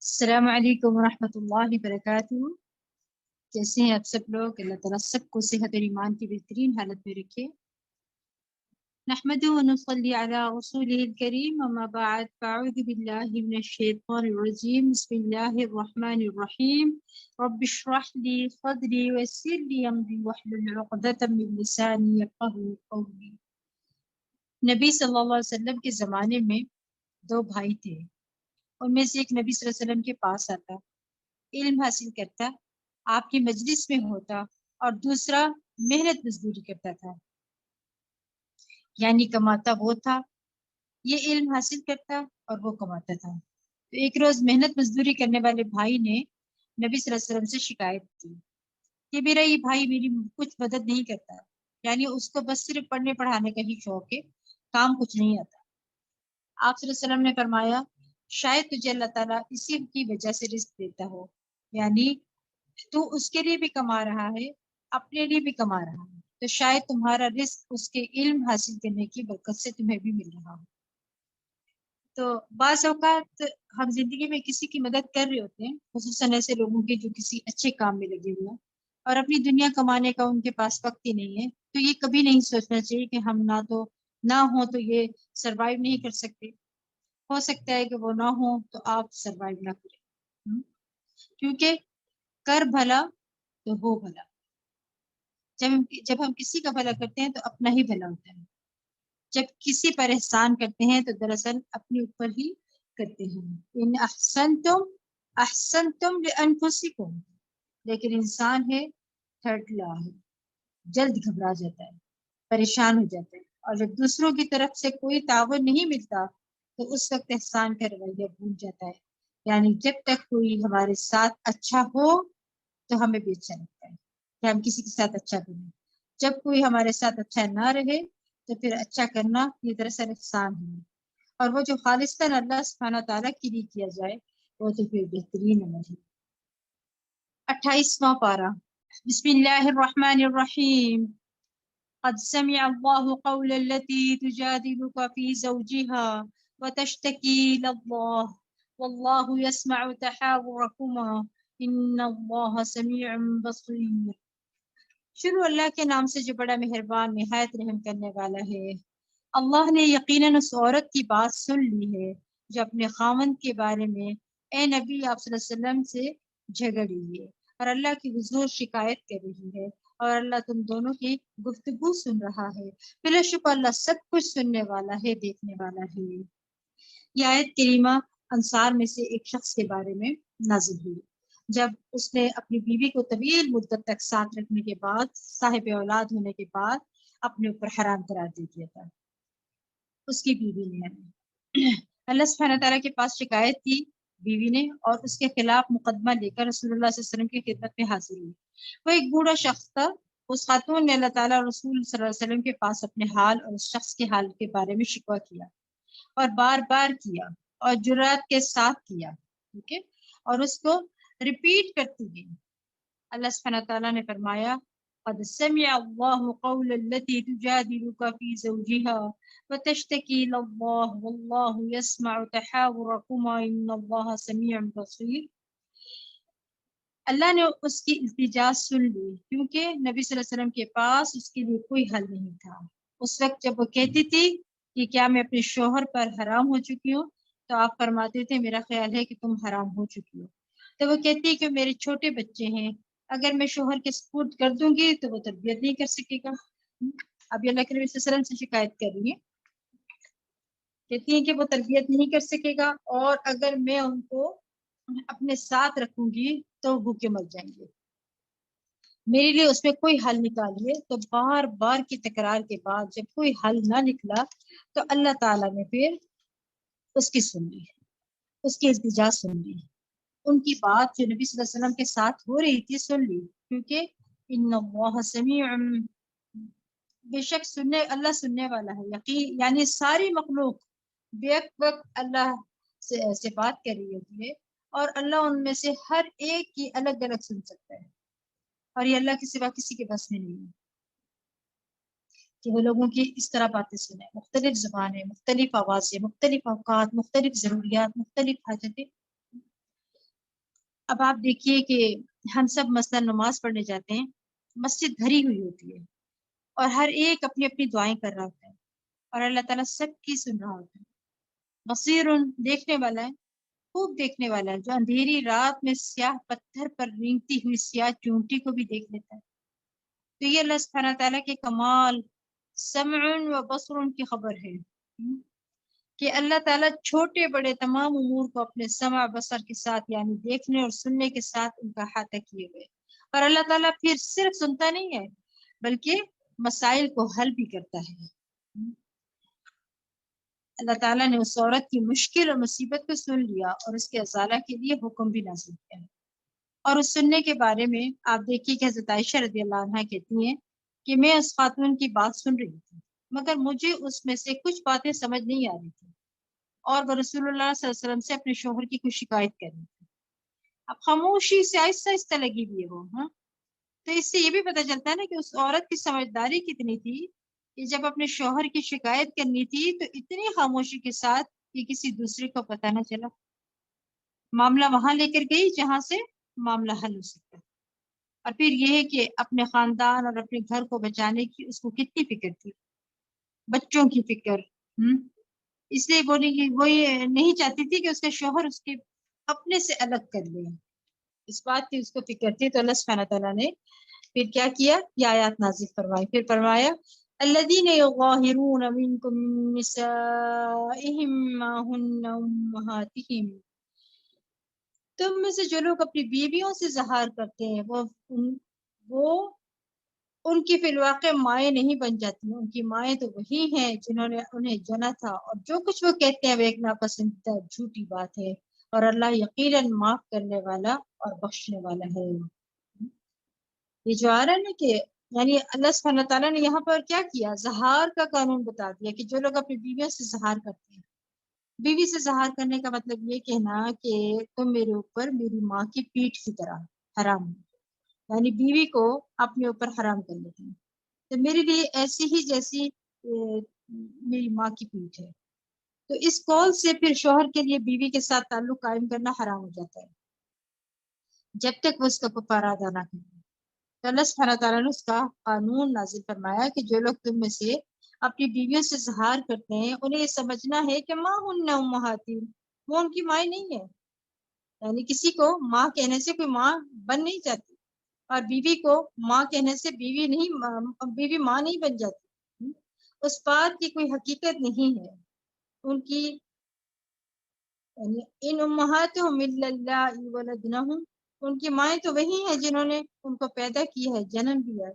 السلام علیکم ورحمۃ اللہ وبرکاتہ۔ کیسے ہیں آپ سب لوگ؟ اللہ تعالیٰ سب کو صحت اور ایمان کی بہترین حالت میں رکھے۔ نحمد و نصلی علی رسول الکریم، اما بعد، فاعوذ باللہ من الشیطان الرجیم، بسم اللہ الرحمن الرحیم۔ رب اشرح لی صدری ویسر لی امری واحلل عقدۃ من لسانی یفقہوا قولی۔ نبی صلی اللہ علیہ وسلم کے زمانے میں دو بھائی تھے۔ ان میں سے ایک نبی صلی اللہ علیہ وسلم کے پاس آتا، علم حاصل کرتا، آپ کی مجلس میں ہوتا، اور دوسرا محنت مزدوری کرتا تھا، یعنی کماتا وہ تھا، یہ علم حاصل کرتا اور وہ کماتا تھا۔ تو ایک روز محنت مزدوری کرنے والے بھائی نے نبی صلی اللہ علیہ وسلم سے شکایت کی کہ میرا یہ بھائی میری کچھ مدد نہیں کرتا، یعنی اس کو بس صرف پڑھنے پڑھانے کا ہی شوق ہے، کام کچھ نہیں آتا۔ آپ صلی اللہ علیہ وسلم نے فرمایا شاید تجھے اللہ تعالیٰ اسی کی وجہ سے رزق دیتا ہو، یعنی تو اس کے لیے بھی کما رہا ہے، اپنے لیے بھی کما رہا ہے، تو شاید تمہارا رزق اس کے علم حاصل کرنے کی برکت سے تمہیں بھی مل رہا ہو۔ تو بعض اوقات ہم زندگی میں کسی کی مدد کر رہے ہوتے ہیں، خصوصاً ایسے لوگوں کے جو کسی اچھے کام میں لگے ہوئے ہیں اور اپنی دنیا کمانے کا ان کے پاس وقت ہی نہیں ہے، تو یہ کبھی نہیں سوچنا چاہیے کہ ہم نہ ہوں تو یہ سروائیو نہیں کر سکتے۔ ہو سکتا ہے کہ وہ نہ ہو تو آپ سروائیو نہ کریں، کیونکہ کر بھلا تو ہو بھلا۔ جب ہم کسی کا بھلا کرتے ہیں تو اپنا ہی بھلا ہوتا ہے، جب کسی پر احسان کرتے ہیں تو دراصل اپنے اوپر ہی کرتے ہیں۔ ان احسنتم لانفسکم، لیکن انسان ہے ٹھٹلا ہے، جلد گھبرا جاتا ہے، پریشان ہو جاتا ہے، اور جب دوسروں کی طرف سے کوئی تعاون نہیں ملتا تو اس وقت احسان کا رویہ بھول جاتا ہے، یعنی جب تک کوئی ہمارے ساتھ اچھا ہو تو ہمیں بھی اچھا لگتا ہے کہ ہم کسی کے ساتھ اچھا کریں، جب کوئی ہمارے ساتھ اچھا نہ رہے تو پھر اچھا کرنا یہ دراصل احسان ہے، اور وہ جو خالصتاً اللہ سبحانہ تعالیٰ کے لیے کیا جائے وہ تو پھر بہترین عمل ہے۔ 28واں پارہ، بسم اللہ الرحمن الرحیم۔ قد سمع الله قول التي تجادلك في زوجها وتشتكي إلى الله والله يسمع تحاوركما إن الله سميع بصير۔ شروع اللہ کے نام سے جو بڑا مہربان نہایت رحم کرنے والا ہے۔ اللہ نے یقیناً اس عورت کی بات سن لی ہے جو اپنے خاوند کے بارے میں اے نبی آپ صلی اللہ علیہ وسلم سے جھگڑ رہی ہے اور اللہ کی حضور شکایت کر رہی ہے، اور اللہ تم دونوں کی گفتگو سن رہا ہے۔ بلا شبہ اللہ سب کچھ سننے والا ہے، دیکھنے والا ہے۔ یہ آیت کریمہ انصار میں سے ایک شخص کے بارے میں نازل ہوئی جب اس نے اپنی بیوی کو طویل مدت تک ساتھ رکھنے کے بعد، صاحب اولاد ہونے کے بعد، اپنے اوپر حرام قرار دے دیا تھا۔ اس کی بیوی نے اللہ سبحانہ تعالیٰ کے پاس شکایت کی بیوی نے، اور اس کے خلاف مقدمہ لے کر رسول اللہ صلی اللہ علیہ وسلم کی خدمت میں حاضر ہوئی۔ وہ ایک بوڑھا شخص تھا۔ اس خاتون نے اللہ تعالیٰ اور رسول صلی اللہ علیہ وسلم کے پاس اپنے حال اور اس شخص کے حال کے بارے میں شکوہ کیا، اور بار بار کیا، اور جرات کے ساتھ کیا، ٹھیک ہے، اور اس کو ریپیٹ کرتی گئی۔ اللہ سبحانہ تعالیٰ نے فرمایا قد سمع الله قول التي تجادلك في زوجها وتشتكي إلى الله والله يسمع تحاوركما إن الله سميع بصير۔ اللہ نے اس کی التجا سن لی، کیونکہ نبی صلی اللہ علیہ وسلم کے پاس اس کے لیے کوئی حل نہیں تھا۔ اس وقت جب وہ کہتی تھی کہ کیا میں اپنے شوہر پر حرام ہو چکی ہوں، تو آپ فرماتے تھے میرا خیال ہے کہ تم حرام ہو چکی ہو۔ تو وہ کہتی کہ میرے چھوٹے بچے ہیں، اگر میں شوہر کے سپورٹ کر دوں گی تو وہ تربیت نہیں کر سکے گا۔ اب اللہ کے نبی صلی اللہ علیہ وسلم سے شکایت کر رہی ہے، کہتی ہیں کہ وہ تربیت نہیں کر سکے گا، اور اگر میں ان کو اپنے ساتھ رکھوں گی تو بھوکے مر جائیں گے، میرے لیے اس میں کوئی حل نکالیے۔ تو بار بار کی تکرار کے بعد جب کوئی حل نہ نکلا تو اللہ تعالیٰ نے پھر اس کی سن لی، اس کی التجا سن لی، ان کی بات جو نبی صلی اللہ علیہ وسلم کے ساتھ ہو رہی تھی سن لی، کیونکہ ان اللہ سمیع، بے شک اللہ سننے والا ہے، یقین یعنی ساری مخلوق بیک وقت اللہ سے بات کر رہی ہوتی ہے، اور اللہ ان میں سے ہر ایک کی الگ الگ سن سکتا ہے، اور یہ اللہ کے سوا کسی کے بس میں نہیں ہے کہ وہ لوگوں کی اس طرح باتیں سنیں۔ مختلف زبانیں، مختلف آوازیں، مختلف اوقات، مختلف ضروریات، مختلف حاجتیں، اب آپ دیکھیے کہ ہم سب مثلا نماز پڑھنے جاتے ہیں، مسجد بھری ہوئی ہوتی ہے اور ہر ایک اپنی اپنی دعائیں کر رہا ہوتا ہے اور اللہ تعالیٰ سب کی سن رہا ہوتا ہے. بصیر، دیکھنے والا ہے، خوب دیکھنے والا ہے، جو اندھیری رات میں سیاہ پتھر پر رینگتی ہوئی سیاہ چونٹی کو بھی دیکھ لیتا ہے. تو یہ اللہ سبحانہ تعالیٰ کے کمال سمع و بصر کی خبر ہے کہ اللہ تعالیٰ چھوٹے بڑے تمام امور کو اپنے سمع بصر کے ساتھ یعنی دیکھنے اور سننے کے ساتھ ان کا احاطہ کیے ہوئے. اور اللہ تعالیٰ پھر صرف سنتا نہیں ہے بلکہ مسائل کو حل بھی کرتا ہے. اللہ تعالیٰ نے اس عورت کی مشکل اور مصیبت کو سن لیا اور اس کے ازالہ کے لیے حکم بھی نازل کیا. اور اس سننے کے بارے میں آپ دیکھیے کہ حضرت عائشہ رضی اللہ عنہا کہتی ہیں کہ میں اس خاتون کی بات سن رہی تھی مگر مجھے اس میں سے کچھ باتیں سمجھ نہیں آ رہی تھی اور وہ رسول اللہ صلی اللہ علیہ وسلم سے اپنے شوہر کی کچھ شکایت کر رہی تھی. اب خاموشی سے آہستہ آہستہ لگی ہوئی ہے وہ. تو اس سے یہ بھی پتہ چلتا ہے نا کہ اس عورت کی سمجھداری کتنی تھی کہ جب اپنے شوہر کی شکایت کرنی تھی تو اتنی خاموشی کے ساتھ کہ کسی دوسرے کو پتہ نہ چلا، معاملہ وہاں لے کر گئی جہاں سے معاملہ حل ہو سکتا. اور پھر یہ ہے کہ اپنے خاندان اور اپنے گھر کو بچانے کی اس کو کتنی فکر تھی، بچوں کی فکر. اس لیے بولی کہ وہ یہ نہیں چاہتی تھی کہ اس کا شوہر اس کے اپنے سے الگ کر لے، اس بات کی اس کو فکر تھی. تو اللہ سبحانہ تعالیٰ نے پھر کیا کیا، یہ آیات نازل فرمائی. پھر فرمایا الذین یظاہرون منکم من نسائہم ما ہن امہاتہم، تم میں سے جو لوگ اپنی بیویوں سے ظہار کرتے ہیں وہ ان کی فی الواقع مائیں نہیں بن جاتی ہیں، ان کی مائیں تو وہی ہیں جنہوں نے انہیں جنا تھا، اور جو کچھ وہ کہتے ہیں وہ ایک ناپسندیدہ جھوٹی بات ہے، اور اللہ یقیناً معاف کرنے والا اور بخشنے والا ہے. یہ جو آ رہا ہے نا کہ یعنی اللہ سبحانہ تعالیٰ نے یہاں پر کیا کیا، ظہار کا قانون بتا دیا کہ جو لوگ اپنی بیویوں سے ظہار کرتے ہیں. بیوی سے ظہار کرنے کا مطلب یہ کہنا کہ تم میرے اوپر میری ماں کی پیٹھ کی طرح حرام ہے، یعنی بیوی کو اپنے اوپر حرام کر لیتی ہیں تو میرے لیے ایسی ہی جیسی میری ماں کی پیٹھ ہے. تو اس قول سے پھر شوہر کے لیے بیوی کے ساتھ تعلق قائم کرنا حرام ہو جاتا ہے جب تک وہ اس کا کفارہ ادا نہ کرے. تو اللہ سبحانہ تعالیٰ نے اس کا قانون نازل فرمایا کہ جو لوگ تم میں سے اپنی بیویوں سے ظہار کرتے ہیں انہیں یہ سمجھنا ہے کہ ماں ہن امہاتہم، وہ ان کی مائیں نہیں ہے، یعنی کسی کو ماں کہنے سے کوئی ماں بن نہیں جاتی، اور بیوی کو ماں کہنے سے بیوی ماں نہیں بن جاتی. اس بات کی کوئی حقیقت نہیں ہے. ان کی ان امہاتہم الا اللائے ولدنہم، ان کی مائیں تو وہی ہیں جنہوں نے ان کو پیدا کیا ہے، جنم دیا ہے.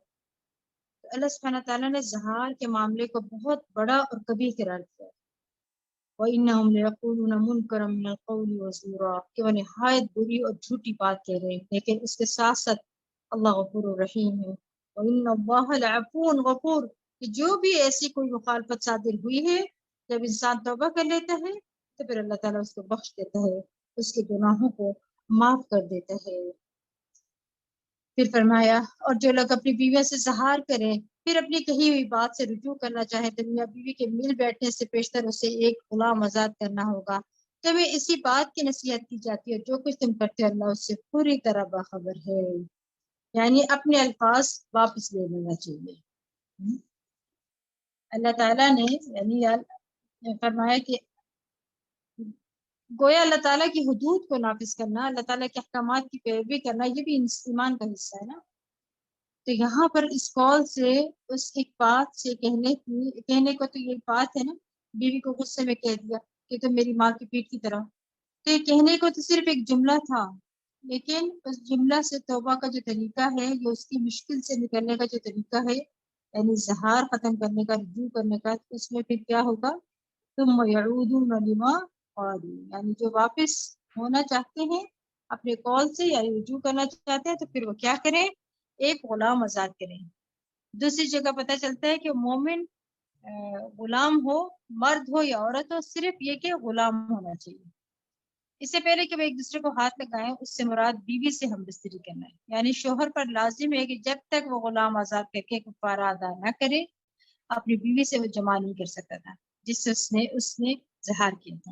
تو اللہ سبحانہ تعالیٰ نے ظہار کے معاملے کو بہت بڑا اور کبیر قرار دیا. وَإِنَّهُمْ لَيَقُولُونَ مُنْكَرًا مِنَ الْقَوْلِ وَزُورًا، کہ وہ نہایت بری اور جھوٹی بات کہہ رہے ہیں، لیکن اس کے ساتھ ساتھ اللہ غفور الرحیم ہے. وَإِنَّ اللَّهَ لَعَفُوٌّ غَفُورٌ، کہ جو بھی ایسی کوئی مخالفت صادر ہوئی ہے جب انسان توبہ کر لیتا ہے تو پھر اللہ تعالیٰ اس کو بخش دیتا ہے، اس کے گناہوں کو معاف کر دیتا ہے. پھر فرمایا اور جو لوگ اپنی بیویوں سے ظہار کریں پھر اپنی کہی ہوئی بات سے رجوع کرنا چاہیں تو میاں بیوی کے مل بیٹھنے سے پیشتر اسے ایک غلام آزاد کرنا ہوگا. تمہیں اسی بات کی نصیحت کی جاتی ہے، جو کچھ تم کرتے ہو اللہ اس سے پوری طرح باخبر ہے، یعنی اپنے الفاظ واپس لے لینا چاہیے. اللہ تعالیٰ نے یعنی فرمایا کہ گویا اللہ تعالیٰ کی حدود کو نافذ کرنا، اللہ تعالیٰ کے احکامات کی پیروی کرنا، یہ بھی ایمان کا حصہ ہے نا. تو یہاں پر اس قول سے اس ایک بات سے کہنے کو تو یہ بات ہے نا، بیوی کو غصے میں کہہ دیا کہ تم میری ماں کی پیٹھ کی طرح، تو یہ کہنے کو تو صرف ایک جملہ تھا، لیکن اس جملہ سے توبہ کا جو طریقہ ہے، یہ اس کی مشکل سے نکلنے کا جو طریقہ ہے، یعنی ظہار ختم کرنے کا، رجوع کرنے کا، اس میں پھر کیا ہوگا، ثم یعودون لما قالوا، یعنی جو واپس ہونا چاہتے ہیں اپنے قول سے یا رجوع کرنا چاہتے ہیں تو پھر وہ کیا کریں، ایک غلام آزاد کریں. دوسری جگہ پتہ چلتا ہے کہ مومن غلام ہو، مرد ہو یا عورت ہو، صرف یہ کہ غلام ہونا چاہیے. اس سے پہلے کہ وہ ایک دوسرے کو ہاتھ لگائیں، اس سے مراد بیوی سے ہم بستری کرنا ہے، یعنی شوہر پر لازم ہے کہ جب تک وہ غلام آزاد کر کے کفارہ ادا نہ کرے اپنی بیوی سے وہ جمع نہیں کر سکتا تھا جس سے اس نے ظہار کیا تھا.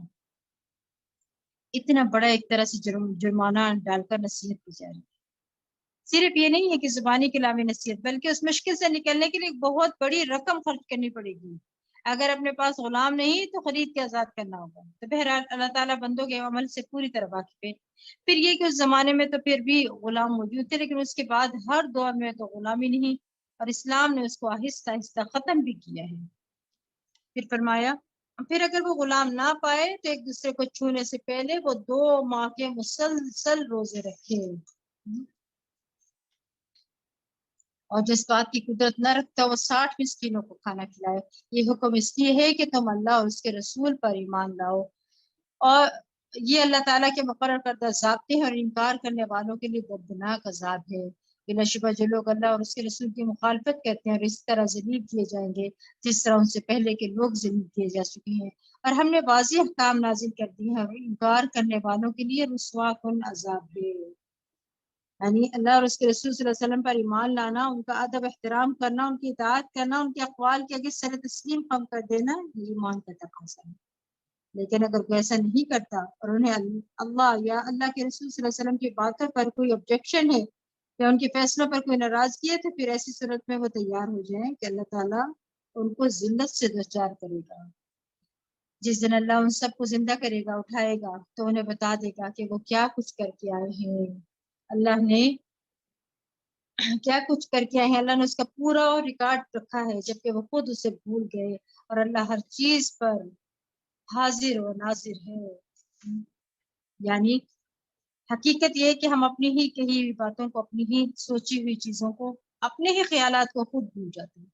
اتنا بڑا ایک طرح سے جرمانہ ڈال کر نصیحت کی جا رہی ہے۔ صرف یہ نہیں ہے کہ زبانی کلامی نصیحت، بلکہ اس مشکل سے نکلنے کے لیے ایک بہت بڑی رقم خرچ کرنی پڑے گی۔ اگر اپنے پاس غلام نہیں تو خرید کے آزاد کرنا ہوگا۔ تو بہرحال اللہ تعالیٰ بندوں کے عمل سے پوری طرح واقف ہے۔ پھر یہ کہ اس زمانے میں تو پھر بھی غلام موجود تھے، لیکن اس کے بعد ہر دور میں تو غلامی نہیں، اور اسلام نے اس کو آہستہ آہستہ ختم بھی کیا ہے۔ پھر فرمایا پھر اگر وہ غلام نہ پائے تو ایک دوسرے کو چھونے سے پہلے وہ 2 ماہ کے مسلسل روزے رکھے، اور جس بات کی قدرت نہ رکھتا وہ 60 مسکینوں کو کھانا کھلائے۔ یہ حکم اس لیے ہے کہ تم اللہ اور اس کے رسول پر ایمان لاؤ، اور یہ اللہ تعالیٰ کے مقرر کردہ ضابطے ہیں، اور انکار کرنے والوں کے لیے دردناک عذاب ہے۔ بلا شبہ جو لوگ اللہ اور اس کے رسول کی مخالفت کرتے ہیں اور اس طرح ذلیل کیے جائیں گے جس طرح ان سے پہلے کے لوگ ذلیل کیے جا چکے ہیں، اور ہم نے واضح احکام نازل کر دی ہیں، اور انکار کرنے والوں کے لیے رسوا کن عذاب ہے۔ یعنی اللہ اور اس کے رسول صلی اللہ علیہ وسلم پر ایمان لانا، ان کا ادب احترام کرنا، ان کی اطاعت کرنا، ان کے اقوال کے آگے سر تسلیم خم کر دینا، یہ ایمان کا تقاضا ہے۔ لیکن اگر کوئی ایسا نہیں کرتا اور انہیں اللہ یا اللہ کے رسول صلی اللہ علیہ وسلم کی باتوں پر کوئی آبجیکشن ہے یا ان کے فیصلوں پر کوئی ناراضگی ہے، تو پھر ایسی صورت میں وہ تیار ہو جائیں کہ اللہ تعالیٰ ان کو ذلت سے دوچار کرے گا۔ جس دن اللہ ان سب کو زندہ کرے گا، اٹھائے گا، تو انہیں بتا دے گا کہ وہ کیا کچھ کر کے آئے ہیں۔ اللہ نے کیا کچھ کر کے آئے ہیں، اللہ نے اس کا پورا ریکارڈ رکھا ہے، جبکہ وہ خود اسے بھول گئے، اور اللہ ہر چیز پر حاضر و ناظر ہے۔ یعنی حقیقت یہ ہے کہ ہم اپنی ہی کہی ہوئی باتوں کو، اپنی ہی سوچی ہوئی چیزوں کو، اپنے ہی خیالات کو خود بھول جاتے ہیں۔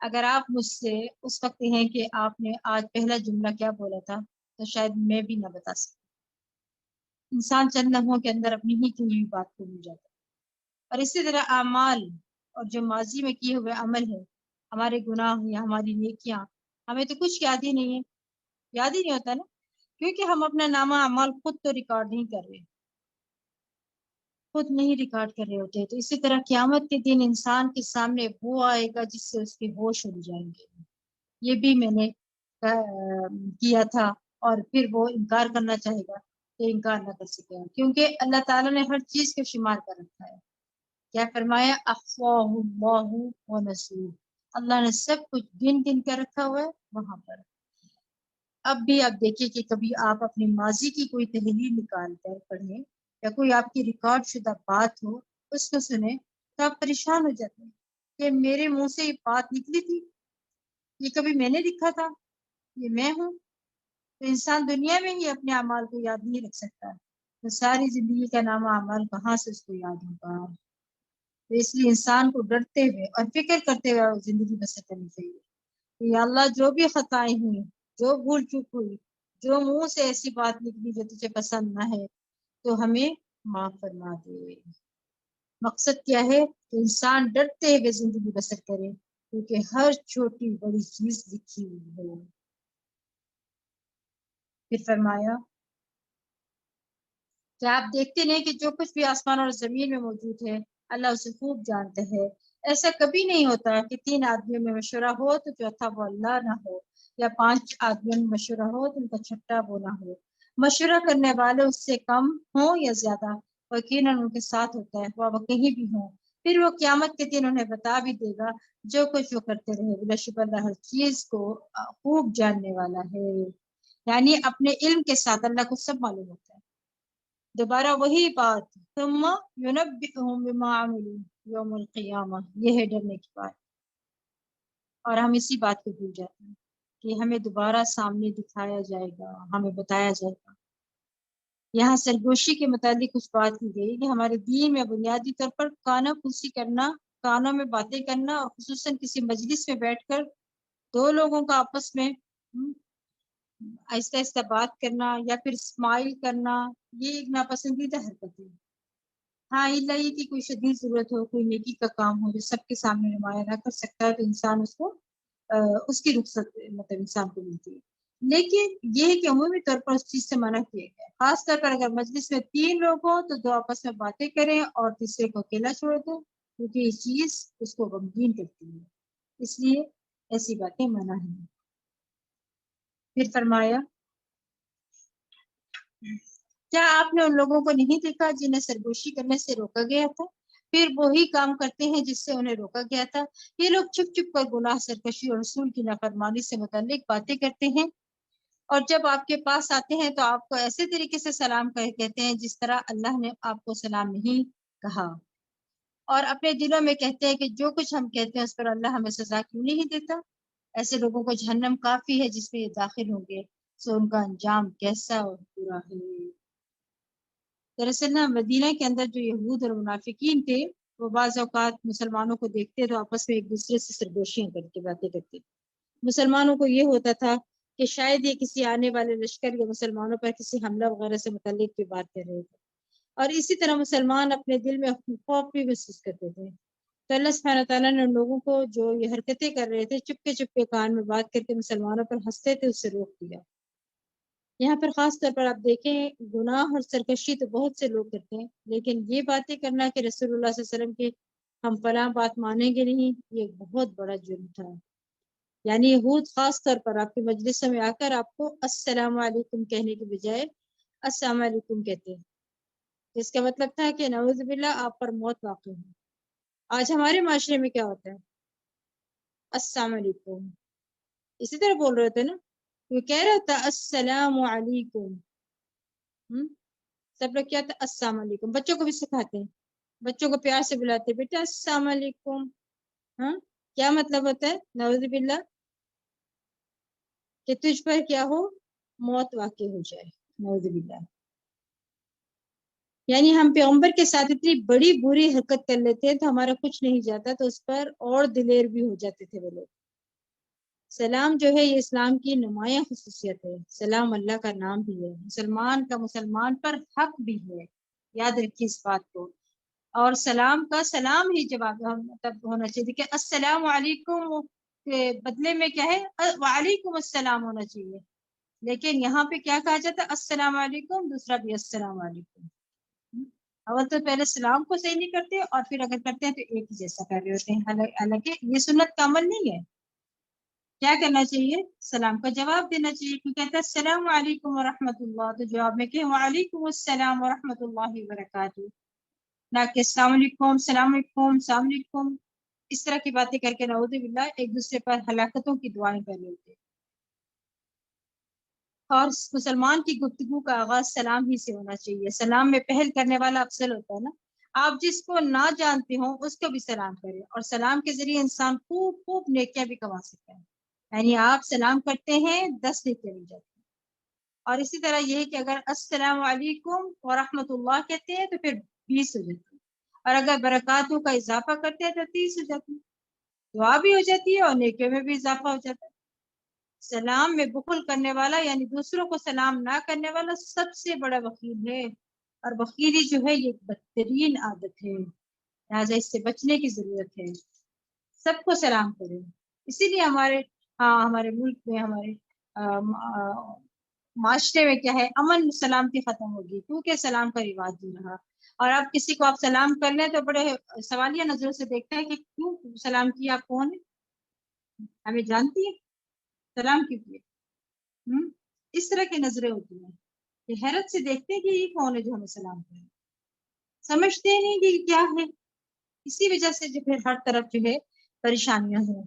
اگر آپ مجھ سے اس وقت ہیں کہ آپ نے آج پہلا جملہ کیا بولا تھا، تو شاید میں بھی نہ بتا سکتی۔ انسان چند لمحوں کے اندر اپنی ہی کہی ہوئی بات کو بھول جاتا ہے۔ اور اسی طرح اعمال اور جو ماضی میں کیے ہوئے عمل ہے، ہمارے گناہ یا ہماری نیکیاں، ہمیں تو کچھ یاد ہی نہیں ہے، یاد ہی نہیں ہوتا نا، کیونکہ ہم اپنا نامہ اعمال خود تو ریکارڈ نہیں کر رہے، خود نہیں ریکارڈ کر رہے ہوتے۔ تو اسی طرح قیامت کے دن انسان کے سامنے وہ آئے گا جس سے اس کے ہوش اڑ جائیں گے۔ یہ بھی میں نے کیا تھا، اور پھر وہ انکار کرنا چاہے گا تو انکار نہ کر سکے گا، کیونکہ اللہ تعالیٰ نے ہر چیز کو شمار کر رکھا ہے۔ کیا فرمایا؟ احصاہ اللہ ونسوہ، اللہ نے سب کچھ گن گن کر رکھا ہوا ہے وہاں پر۔ اب بھی آپ دیکھیے کہ کبھی آپ اپنی ماضی کی کوئی تحریر نکال کر پڑھیں یا کوئی آپ کی ریکارڈ شدہ بات ہو اس کو سنیں تو آپ پریشان ہو جاتے ہیں کہ میرے منہ سے یہ بات نکلی تھی، یہ کبھی میں نے لکھا تھا، یہ میں ہوں۔ تو انسان دنیا میں ہی اپنے اعمال کو یاد نہیں رکھ سکتا، تو ساری زندگی کا نامہ اعمال کہاں سے اس کو یاد ہوگا؟ تو اس لیے انسان کو ڈرتے ہوئے اور فکر کرتے ہوئے زندگی بسر کرنی چاہیے کہ یا اللہ جو بھی خطائیں ہوئی، جو بھول چوک ہوئی، جو منہ سے ایسی بات نکلی جو تجھے پسند نہ ہے، تو ہمیں معاف فرما دے۔ مقصد کیا ہے کہ انسان ڈرتے ہوئے زندگی بسر کرے، کیونکہ ہر چھوٹی بڑی چیز لکھی ہوئی ہے۔ پھر فرمایا کہ آپ دیکھتے نہیں کہ جو کچھ بھی آسمان اور زمین میں موجود ہے اللہ اسے خوب جانتا ہے۔ ایسا کبھی نہیں ہوتا کہ 3 آدمیوں میں مشورہ ہو تو چوتھا وہ اللہ نہ ہو، یا 5 آدمیوں میں مشورہ ہو تو ان کا چھٹا وہ نہ ہو۔ مشورہ کرنے والے اس سے کم ہوں یا زیادہ، یقیناً ان کے ساتھ ہوتا ہے، وہ کہیں بھی ہوں۔ پھر وہ قیامت کے دن انہیں بتا بھی دے گا جو کچھ وہ کرتے رہے۔ بلا شبہ اللہ ہر چیز کو خوب جاننے والا ہے، یعنی اپنے علم کے ساتھ اللہ کو سب معلوم ہوتا ہے۔ دوبارہ وہی بات، ثم ينبئهم بما عملوا یوم القیامہ، یہ ہے ڈرنے کی بات۔ اور ہم اسی بات کو بھول جاتے ہیں کہ ہمیں دوبارہ سامنے دکھایا جائے گا، ہمیں بتایا جائے گا۔ یہاں سرگوشی کے متعلق کچھ بات کی گئی کہ ہمارے دین میں بنیادی طور پر کانوں پوسی کرنا، کانوں میں باتیں کرنا، اور خصوصاً کسی مجلس میں بیٹھ کر 2 لوگوں کا آپس میں آہستہ آہستہ بات کرنا یا پھر اسمائل کرنا، یہ ایک ناپسندیدہ حرکت ہے۔ ہاں اللہ یہ کہ کوئی شدید ضرورت ہو، کوئی نیکی کا کام ہو جو سب کے سامنے نمایاں نہ کر سکتا ہے، تو انسان اس کو اس کی رخصت مطلب انسان کو ملتی ہے۔ لیکن یہ ہے کہ عمومی طور پر اس چیز سے منع کیا گیا ہے، خاص طور پر اگر مجلس میں 3 لوگ ہوں تو 2 آپس میں باتیں کریں اور تیسرے کو اکیلا چھوڑ دیں، کیونکہ یہ چیز اس کو غمگین کرتی ہے، اس لیے ایسی باتیں منع ہیں۔ پھر فرمایا کیا آپ نے ان لوگوں کو نہیں دیکھا جنہیں سرگوشی کرنے سے روکا گیا تھا، پھر وہی کام کرتے ہیں جس سے انہیں روکا گیا تھا؟ یہ لوگ چھپ چھپ کر گناہ، سرکشی اور رسول کی نافرمانی سے متعلق باتیں کرتے ہیں، اور جب آپ کے پاس آتے ہیں تو آپ کو ایسے طریقے سے سلام کہتے ہیں جس طرح اللہ نے آپ کو سلام نہیں کہا، اور اپنے دلوں میں کہتے ہیں کہ جو کچھ ہم کہتے ہیں اس پر اللہ ہمیں سزا کیوں نہیں دیتا؟ ایسے لوگوں کو جہنم کافی ہے جس میں یہ داخل ہوں گے، سو ان کا انجام کیسا اور برا ہے۔ دراصل نا مدینہ کے اندر جو یہود اور منافقین تھے وہ بعض اوقات مسلمانوں کو دیکھتے تو آپس میں ایک دوسرے سے سرگوشیاں کر کے باتیں کرتے۔ مسلمانوں کو یہ ہوتا تھا کہ شاید یہ کسی آنے والے لشکر یا مسلمانوں پر کسی حملہ وغیرہ سے متعلق کی بات کر رہے تھے، اور اسی طرح مسلمان اپنے دل میں خوف بھی محسوس کرتے تھے۔ تو اللہ سبحانہ تعالیٰ نے ان لوگوں کو جو یہ حرکتیں کر رہے تھے چپکے کان میں بات کر کے مسلمانوں پر ہنستے تھے، اس سے روک دیا۔ یہاں پر خاص طور پر آپ دیکھیں گناہ اور سرکشی تو بہت سے لوگ کرتے ہیں، لیکن یہ باتیں کرنا کہ رسول اللہ صلی اللہ علیہ وسلم کی ہم فلاں بات مانیں گے نہیں، یہ ایک بہت بڑا جرم تھا۔ یعنی یہود خاص طور پر آپ کے مجلسوں میں آ کر آپ کو السلام علیکم کہنے کے بجائے السلام علیکم کہتے ہیں، جس کا مطلب تھا کہ نعوذ باللہ آپ پر موت واقع ہے۔ آج ہمارے معاشرے میں کیا ہوتا ہے؟ السلام علیکم اسی طرح بول رہے تھے نا، وہ کہہ رہا تھا السلام علیکم، سب لوگ کیا تھا السلام علیکم، بچوں کو بھی سکھاتے ہیں، بچوں کو پیار سے بلاتے بیٹا السلام علیکم، ہاں کیا مطلب ہوتا ہے؟ نعوذ باللہ کہ تجھ پر کیا ہو، موت واقع ہو جائے، نعوذ باللہ۔ یعنی ہم پیغمبر کے ساتھ اتنی بڑی بری حرکت کر لیتے ہیں تو ہمارا کچھ نہیں جاتا، تو اس پر اور دلیر بھی ہو جاتے تھے وہ لوگ۔ سلام جو ہے یہ اسلام کی نمایاں خصوصیت ہے، سلام اللہ کا نام بھی ہے، مسلمان کا مسلمان پر حق بھی ہے، یاد رکھیے اس بات کو۔ اور سلام کا سلام ہی جواب مطلب ہونا چاہیے کہ السلام علیکم کے بدلے میں کیا ہے وعلیکم السلام ہونا چاہیے، لیکن یہاں پہ کیا کہا جاتا ہے السلام علیکم، دوسرا بھی السلام علیکم۔ اول تو پہلے سلام کو صحیح نہیں کرتے اور پھر اگر کرتے ہیں تو ایک ہی جیسا کر رہے ہوتے ہیں، حالانکہ یہ سنت کا عمل نہیں ہے۔ کیا کرنا چاہیے؟ سلام کا جواب دینا چاہیے، کیوں کہتا ہے السلام علیکم ورحمۃ اللہ، تو جواب میں کہ وعلیکم السلام ورحمۃ اللہ وبرکاتہ، نہ کہ السلام علیکم السلام علیکم السلام علیکم، اس طرح کی باتیں کر کے نعوذ باللہ ایک دوسرے پر ہلاکتوں کی دعائیں کر لیتے۔ اور مسلمان کی گفتگو کا آغاز سلام ہی سے ہونا چاہیے، سلام میں پہل کرنے والا افضل ہوتا ہے نا، آپ جس کو نہ جانتے ہوں اس کو بھی سلام کریں، اور سلام کے ذریعے انسان خوب نیکیاں بھی کما سکتا ہے، یعنی آپ سلام کرتے ہیں 10 نیکیاں مل جاتی ہیں۔ اور اسی طرح یہ کہ اگر السلام علیکم ورحمۃ اللہ کہتے ہیں تو پھر 20 ہو جاتی ہے، اور اگر برکاتوں کا اضافہ کرتے ہیں تو 30 ہو جاتی ہے، دعا بھی ہو جاتی ہے اور نیکیوں میں بھی اضافہ ہو جاتا ہے۔ سلام میں بخل کرنے والا یعنی دوسروں کو سلام نہ کرنے والا سب سے بڑا بخیل ہے، اور بخیلی جو ہے یہ بدترین عادت ہے، لہٰذا اس سے بچنے کی ضرورت ہے۔ سب کو سلام کریں، اسی لیے ہمارے ملک میں ہمارے معاشرے میں کیا ہے امن سلامتی ختم ہوگی، کیونکہ سلام کا رواج نہیں رہا، اور اب کسی کو آپ سلام کر لیں تو بڑے سوالیہ نظروں سے دیکھتے ہیں کہ کیوں سلام کیا، آپ کون ہے، ہمیں جانتی ہے، سلام کیوں کیا، اس طرح کی نظریں ہوتی ہیں کہ حیرت سے دیکھتے ہیں کہ یہ کون ہے جو ہمیں سلام کرے، سمجھتے نہیں کہ کیا ہے، اسی وجہ سے جو پھر ہر طرف جو ہے پریشانیاں ہیں۔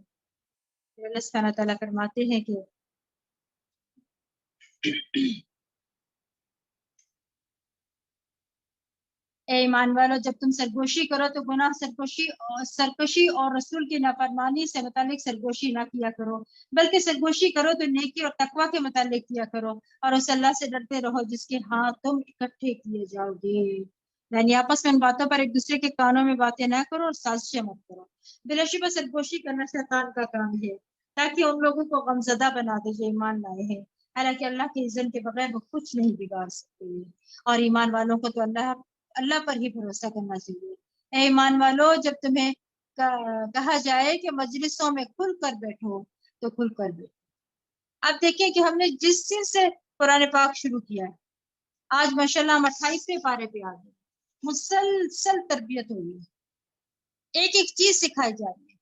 اللہ سبحانہ تعالیٰ فرماتے ہیں کہ اے ایمان والو جب تم سرگوشی کرو تو گناہ سرکشی اور رسول کی نافرمانی سے متعلق سرگوشی نہ کیا کرو، بلکہ سرگوشی کرو تو نیکی اور تقوی کے متعلق کیا کرو، اور اس اللہ سے ڈرتے رہو جس کے ہاں تم اکٹھے کیے جاؤ گے، یعنی آپس میں ان باتوں پر ایک دوسرے کے کانوں میں باتیں نہ کرو اور سازشیں مت کرو۔ بلا شبہ سرگوشی کرنا شیطان کا کام ہے تاکہ ان لوگوں کو غمزدہ بنا دے جو ایمان لائے ہیں، حالانکہ اللہ کے اذن کے بغیر وہ کچھ نہیں بگاڑ سکتے، اور ایمان والوں کو تو اللہ پر ہی بھروسہ کرنا چاہیے۔ اے ایمان والو جب تمہیں کہا جائے کہ مجلسوں میں کھل کر بیٹھو تو کھل کر بیٹھو۔ آپ دیکھیں کہ ہم نے جس چیز سے قرآن پاک شروع کیا ہے، آج ماشاءاللہ ہم 28ویں پارے پہ آ گئے، مسلسل تربیت ہوئی ہے، ایک ایک چیز سکھائی جا رہی ہے،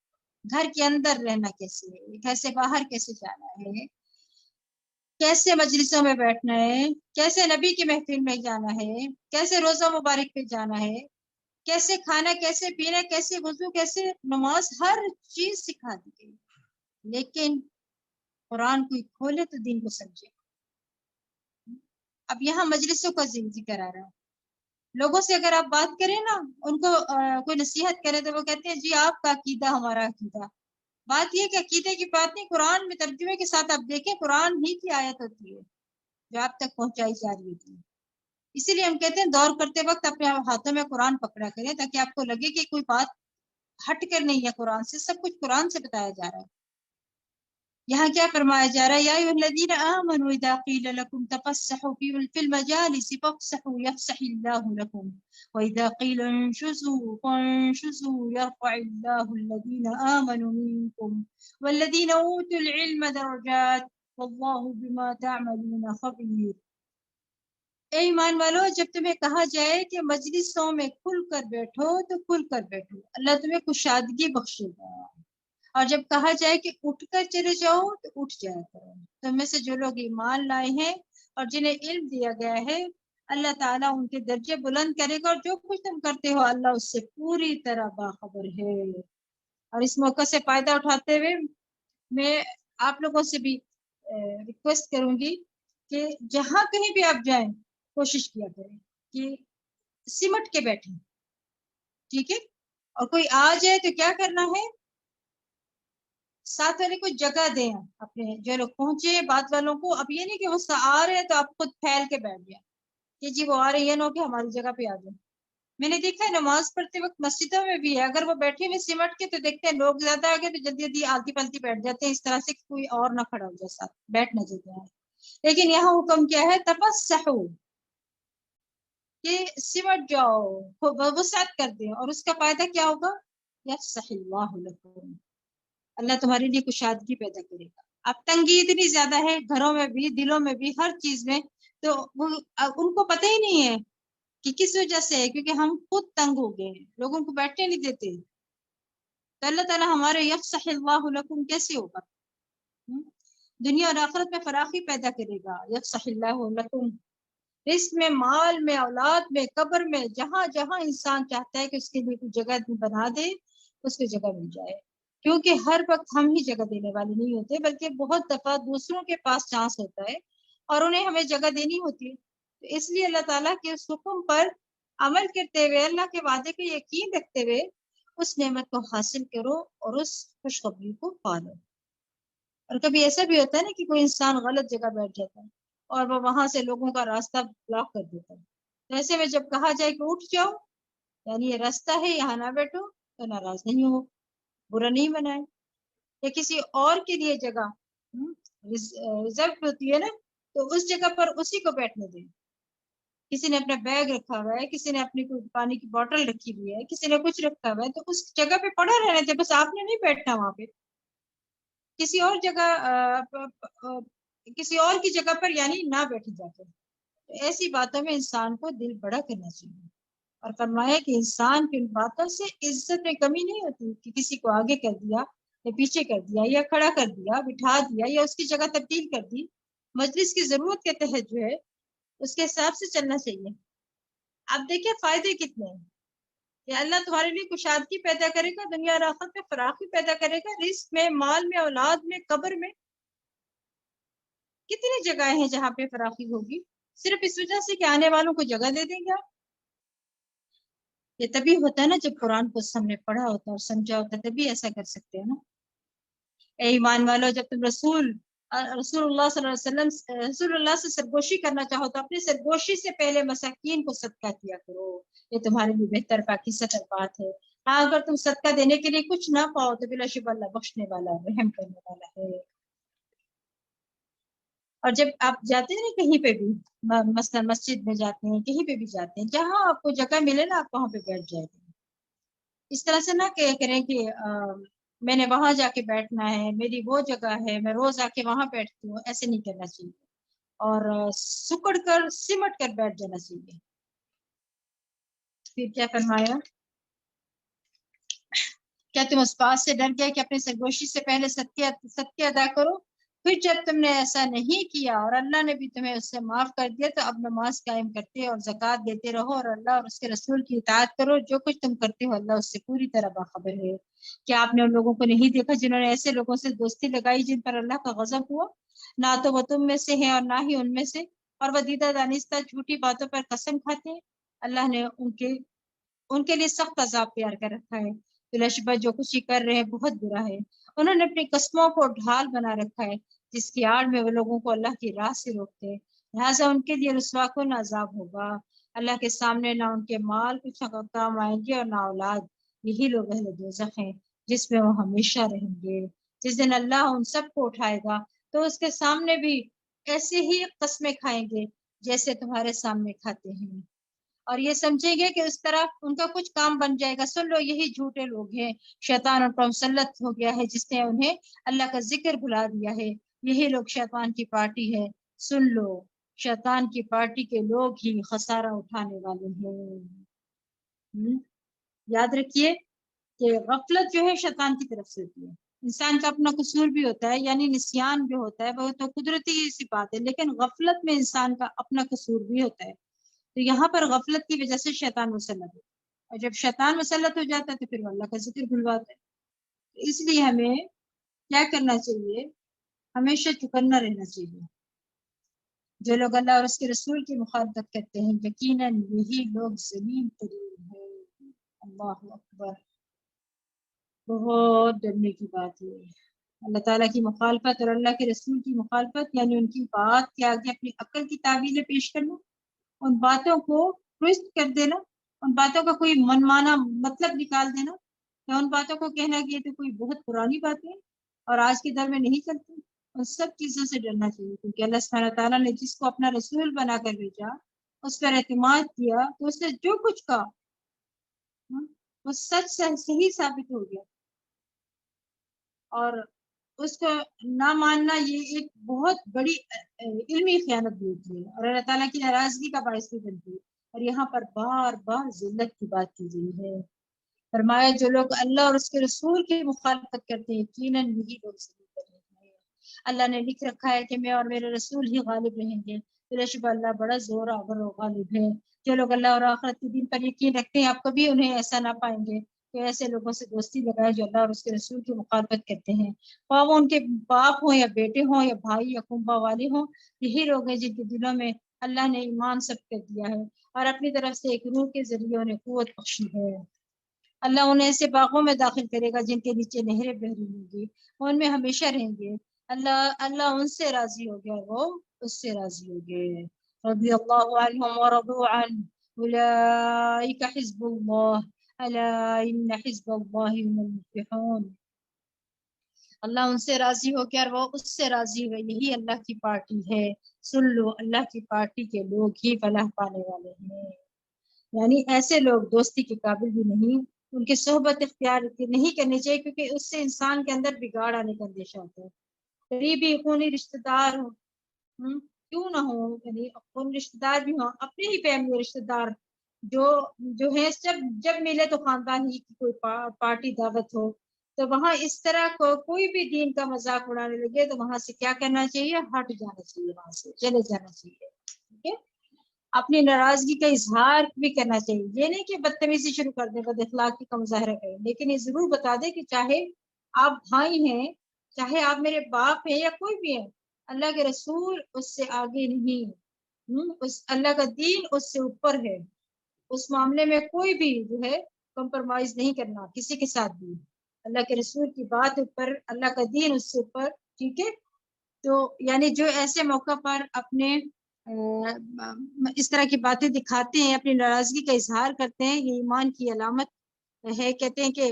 گھر کے اندر رہنا کیسے ہے، گھر سے باہر کیسے جانا ہے، کیسے مجلسوں میں بیٹھنا ہے، کیسے نبی کی محفل میں جانا ہے، کیسے روزہ مبارک پہ جانا ہے، کیسے کھانا، کیسے پینا، کیسے وضو، کیسے نماز، ہر چیز سکھا دی گئی. لیکن قرآن کوئی کھولے تو دین کو سمجھے. اب یہاں مجلسوں کا ذکر آ رہا ہے. لوگوں سے اگر آپ بات کریں نا، ان کو کوئی نصیحت کرے تو وہ کہتے ہیں جی آپ کا عقیدہ ہمارا عقیدہ. بات یہ کہ عقیدے کی بات نہیں، قرآن میں ترجمے کے ساتھ آپ دیکھیں قرآن ہی کی آیت ہوتی ہے جو آپ تک پہنچائی جا رہی ہوتی ہے. اسی لیے ہم کہتے ہیں دور کرتے وقت اپنے ہاتھوں میں قرآن پکڑا کریں تاکہ آپ کو لگے کہ کوئی بات ہٹ کر نہیں ہے، قرآن سے سب کچھ قرآن سے بتایا جا رہا ہے. یہاں کیا فرمایا جا رہا ہے؟ یا ایھا الذین آمنوا اذا قیل لکم تفسحوا فی المجالس فافسحوا یفسح اللہ لکم واذا قیل انشزوا فانشزوا یرفع اللہ الذین آمنوا منکم والذین اوتوا العلم درجات واللہ بما تعملون خبیر. اے ایمان والو، جب تمہیں کہا جائے کہ مجلسوں میں کھل کر بیٹھو تو کھل کر بیٹھو، اللہ تمہیں کشادگی بخشے گا. اور جب کہا جائے کہ اٹھ کر چلے جاؤ تو اٹھ جایا کرو. تم میں سے جو لوگ ایمان لائے ہیں اور جنہیں علم دیا گیا ہے، اللہ تعالیٰ ان کے درجے بلند کرے گا، اور جو کچھ تم کرتے ہو اللہ اس سے پوری طرح باخبر ہے. اور اس موقع سے فائدہ اٹھاتے ہوئے میں آپ لوگوں سے بھی ریکویسٹ کروں گی کہ جہاں کہیں بھی آپ جائیں کوشش کیا کریں کہ سمٹ کے بیٹھیں، ٹھیک ہے؟ اور کوئی آ جائے تو کیا کرنا ہے، ساتھ والے کو جگہ دیں. اپنے جو لوگ پہنچے بات والوں کو، اب یہ نہیں کہ وہ آ رہے ہیں تو آپ خود پھیل کے بیٹھ جائیں کہ جی وہ آ رہے ہیں، نہ کہ ہماری جگہ پہ آ جائیں. میں نے دیکھا ہے نماز پڑھتے وقت مسجدوں میں بھی ہے، اگر وہ بیٹھے ہوئے سمٹ کے تو دیکھتے ہیں لوگ زیادہ آ گئے تو جلدی جلدی آلتی پلتی بیٹھ جاتے ہیں، اس طرح سے کوئی اور نہ کھڑا ہو جائے ساتھ، بیٹھنا جگہ ہے. لیکن یہاں حکم کیا ہے؟ تفسحوا، کہ سمٹ جاؤ، وسعت کر دیں. اور اس کا فائدہ کیا ہوگا؟ یفسح اللہ لکم، اللہ تمہارے لیے کشادگی پیدا کرے گا. اب تنگی اتنی زیادہ ہے گھروں میں بھی، دلوں میں بھی، ہر چیز میں، تو ان کو پتہ ہی نہیں ہے کہ کس وجہ سے ہے، کیونکہ ہم خود تنگ ہو گئے ہیں، لوگوں کو بیٹھنے نہیں دیتے. تو اللہ تعالیٰ ہمارے یفسح اللہ لکم کیسے ہوگا؟ دنیا اور آخرت میں فراخی پیدا کرے گا. یفسح اللہ لکم، رزق میں، مال میں، اولاد میں، قبر میں، جہاں جہاں انسان چاہتا ہے کہ اس کے لیے کوئی جگہ بنا دے، اس کو جگہ مل جائے. کیونکہ ہر وقت ہم ہی جگہ دینے والے نہیں ہوتے، بلکہ بہت دفعہ دوسروں کے پاس چانس ہوتا ہے اور انہیں ہمیں جگہ دینی ہوتی ہے. تو اس لیے اللہ تعالیٰ کے اس حکم پر عمل کرتے ہوئے، اللہ کے وعدے پہ یقین رکھتے ہوئے اس نعمت کو حاصل کرو اور اس خوشخبری کو پالو. اور کبھی ایسا بھی ہوتا ہے نا کہ کوئی انسان غلط جگہ بیٹھ جاتا ہے اور وہ وہاں سے لوگوں کا راستہ بلاک کر دیتا ہے. تو ایسے میں جب کہا جائے کہ اٹھ جاؤ، یعنی یہ راستہ ہے یہاں نہ بیٹھو، تو ناراض نہیں ہو، برا نہیں منائے. یا کسی اور کے لیے جگہ ریزرو ہوتی ہے نا، تو اس جگہ پر اسی کو بیٹھنے دیں. کسی نے اپنا بیگ رکھا ہوا ہے، کسی نے اپنی کوئی پانی کی بوتل رکھی ہوئی ہے، کسی نے کچھ رکھا ہوا ہے، تو اس جگہ پہ پڑا رہنے دیں، بس آپ نے نہیں بیٹھنا وہاں پہ. کسی اور جگہ کسی اور کی جگہ پر یعنی نہ بیٹھی جاتے. ایسی باتوں میں انسان کو دل بڑا کرنا چاہیے. اور فرمایا کہ انسان کی ان باتوں سے عزت میں کمی نہیں ہوتی کہ کسی کو آگے کر دیا یا پیچھے کر دیا یا کھڑا کر دیا، بٹھا دیا یا اس کی جگہ تبدیل کر دی. مجلس کی ضرورت کے تحت جو ہے اس کے حساب سے چلنا چاہیے. اب دیکھیں فائدے کتنے ہیں کہ اللہ تمہارے لیے کشادگی پیدا کرے گا، دنیا اور آخرت میں فراخی پیدا کرے گا، رزق میں، مال میں، اولاد میں، قبر میں. کتنی جگہیں ہیں جہاں پہ فراخی ہوگی، صرف اس وجہ سے کہ آنے والوں کو جگہ دے دیں گے. یہ تبھی ہوتا ہے نا جب قرآن کو ہم نے پڑھا ہوتا ہے اور سمجھا ہوتا ہے، تبھی ایسا کر سکتے ہیں نا. اے ایمان والو، جب تم رسول اللہ صلی اللہ علیہ وسلم رسول اللہ سے سرگوشی کرنا چاہو تو اپنی سرگوشی سے پہلے مساکین کو صدقہ کیا کرو، یہ تمہارے لیے بہتر پاکی ستر بات ہے. ہاں اگر تم صدقہ دینے کے لیے کچھ نہ پاؤ تو بلا شبہ اللہ بخشنے والا، رحم کرنے والا ہے. اور جب آپ جاتے ہیں نا کہیں پہ بھی، مثلا مسجد میں جاتے ہیں، کہیں پہ بھی جاتے ہیں، جہاں آپ کو جگہ ملے نا آپ وہاں پہ بیٹھ جائیں. اس طرح سے نہ کریں کہ میں نے وہاں جا کے بیٹھنا ہے، میری وہ جگہ ہے، میں روز آ کے وہاں بیٹھتی ہوں. ایسے نہیں کرنا چاہیے، اور سکڑ کر سمٹ کر بیٹھ جانا چاہیے. پھر کیا فرمایا؟ کیا تم اس بات سے ڈر گئے کہ اپنے سرگوشی سے پہلے صدقے ادا کرو پھر جب تم نے ایسا نہیں کیا اور اللہ نے بھی تمہیں اس سے معاف کر دیا تو اب نماز قائم کرتے اور زکوٰۃ دیتے رہو اور اللہ اور اس کے رسول کی اطاعت کرو، جو کچھ تم کرتے ہو اللہ اس سے پوری طرح باخبر ہے۔ کیا آپ نے ان لوگوں کو نہیں دیکھا جنہوں نے ایسے لوگوں سے دوستی لگائی جن پر اللہ کا غضب ہوا؟ نہ تو وہ تم میں سے ہیں اور نہ ہی ان میں سے، اور وہ دیدہ دانستہ جھوٹی باتوں پر قسم کھاتے ہیں۔ اللہ نے ان کے لیے سخت عذاب تیار کر رکھا ہے، بلاشبہ جو کچھ یہ کر رہے ہیں بہت برا ہے۔ انہوں نے اپنی قسموں کو ڈھال بنا رکھا ہے جس کی آڑ میں وہ لوگوں کو اللہ کی راہ سے روکتے ہیں، لہٰذا ان کے لیے رسوا کن عذاب ہوگا۔ اللہ کے سامنے نہ ان کے مال کچھ کام آئیں گے اور نہ اولاد، یہی لوگ اہل دوزخ ہیں جس میں وہ ہمیشہ رہیں گے۔ جس دن اللہ ان سب کو اٹھائے گا تو اس کے سامنے بھی ایسے ہی قسمیں کھائیں گے جیسے تمہارے سامنے کھاتے ہیں، اور یہ سمجھیں گے کہ اس طرح ان کا کچھ کام بن جائے گا۔ سن لو یہی جھوٹے لوگ ہیں، شیطان ان پر مسلط ہو گیا ہے جس نے انہیں اللہ کا ذکر بھلا دیا ہے، یہی لوگ شیطان کی پارٹی ہے۔ سن لو شیطان کی پارٹی کے لوگ ہی خسارہ اٹھانے والے ہیں۔ یاد رکھیے کہ غفلت جو ہے شیطان کی طرف سے ہوتی ہے، انسان کا اپنا قصور بھی ہوتا ہے، یعنی نسیان جو ہوتا ہے وہ تو قدرتی سی بات ہے، لیکن غفلت میں انسان کا اپنا قصور بھی ہوتا ہے۔ تو یہاں پر غفلت کی وجہ سے شیطان مسلط ہے، اور جب شیطان مسلط ہو جاتا ہے تو پھر وہ اللہ کا ذکر بھلواتا ہے۔ اس لیے ہمیں کیا کرنا چاہیے؟ ہمیشہ چکنا رہنا چاہیے۔ جو لوگ اللہ اور اس کے رسول کی مخالفت کرتے ہیں یقیناً یہی لوگ زمین ترین ہے۔ اللہ اکبر، بہت ڈرنے کی بات ہے۔ اللہ تعالیٰ کی مخالفت اور اللہ کے رسول کی مخالفت یعنی ان کی بات کے آگے اپنی عقل کی تعویلیں پیش کرنا، ان باتوں کو ٹویسٹ کر دینا، ان باتوں کا کوئی منمانا مطلب نکال دینا، یا ان باتوں کو کہنا کہ یہ تو کوئی بہت پرانی باتیں اور آج کے دور میں نہیں چلتی، ان سب چیزوں سے ڈرنا چاہیے، کیونکہ اللہ سبحانہ تعالیٰ نے جس کو اپنا رسول بنا کر بھیجا، اس پر اعتماد کیا تو اس نے جو کچھ کہا وہ سچ صحیح ثابت ہو گیا، اور اس کو نہ ماننا یہ ایک بہت بڑی علمی خیانت بھی ہوتی ہے اور اللہ تعالیٰ کی ناراضگی کا باعث بھی بنتی ہے، اور یہاں پر بار بار ذلت کی بات کی گئی ہے۔ فرمایا جو لوگ اللہ اور اس کے رسول کی مخالفت کرتے ہیں یقیناً یہی لوگ ذلیل ہیں۔ اللہ نے لکھ رکھا ہے کہ میں اور میرے رسول ہی غالب رہیں گے، بلاشبہ اللہ بڑا زور آور و غالب ہے۔ جو لوگ اللہ اور آخرت کے دن پر یقین رکھتے ہیں آپ کبھی انہیں ایسا نہ پائیں گے کہ ایسے لوگوں سے دوستی لگائے جو اللہ اور اس کے رسول کی مخالفت کرتے ہیں، خواہ وہ ان کے باپ ہوں یا بیٹے ہوں یا بھائی یا کنبہ والے ہوں، یہی لوگ ہیں جن کے دلوں میں اللہ نے ایمان سب کر دیا ہے اور اپنی طرف سے ایک روح کے ذریعے انہیں قوت بخشی ہے۔ اللہ انہیں ایسے باغوں میں داخل کرے گا جن کے نیچے نہریں بہہ رہی ہوں گی، وہ ان میں ہمیشہ رہیں گے۔ اللہ ان سے راضی ہو گیا، وہ اس سے راضی ہو گئے۔ رضی اللہ عنہم ورضوا عنہ اولئک حزب اللہ الا ان حزب اللہ هم المفلحون۔ اللہ ان سے راضی ہو گیا اور وہ اس سے راضی ہوئے، یہی اللہ کی پارٹی ہے۔ سن لو اللہ کی پارٹی کے لوگ ہی فلاح پانے والے ہیں، یعنی ایسے لوگ دوستی کے قابل بھی نہیں، ان کی صحبت اختیار نہیں کرنی چاہیے، کیونکہ اس سے انسان کے اندر بگاڑ آنے کا اندیشہ ہوتا ہے۔ قریبی خونی رشتہ دار کیوں نہ ہو، یعنی خون رشتہ دار بھی ہوں، اپنے ہی فیملی رشتہ دار جو ہے، جب ملے تو خاندان ہی کی کوئی پارٹی دعوت ہو تو وہاں اس طرح کوئی بھی دین کا مذاق اڑانے لگے تو وہاں سے کیا کرنا چاہیے؟ ہٹ جانا چاہیے، وہاں سے چلے جانا چاہیے، ٹھیک ہے؟ اپنی ناراضگی کا اظہار بھی کرنا چاہیے، یہ نہیں کہ بدتمیزی شروع کر دیں، بد اخلاقی کا مظاہرہ کریں، لیکن یہ ضرور بتا دیں کہ چاہے آپ بھائی ہیں، چاہے آپ میرے باپ ہیں یا کوئی بھی ہے، اللہ کے رسول اس سے آگے نہیں، اس اللہ کا دین اس سے اوپر ہے، اس معاملے میں کوئی بھی جو ہے کمپرومائز نہیں کرنا کسی کے ساتھ بھی، اللہ کے رسول کی بات اوپر، اللہ کا دین اس سے اوپر، ٹھیک ہے؟ تو یعنی جو ایسے موقع پر اپنے اس طرح کی باتیں دکھاتے ہیں، اپنی ناراضگی کا اظہار کرتے ہیں، یہ ایمان کی علامت ہے۔ کہتے ہیں کہ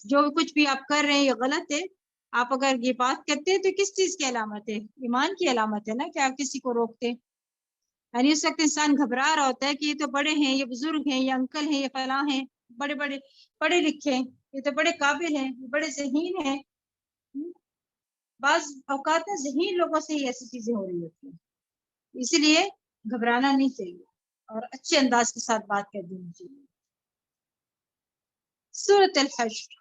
جو کچھ بھی آپ کر رہے ہیں یہ غلط ہے، آپ اگر یہ بات کرتے ہیں تو کس چیز کی علامت ہے؟ ایمان کی علامت ہے نا کہ آپ کسی کو روکتے ہیں۔ یعنی اس وقت انسان گھبرا رہا ہوتا ہے کہ یہ تو بڑے ہیں، یہ بزرگ ہیں، یہ انکل ہیں، یہ فلاں ہیں، بڑے بڑے پڑھے لکھے ہیں، یہ تو بڑے قابل ہیں، یہ بڑے ذہین ہیں۔ بعض اوقات میں ذہین لوگوں سے ہی ایسی چیزیں ہو رہی ہوتی ہیں، اسی لیے گھبرانا نہیں چاہیے اور اچھے انداز کے ساتھ بات کر دینی چاہیے۔ سورۃ الحشر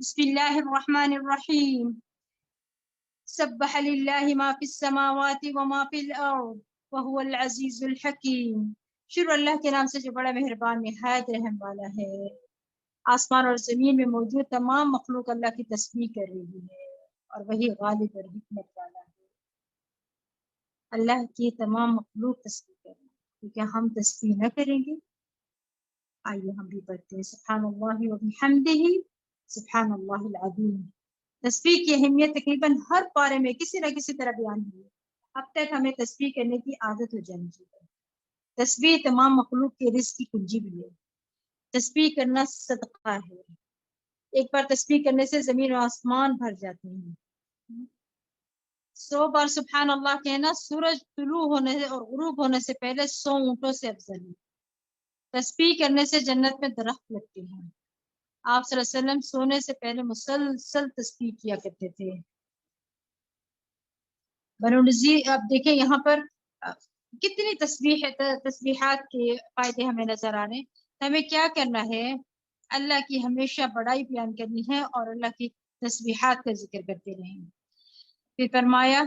بسم اللہ الرحمن الرحیم سبح للہ ما فی السماوات وما فی الارض وهو العزیز الحکیم. شروع اللہ کے نام سے جو بڑا مہربان نہایت رحم والا ہے. آسمان اور زمین میں موجود تمام مخلوق اللہ کی تسبیح کر رہی ہے اور وہی غالب اور حکمت والا ہے. اللہ کی تمام مخلوق تسبیح کر رہی ہے، کیونکہ ہم تسبیح نہ کریں گے. آئیے ہم بھی پڑھتے ہیں سبحان اللہ و بحمدہ سبحان اللہ العظیم. تسبیح کی اہمیت تقریباً ہر پارے میں کسی نہ کسی طرح بیان ہوئی ہے. اب تک ہمیں تسبیح کرنے کی عادت ہو جانی چاہیے. تسبیح تمام مخلوق کے رزق کی کنجی بھی ہے. تسبیح کرنا صدقہ ہے. ایک بار تسبیح کرنے سے زمین و آسمان بھر جاتے ہیں. 100 بار سبحان اللہ کہنا سورج طلوع ہونے اور غروب ہونے سے پہلے 100 اونٹوں سے افضل ہے. تسبیح کرنے سے جنت میں درخت لگتے ہیں. آپ صلی اللہ علیہ وسلم سونے سے پہلے مسلسل تسبیح کیا کرتے تھے. بنو نذیر آپ دیکھیں یہاں پر کتنی تسبیحات کے فائدے ہمیں نظر آ رہے ہیں. ہمیں کیا کرنا ہے؟ اللہ کی ہمیشہ بڑائی بیان کرنی ہے اور اللہ کی تسبیحات کا ذکر کرتے رہیں. پھر فرمایا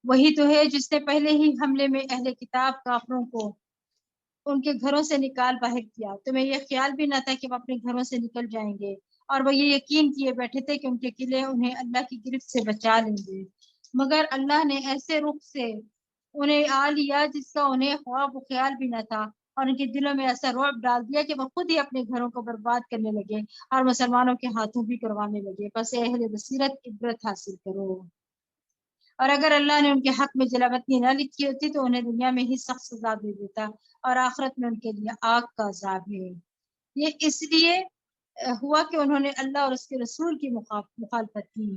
وہی تو ہے جس نے پہلے ہی حملے میں اہل کتاب کافروں کو ان کے گھروں سے نکال باہر کیا. تمہیں یہ خیال بھی نہ تھا کہ وہ اپنے گھروں سے نکل جائیں گے، اور وہ یہ یقین کیے بیٹھے تھے کہ ان کے قلعے انہیں اللہ کی گرفت سے بچا لیں گے، مگر اللہ نے ایسے رخ سے انہیں آ لیا جس کا انہیں خواب و خیال بھی نہ تھا، اور ان کے دلوں میں ایسا رعب ڈال دیا کہ وہ خود ہی اپنے گھروں کو برباد کرنے لگے اور مسلمانوں کے ہاتھوں بھی کروانے لگے. بس اہل بصیرت عبرت حاصل کرو. اور اگر اللہ نے ان کے حق میں جلاوطنی نہ لکھی ہوتی تو انہیں دنیا میں ہی سخت سزا دے دیتا، اور آخرت میں ان کے لیے آگ کا عذاب ہے. یہ اس لیے ہوا کہ انہوں نے اللہ اور اس کے رسول کی مخالفت کی.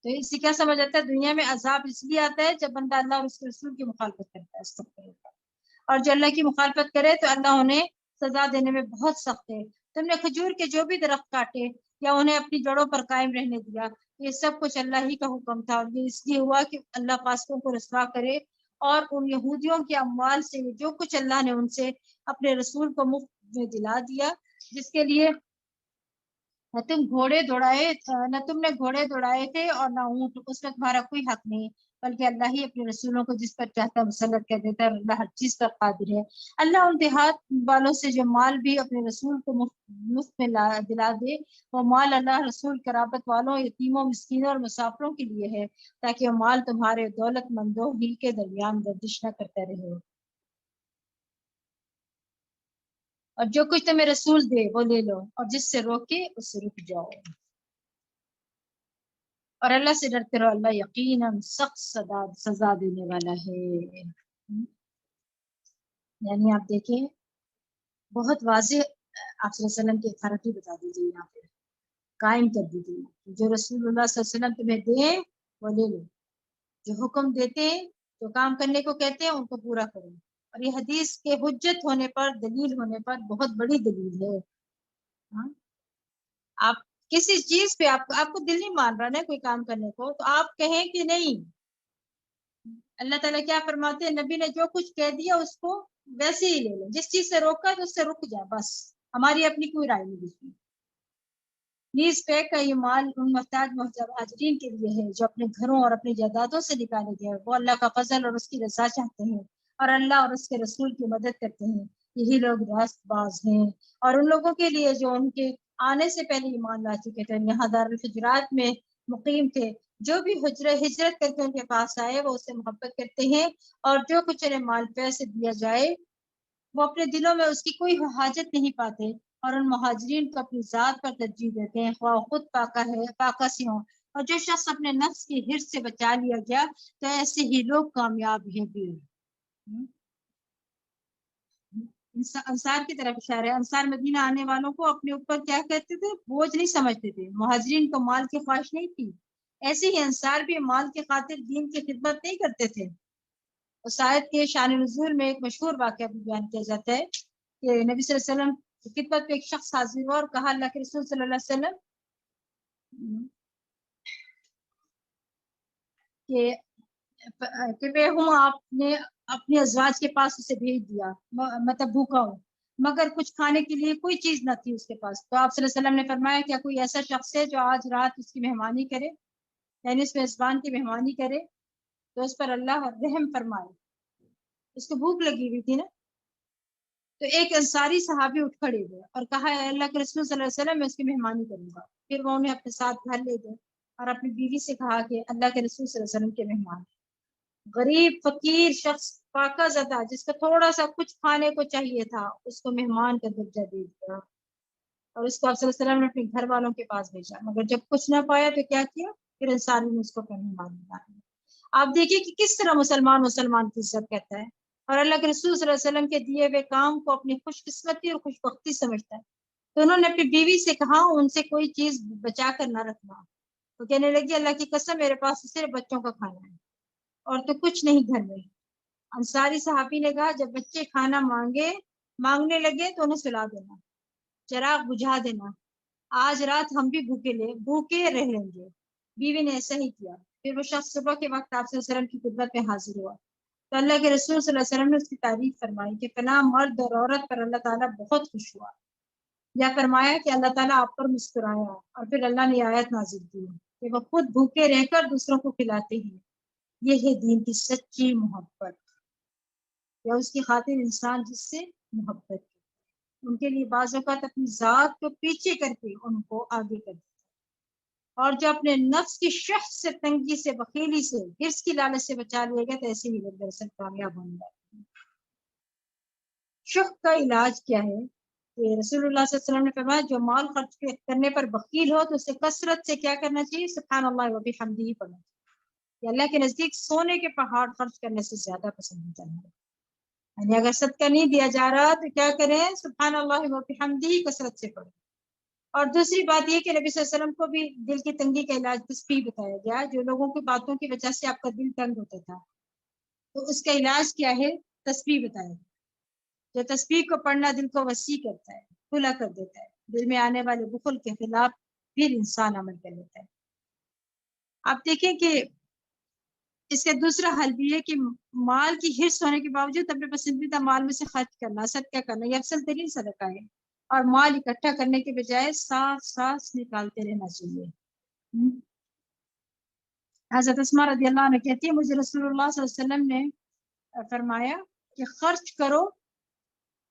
تو اس سے کیا سمجھ آتا ہے؟ دنیا میں عذاب اس لیے آتا ہے جب بندہ اللہ اور اس کے رسول کی مخالفت کرتا ہے. اور جو اللہ کی مخالفت کرے تو اللہ انہیں سزا دینے میں بہت سخت ہے. تم نے کھجور کے جو بھی درخت کاٹے یا انہیں اپنی جڑوں پر قائم رہنے دیا، یہ سب کچھ اللہ ہی کا حکم تھا، اور یہ اس لیے ہوا کہ اللہ فاسقوں کو رسوا کرے. اور ان یہودیوں کے اموال سے جو کچھ اللہ نے ان سے اپنے رسول کو مفت میں دلا دیا، جس کے لیے نہ تم نے گھوڑے دوڑائے تھے اور نہ اونٹ، اس میں تمہارا کوئی حق نہیں، بلکہ اللہ ہی اپنے رسولوں کو جس پر چاہتا مسلط کر دیتا ہے. اللہ ہر چیز پر قادر ہے. اللہ ان دیہات والوں سے جو مال بھی اپنے رسول کو مفت میں دلا دے، وہ مال اللہ رسول قرابت والوں، یتیموں، مسکینوں اور مسافروں کے لیے ہے، تاکہ وہ مال تمہارے دولت مندوں ہی کے درمیان گردش نہ کرتا رہے. اور جو کچھ تمہیں رسول دے وہ لے لو، اور جس سے روکے اس سے رک جاؤ. اور اللہ سے ڈرتے رہو، اللہ یقیناً سخت سزا دینے والا ہے. یعنی آپ دیکھیں بہت واضح آپ صلی اللہ علیہ وسلم کی اتھارٹی بتا دیجیے، یہاں پہ قائم کر دیجیے. جو رسول اللہ صلی اللہ علیہ وسلم تمہیں دیں وہ لے لو، جو حکم دیتے ہیں، جو کام کرنے کو کہتے ہیں ان کو پورا کرو. اور یہ حدیث کے حجت ہونے پر، دلیل ہونے پر بہت بڑی دلیل ہے. آپ کسی چیز پہ آپ کو دل نہیں مان رہا نا کوئی کام کرنے کو، تو آپ کہیں کہ نہیں. اللہ تعالیٰ کیا فرماتے ہیں؟ نبی نے جو کچھ کہہ دیا اس کو ویسے ہی لے لو. جس چیز سے روکا تو اس سے رک جائے، بس ہماری اپنی کوئی رائے نہیں دیتی. نیز پے کا یہ مال ان محتاج مہاجرین کے لیے ہے جو اپنے گھروں اور اپنی جائیدادوں سے نکالے گئے. وہ اللہ کا فضل اور اس کی رضا چاہتے ہیں اور اللہ اور اس کے رسول کی مدد کرتے ہیں. یہی لوگ راست باز ہیں. اور ان لوگوں کے لیے جو ان کے آنے سے پہلے ایمان لا چکے تھے، یہاں دارالحجرات میں مقیم تھے، جو بھی ہجرت کر کے ان کے پاس آئے وہ اس سے محبت کرتے ہیں، اور جو کچھ انہیں مال پیسے دیا جائے وہ اپنے دلوں میں اس کی کوئی حاجت نہیں پاتے، اور ان مہاجرین کو اپنی ذات پر ترجیح دیتے ہیں، خواہ خود پاکہ سے ہوں. اور جو شخص اپنے نفس کی حرص سے بچا لیا گیا تو ایسے ہی لوگ کامیاب ہیں بھی. انصار کی طرف اشارہ ہے. انصار مدینہ آنے والوں کو اپنے اوپر کیا کہتے تھے؟ بوجھ نہیں سمجھتے تھے. مہاجرین کو مال کی خواہش نہیں تھی، ایسے ہی انصار بھی مال کے خاطر دین کی خدمت نہیں کرتے تھے. اس آیت کے شان نزول میں ایک مشہور واقعہ بھی بیان کیا جاتا ہے کہ نبی صلی اللہ علیہ وسلم کی خدمت پہ ایک شخص حاضر ہوا اور کہا اللہ کے رسول صلی اللہ علیہ وسلم کہ میں ہوں، آپ نے اپنے ازواج کے پاس اسے بھیج دیا، مطلب بھوکا ہوں. مگر کچھ کھانے کے لیے کوئی چیز نہ تھی اس کے پاس. تو آپ صلی اللہ علیہ وسلم نے فرمایا کیا کوئی ایسا شخص ہے جو آج رات اس کی مہمانی کرے، یعنی اس میزبان کی مہمانی کرے تو اس پر اللہ رحم فرمائے. اس کو بھوک لگی ہوئی تھی نا. تو ایک انصاری صحابی اٹھ کھڑے ہوئے اور کہا اے اللہ کے رسول صلی اللہ علیہ وسلم میں اس کی مہمانی کروں گا. پھر وہ انہیں اپنے ساتھ گھر لے گئے اور اپنی بیوی سے کہا کہ اللہ کے رسول صلی اللہ علیہ وسلم کے مہمان، غریب فقیر شخص پاکہ زدہ جس کو تھوڑا سا کچھ کھانے کو چاہیے تھا اس کو مہمان کا درجہ دے دیا. اور اس کو آپ صلی اللہ علیہ وسلم نے اپنے گھر والوں کے پاس بھیجا، مگر جب کچھ نہ پایا تو کیا کیا، پھر انصاری نے اس کو اپنا مہمان بنایا. آپ دیکھیے کہ کس طرح مسلمان کی عزت کرتا ہے اور اللہ کے رسول صلی اللہ علیہ وسلم کے دیے ہوئے کام کو اپنی خوش قسمتی اور خوش بختی سمجھتا ہے. تو انہوں نے اپنی بیوی سے کہا ان سے کوئی چیز بچا کر نہ رکھنا. تو کہنے لگی اللہ کی قسم میرے پاس صرف بچوں کا کھانا ہے اور تو کچھ نہیں گھر میں. انصاری صحابی نے کہا جب بچے کھانا مانگنے لگے تو انہیں سلا دینا، چراغ بجھا دینا، آج رات ہم بھی بھوکے رہ لیں گے. بیوی نے ایسا ہی کیا. پھر وہ شخص صبح کے وقت آپ صلی اللہ علیہ وسلم کی خدمت میں حاضر ہوا تو اللہ کے رسول صلی اللہ علیہ وسلم نے اس کی تعریف فرمائی کہ فلاں مرد اور عورت پر اللہ تعالیٰ بہت خوش ہوا، یا فرمایا کہ اللہ تعالیٰ آپ پر مسکرایا. اور پھر اللہ نے آیت نازل کی کہ وہ خود بھوکے رہ کر دوسروں کو کھلاتے ہیں. یہ ہے دین کی سچی محبت، یا اس کی خاطر انسان جس سے محبت کی. ان کے لیے بعض اوقات اپنی ذات کو پیچھے کر کے ان کو آگے کر دیتا ہے. اور جو اپنے نفس کی شح سے، تنگی سے، بخیلی سے، حرص کی لالچ سے بچا لے گا تو ایسے ہی لوگ دراصل کامیاب ہونے والے ہیں. شح کا علاج کیا ہے کہ رسول اللہ صلی اللہ علیہ وسلم نے فرمایا جو مال خرچ کرنے پر بخیل ہو تو اسے کثرت سے کیا کرنا چاہیے، سبحان اللہ و بحمدہ پڑھنا چاہیے. کہ اللہ کے نزدیک سونے کے پہاڑ خرچ کرنے سے زیادہ پسند ہوتا ہے. یعنی اگر صدقہ نہیں دیا جا رہا تو کیا کریں، سبحان اللہ و بحمدہ کثرت سے پڑھیں. اور دوسری بات یہ کہ نبی صلی اللہ علیہ وسلم کو بھی دل کی تنگی کا علاج تسبیح بتایا گیا. جو لوگوں کی باتوں کی وجہ سے آپ کا دل تنگ ہوتا تھا تو اس کا علاج کیا ہے، تسبیح بتایا گیا. جو تسبیح کو پڑھنا دل کو وسیع کرتا ہے، کھلا کر دیتا ہے، دل میں آنے والے بخل کے خلاف پھر انسان عمل کر لیتا ہے. آپ دیکھیں کہ اس کا دوسرا حل بھی ہے کہ مال کی حرص ہونے کے باوجود اپنے پسندیدہ مال میں سے خرچ کرنا، صدقہ کرنا، یہ افضل ترین صدقہ ہے. اور مال اکٹھا کرنے کے بجائے سانس نکالتے رہنا چاہیے. حضرت اسماء رضی اللہ عنہ کہتی ہے مجھے رسول اللہ صلی اللہ علیہ وسلم نے فرمایا کہ خرچ کرو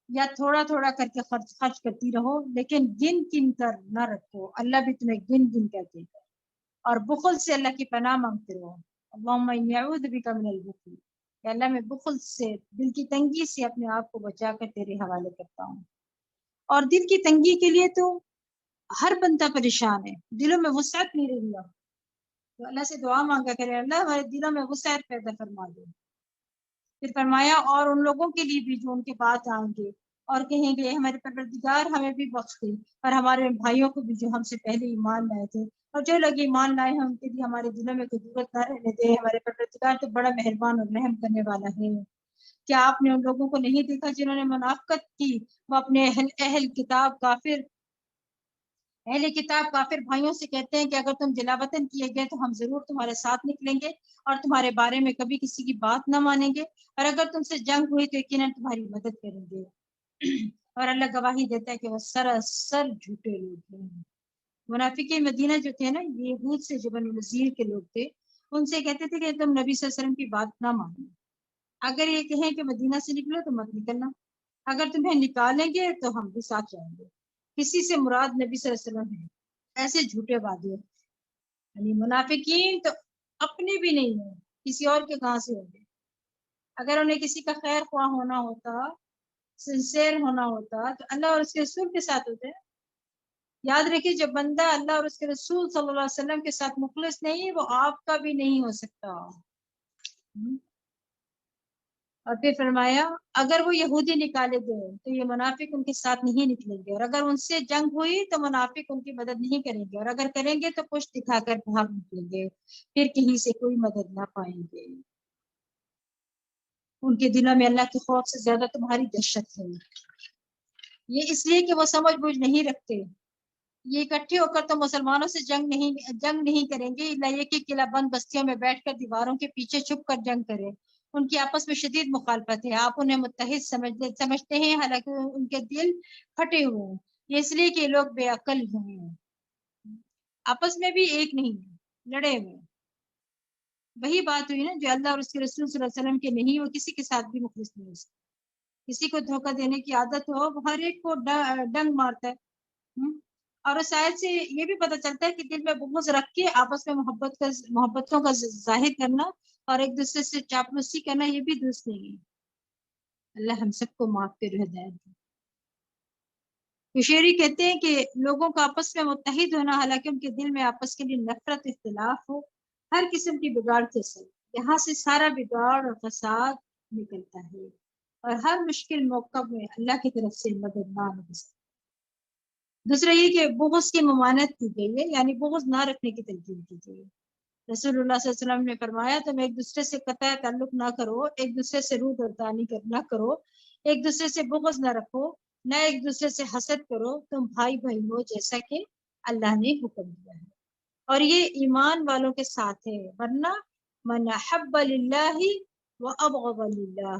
یا تھوڑا تھوڑا کر کے خرچ کرتی رہو، لیکن گن کر نہ رکھو، اللہ بھی تمہیں گن کر دے گا. اور بخل سے اللہ کی پناہ مانگتے رہو. اللہم انی اعوذ بک من البخل، کہ اللہ میں بخل سے، دل کی تنگی سے اپنے آپ کو بچا کر تیرے حوالے کرتا ہوں. اور دل کی تنگی کے لیے تو ہر بندہ پریشان ہے، دلوں میں وسعت نہیں رہی ہے تو اللہ سے دعا مانگا کرے اللہ ہمارے دلوں میں وسعت پیدا فرما دے. پھر فرمایا اور ان لوگوں کے لیے بھی جو ان کے بعد آئیں گے اور کہیں گے ہمارے پروردگار ہمیں بھی بخش دے، اور ہمارے بھائیوں کو بھی جو ہم سے پہلے ایمان لائے تھے، اور جو لوگ ایمان لائے ہیں ان کے لیے ہمارے دلوں میں کوئی ضرورت نہ رہنے دے. ہمارے پروردگار تو بڑا مہربان اور رحم کرنے والا ہے. کیا آپ نے ان لوگوں کو نہیں دیکھا جنہوں نے منافقت کی، وہ اپنے اہل کتاب کافر بھائیوں سے کہتے ہیں کہ اگر تم جلا وطن کیے گئے تو ہم ضرور تمہارے ساتھ نکلیں گے اور تمہارے بارے میں کبھی کسی کی بات نہ مانیں گے، اور اگر تم سے جنگ ہوئی تو یقیناً تمہاری مدد کریں گے. اور اللہ گواہی دیتا ہے کہ وہ سراسر جھوٹے لوگ ہیں. منافقین مدینہ جو تھے نا، یہ یہود سے جو بنو نذیر کے لوگ تھے، ان سے کہتے تھے کہ تم نبی صلی اللہ علیہ وسلم کی بات نہ مانو. اگر یہ کہیں کہ مدینہ سے نکلو تو مت نکلنا، اگر تمہیں نکالیں گے تو ہم بھی ساتھ جائیں گے. کسی سے مراد نبی صلی اللہ علیہ وسلم ہے. ایسے جھوٹے وعدے، یعنی منافقین تو اپنے بھی نہیں ہیں، کسی اور کے کہاں سے ہوں گے. اگر انہیں کسی کا خیر خواہ ہونا ہوتا، سنسیئر ہونا ہوتا تو اللہ اور اس کے رسول کے ساتھ ہوتے. یاد رکھیے جو بندہ اللہ اور اس کے رسول صلی اللہ علیہ وسلم کے ساتھ مخلص نہیں، وہ آپ کا بھی نہیں ہو سکتا. اور پھر فرمایا اگر وہ یہودی نکالے گئے تو یہ منافق ان کے ساتھ نہیں نکلیں گے، اور اگر ان سے جنگ ہوئی تو منافق ان کی مدد نہیں کریں گے، اور اگر کریں گے تو پشت دکھا کر بھاگ نکلیں گے، پھر کہیں سے کوئی مدد نہ پائیں گے. ان کے دلوں میں اللہ کے خوف سے زیادہ تمہاری دہشت ہے. یہ اس لیے کہ وہ سمجھ بوجھ نہیں رکھتے. یہ اکٹھے ہو کر تو مسلمانوں سے جنگ نہیں کریں گے، اللہ یہ کہ قلعہ بند بستیوں میں بیٹھ کر دیواروں کے پیچھے چھپ کر جنگ کرے ان کی آپس میں شدید مخالفت ہے، آپ انہیں متحد سمجھتے ہیں، حالانکہ ان کے دل پھٹے ہوئے ہیں، یہ اس لیے کہ یہ لوگ بے عقل ہیں، آپس میں بھی ایک نہیں لڑے ہوئے۔ وہی بات ہوئی نا جو اللہ اور اس کے رسول صلی اللہ علیہ وسلم کے نہیں، وہ کسی کے ساتھ بھی مخلص نہیں ہو سکتا۔ کسی کو دھوکہ دینے کی عادت ہو، وہ ہر ایک کو ڈنگ مارتا ہے۔ اور اس آیت سے یہ بھی پتہ چلتا ہے کہ دل میں بغض رکھ کے آپس میں محبتوں کا ظاہر کرنا اور ایک دوسرے سے چاپلوسی کرنا، یہ بھی درست نہیں ہے۔ اللہ ہم سب کو معاف کرے، ہدایت دے۔ کشیری کہتے ہیں کہ لوگوں کا آپس میں متحد ہونا، حالانکہ ان کے دل میں آپس کے لیے نفرت، اختلاف ہو، ہر قسم کی بگاڑ کے اثر، یہاں سے سارا بگاڑ اور فساد نکلتا ہے، اور ہر مشکل موقع میں اللہ کی طرف سے مدد نہ ہو سکتی۔ دوسرا یہ کہ بغض کی ممانعت کی گئی ہے، یعنی بغض نہ رکھنے کی تلقین کی گئی ہے۔ رسول اللہ صلی اللہ علیہ وسلم نے فرمایا تم ایک دوسرے سے قطع تعلق نہ کرو، ایک دوسرے سے روح گردانی نہ کرو، ایک دوسرے سے بغض نہ رکھو، نہ ایک دوسرے سے حسد کرو، تم بھائی بھائی ہو جیسا کہ اللہ نے حکم دیا ہے، اور یہ ایمان والوں کے ساتھ ہے، ورنہ من احب للہ وابغض للہ،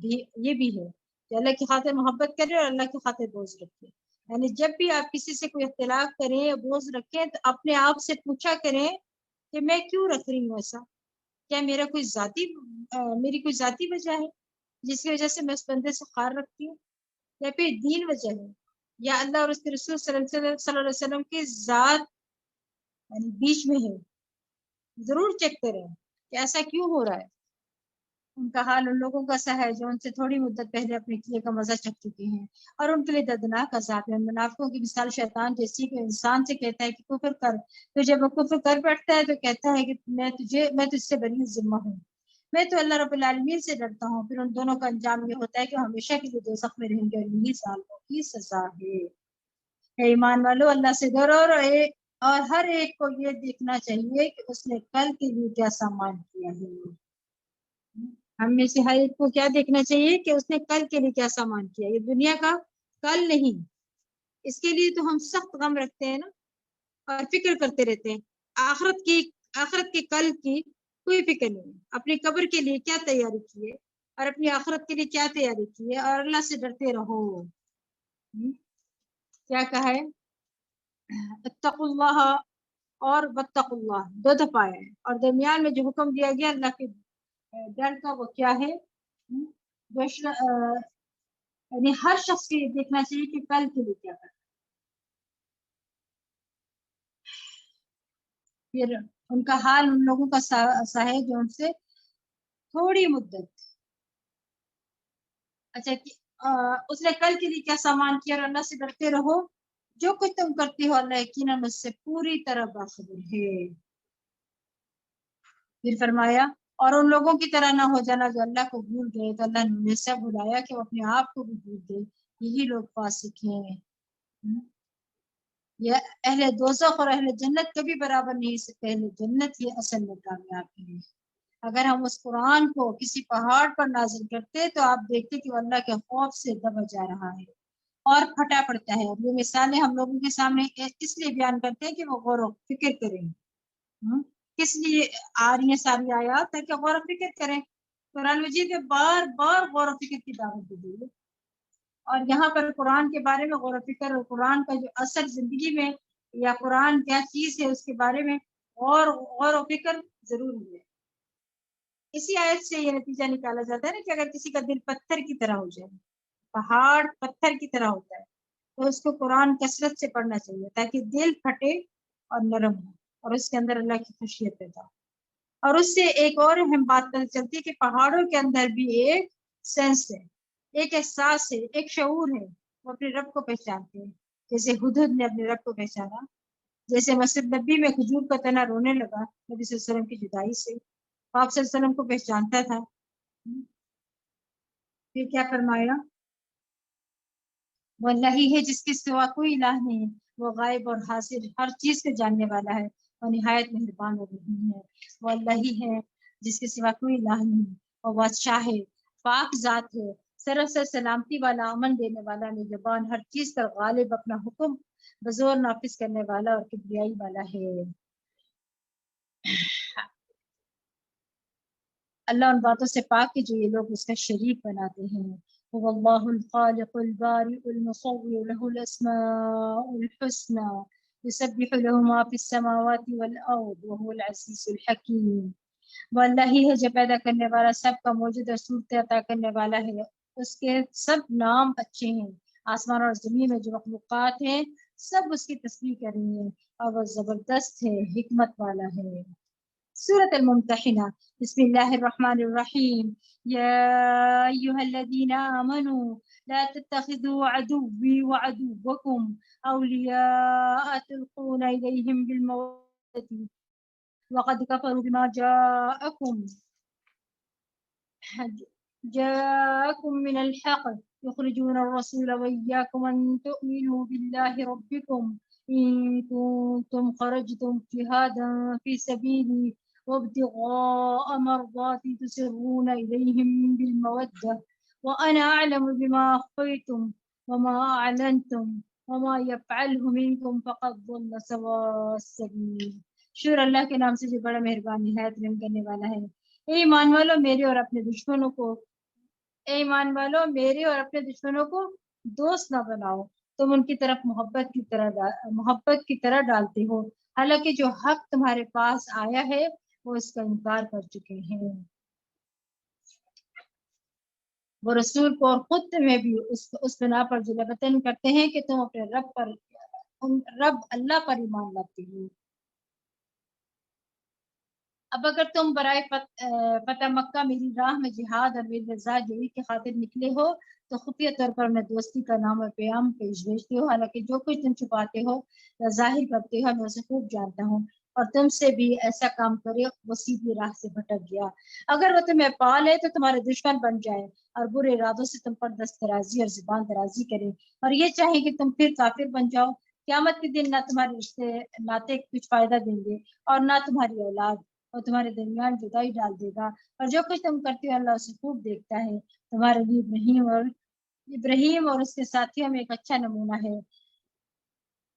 یہ بھی ہے کہ اللہ کی خاطر محبت کرے اور اللہ کی خاطر بغض رکھے۔ یعنی جب بھی آپ کسی سے کوئی اختلاف کریں یا بغض رکھیں تو اپنے آپ سے پوچھا کریں کہ میں کیوں رکھ رہی ہوں ایسا، کیا میری کوئی ذاتی وجہ ہے جس کی وجہ سے میں اس بندے سے خار رکھتی ہوں، یا پھر دین وجہ ہے، یا اللہ اور اس کے رسول صلی اللہ علیہ وسلم کی ذات یعنی بیچ میں ہے۔ ضرور چیک کریں کہ ایسا کیوں ہو رہا ہے۔ ان کا حال ان لوگوں کا سا ہے جو ان سے تھوڑی مدت پہلے اپنے کیے کا مزہ چکھ چکے ہیں، اور ان کے لیے دردناک عذاب ہے۔ منافقوں کی مثال شیطان جیسی کہ انسان سے کہتا ہے کہ کفر کر، تو جب وہ کفر کر بیٹھتا ہے تو کہتا ہے کہ میں تجھ سے بری ذمہ ہوں، میں تو اللہ رب العالمین سے ڈرتا ہوں۔ پھر ان دونوں کا انجام یہ ہوتا ہے کہ ہمیشہ کے لیے دوزخ میں رہیں گے، اور یہی ظالموں کی سزا ہے۔ اے ایمان والو، اللہ سے ڈرو، اور ہر ایک کو یہ دیکھنا چاہیے کہ اس نے کل کے لیے کیا سامان کیا ہے۔ ہم میں سے ہر ایک کو کیا دیکھنا چاہیے کہ اس نے کل کے لیے کیا سامان کیا، یہ دنیا کا کل نہیں، اس کے لیے تو ہم سخت غم رکھتے ہیں نا، اور فکر کرتے رہتے ہیں۔ آخرت کے کل کی کوئی فکر نہیں، اپنی قبر کے لیے کیا تیاری کی ہے، اور اپنی آخرت کے لیے کیا تیاری کی ہے، اور اللہ سے ڈرتے رہو۔ کیا کہا ہے؟ اتقوا اللہ اور واتقوا اللہ، دو دفعہ ہے، اور درمیان میں جو حکم دیا گیا اللہ کے ڈر کا، وہ کیا ہے؟ یعنی ہر شخص کو یہ دیکھنا چاہیے کہ کل کے لیے کیا کرنا۔ پھر ان کا حال ان لوگوں کا سا ہے جو ان سے تھوڑی مدت، اچھا اس نے کل کے لیے کیا سامان کیا، اور اللہ سے ڈرتے رہو، جو کچھ تم کرتے ہو اللہ یقیناً اس سے پوری طرح باخبر ہے۔ پھر فرمایا اور ان لوگوں کی طرح نہ ہو جانا جو اللہ کو بھول گئے، تو اللہ نے ایسا بلایا کہ وہ اپنے آپ کو بھی بھول گئے، یہی لوگ فاسق ہیں۔ یہ اہل دوزخ اور اہل جنت کبھی برابر نہیں سکتے، اہل جنت یہ اصل میں کامیاب ہے۔ اگر ہم اس قرآن کو کسی پہاڑ پر نازل کرتے تو آپ دیکھتے کہ وہ اللہ کے خوف سے دبا جا رہا ہے اور پھٹا پڑتا ہے۔ یہ مثالیں ہم لوگوں کے سامنے اس لیے بیان کرتے ہیں کہ وہ غور و فکر کریں۔ کس لیے آ رہی ہیں ساری آیات؟ تاکہ غور و فکر کریں۔ قرآن مجید میں بار بار غور و فکر کی دعوت دی گئی ہے، اور یہاں پر قرآن کے بارے میں غور و فکر اور قرآن کا جو اثر زندگی میں یا قرآن کیا چیز ہے اس کے بارے میں غور و فکر ضروری ہے۔ اسی آیت سے یہ نتیجہ نکالا جاتا ہے نا کہ اگر کسی کا دل پتھر کی طرح ہو جائے، پہاڑ پتھر کی طرح ہوتا ہے، تو اس کو قرآن کثرت سے پڑھنا چاہیے تاکہ دل پھٹے اور نرم ہو، اور اس کے اندر اللہ کی خشیت پیدا ہو۔ اور اس سے ایک اور اہم بات پتہ چلتی ہے کہ پہاڑوں کے اندر بھی ایک سینس ہے، ایک احساس ہے، ایک شعور ہے، وہ اپنے رب کو پہچانتے ہیں، جیسے ہدہد نے اپنے رب کو پہچانا، جیسے مسجد نبی میں کھجور کا تنا رونے لگا نبی صلی اللہ علیہ وسلم کی جدائی سے، آپ صلی اللہ علیہ وسلم کو پہچانتا تھا۔ پھر کیا فرمایا؟ وہ اللہ ہی ہے جس کے سوا کوئی الہ نہیں، وہ غائب اور حاضر ہر چیز کو جاننے والا ہے، وہ نہایت مہربان اور رحیم ہے۔ وہ اللہ ہی ہے جس کے سوا کوئی الہ نہیں، وہ بادشاہ ہے، پاک ذات ہے، سراسر سلامتی والا، امن دینے والا، نگہبان، ہر چیز پر غالب، اپنا حکم بزور نافذ کرنے والا اور کبریائی والا ہے۔ اللہ ان باتوں سے پاک ہے جو یہ لوگ اس کا شریک بناتے ہیں. واللہ الخالق البارئ المصور له الاسماء الحسنى يسبح له ما في السماوات والارض وهو العزيز الحكيم. وہ اللہ ہی ہے جو پیدا کرنے والا، سب کا موجود اور صورت عطا کرنے والا ہے. اس کے سب نام اچھے ہیں. آسمان اور زمین میں جو مخلوقات ہیں سب اس کی تسبیح کر رہی ہیں، اور وہ زبردست ہے، حکمت والا ہے. سورة الممتحنة. بسم الله الرحمن الرحيم. يا أيها الذين آمنوا لا تتخذوا عدوي وعدوكم أولياء تلقون إليهم بالمودة وقد كفروا بما جاءكم من الحق يخرجون الرسول وإياكم أن تؤمنوا بالله ربكم إن كنتم خرجتم جهادا في سبيلي وابتغاء مرضاتي تسرون إليهم بالمودة وأنا أعلم بما أخفيتم وما أعلنتم وما يفعله منكم فقد ضل سواء السبيل. شور اللہ کے نام سے جو بڑا مہربان نہایت رحم کرنے والا ہے. اے ایمان والو میرے اور اپنے دشمنوں کو دوست نہ بناؤ. تم ان کی طرف محبت کی طرح ڈالتے ہو، حالانکہ جو حق تمہارے پاس آیا ہے وہ اس کا انکار کر چکے ہیں. وہ رسول کو اور خود تمہیں بھی اس بنا پر جلوتن کرتے ہیں کہ تم اپنے رب اللہ پر ایمان لاتے ہو. اب اگر تم برائے فتح مکہ میری راہ میں جہاد اور میری رضا جوئی کی خاطر نکلے ہو تو خفیہ طور پر میں دوستی کا نام اور پیام پیش بھیجتے ہو، حالانکہ جو کچھ تم چھپاتے ہو یا ظاہر کرتے ہو میں اسے خوب جانتا ہوں، اور تم سے بھی ایسا کام کرے وہ سیدھی راہ سے بھٹک گیا. اگر وہ تمہیں پا لے تو تمہارے دشمن بن جائے اور برے ارادوں سے تم پر دست درازی اور زبان درازی کرے اور یہ چاہے کہ تم پھر کافر بن جاؤ. قیامت کے دن نہ تمہارے رشتے ناتے کچھ فائدہ دیں گے اور نہ تمہاری اولاد، اور تمہارے درمیان جدائی ڈال دے گا، اور جو کچھ تم کرتے ہو اللہ اسے خوب دیکھتا ہے. تمہارے لیے ابراہیم اور اس کے ساتھیوں میں ایک اچھا نمونہ ہے،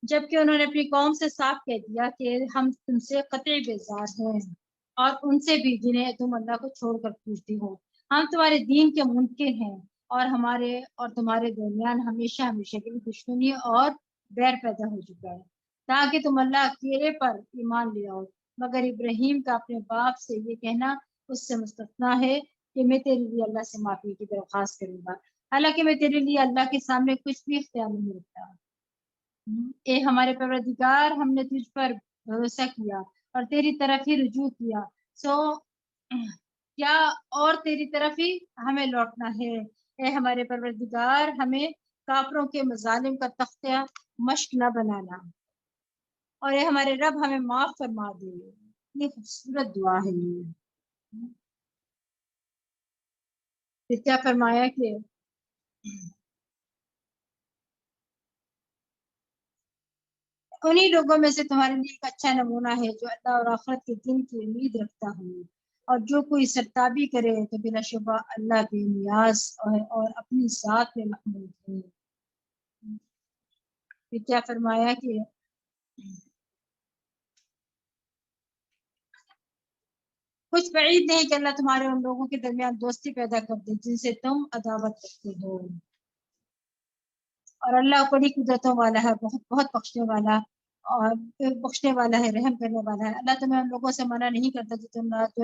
جبکہ انہوں نے اپنی قوم سے صاف کہہ دیا کہ ہم تم سے قطعی بیزار ہیں، اور ان سے بھی جنہیں تم اللہ کو چھوڑ کر پوچھتے ہو. ہم تمہارے دین کے منکر ہیں، اور ہمارے اور تمہارے درمیان ہمیشہ ہمیشہ کی دشمنی اور بیر پیدا ہو چکا ہے تاکہ تم اللہ اکیلے پر ایمان لے آؤ. مگر ابراہیم کا اپنے باپ سے یہ کہنا اس سے مستثنا ہے کہ میں تیرے لیے اللہ سے معافی کی درخواست کروں گا، حالانکہ میں تیرے لیے اللہ کے سامنے کچھ بھی اختیار نہیں رکھتا. اے ہمارے پروردگار، ہم نے تجھ پر بھروسہ کیا اور تیری طرف ہی رجوع کیا، سو کیا اور تیری طرف ہی ہمیں لوٹنا ہے. اے ہمارے پروردگار، ہمیں کافروں کے مظالم کا تختہ مشق نہ بنانا، اور اے ہمارے رب ہمیں معاف فرما دے. یہ خوبصورت دعا ہے. پھر کیا فرمایا کہ انہی لوگوں میں سے تمہارے لیے ایک اچھا نمونہ ہے جو اللہ اور آخرت کے دن کی امید رکھتا ہوں، اور جو کوئی سرتابی کرے تو بلا شبہ اللہ بے نیاز اور اپنی ذات میں محمود ہے. پھر کیا فرمایا کہ کچھ بعید نہیں کہ اللہ تمہارے ان لوگوں کے درمیان دوستی پیدا کر دے جن سے تم عداوت رکھتے ہو، اور اللہ بڑی قدرتوں والا ہے، بہت بہت بخشنے والا ہے، رحم کرنے والا ہے. اللہ تمہیں ان لوگوں سے منع نہیں کرتا جو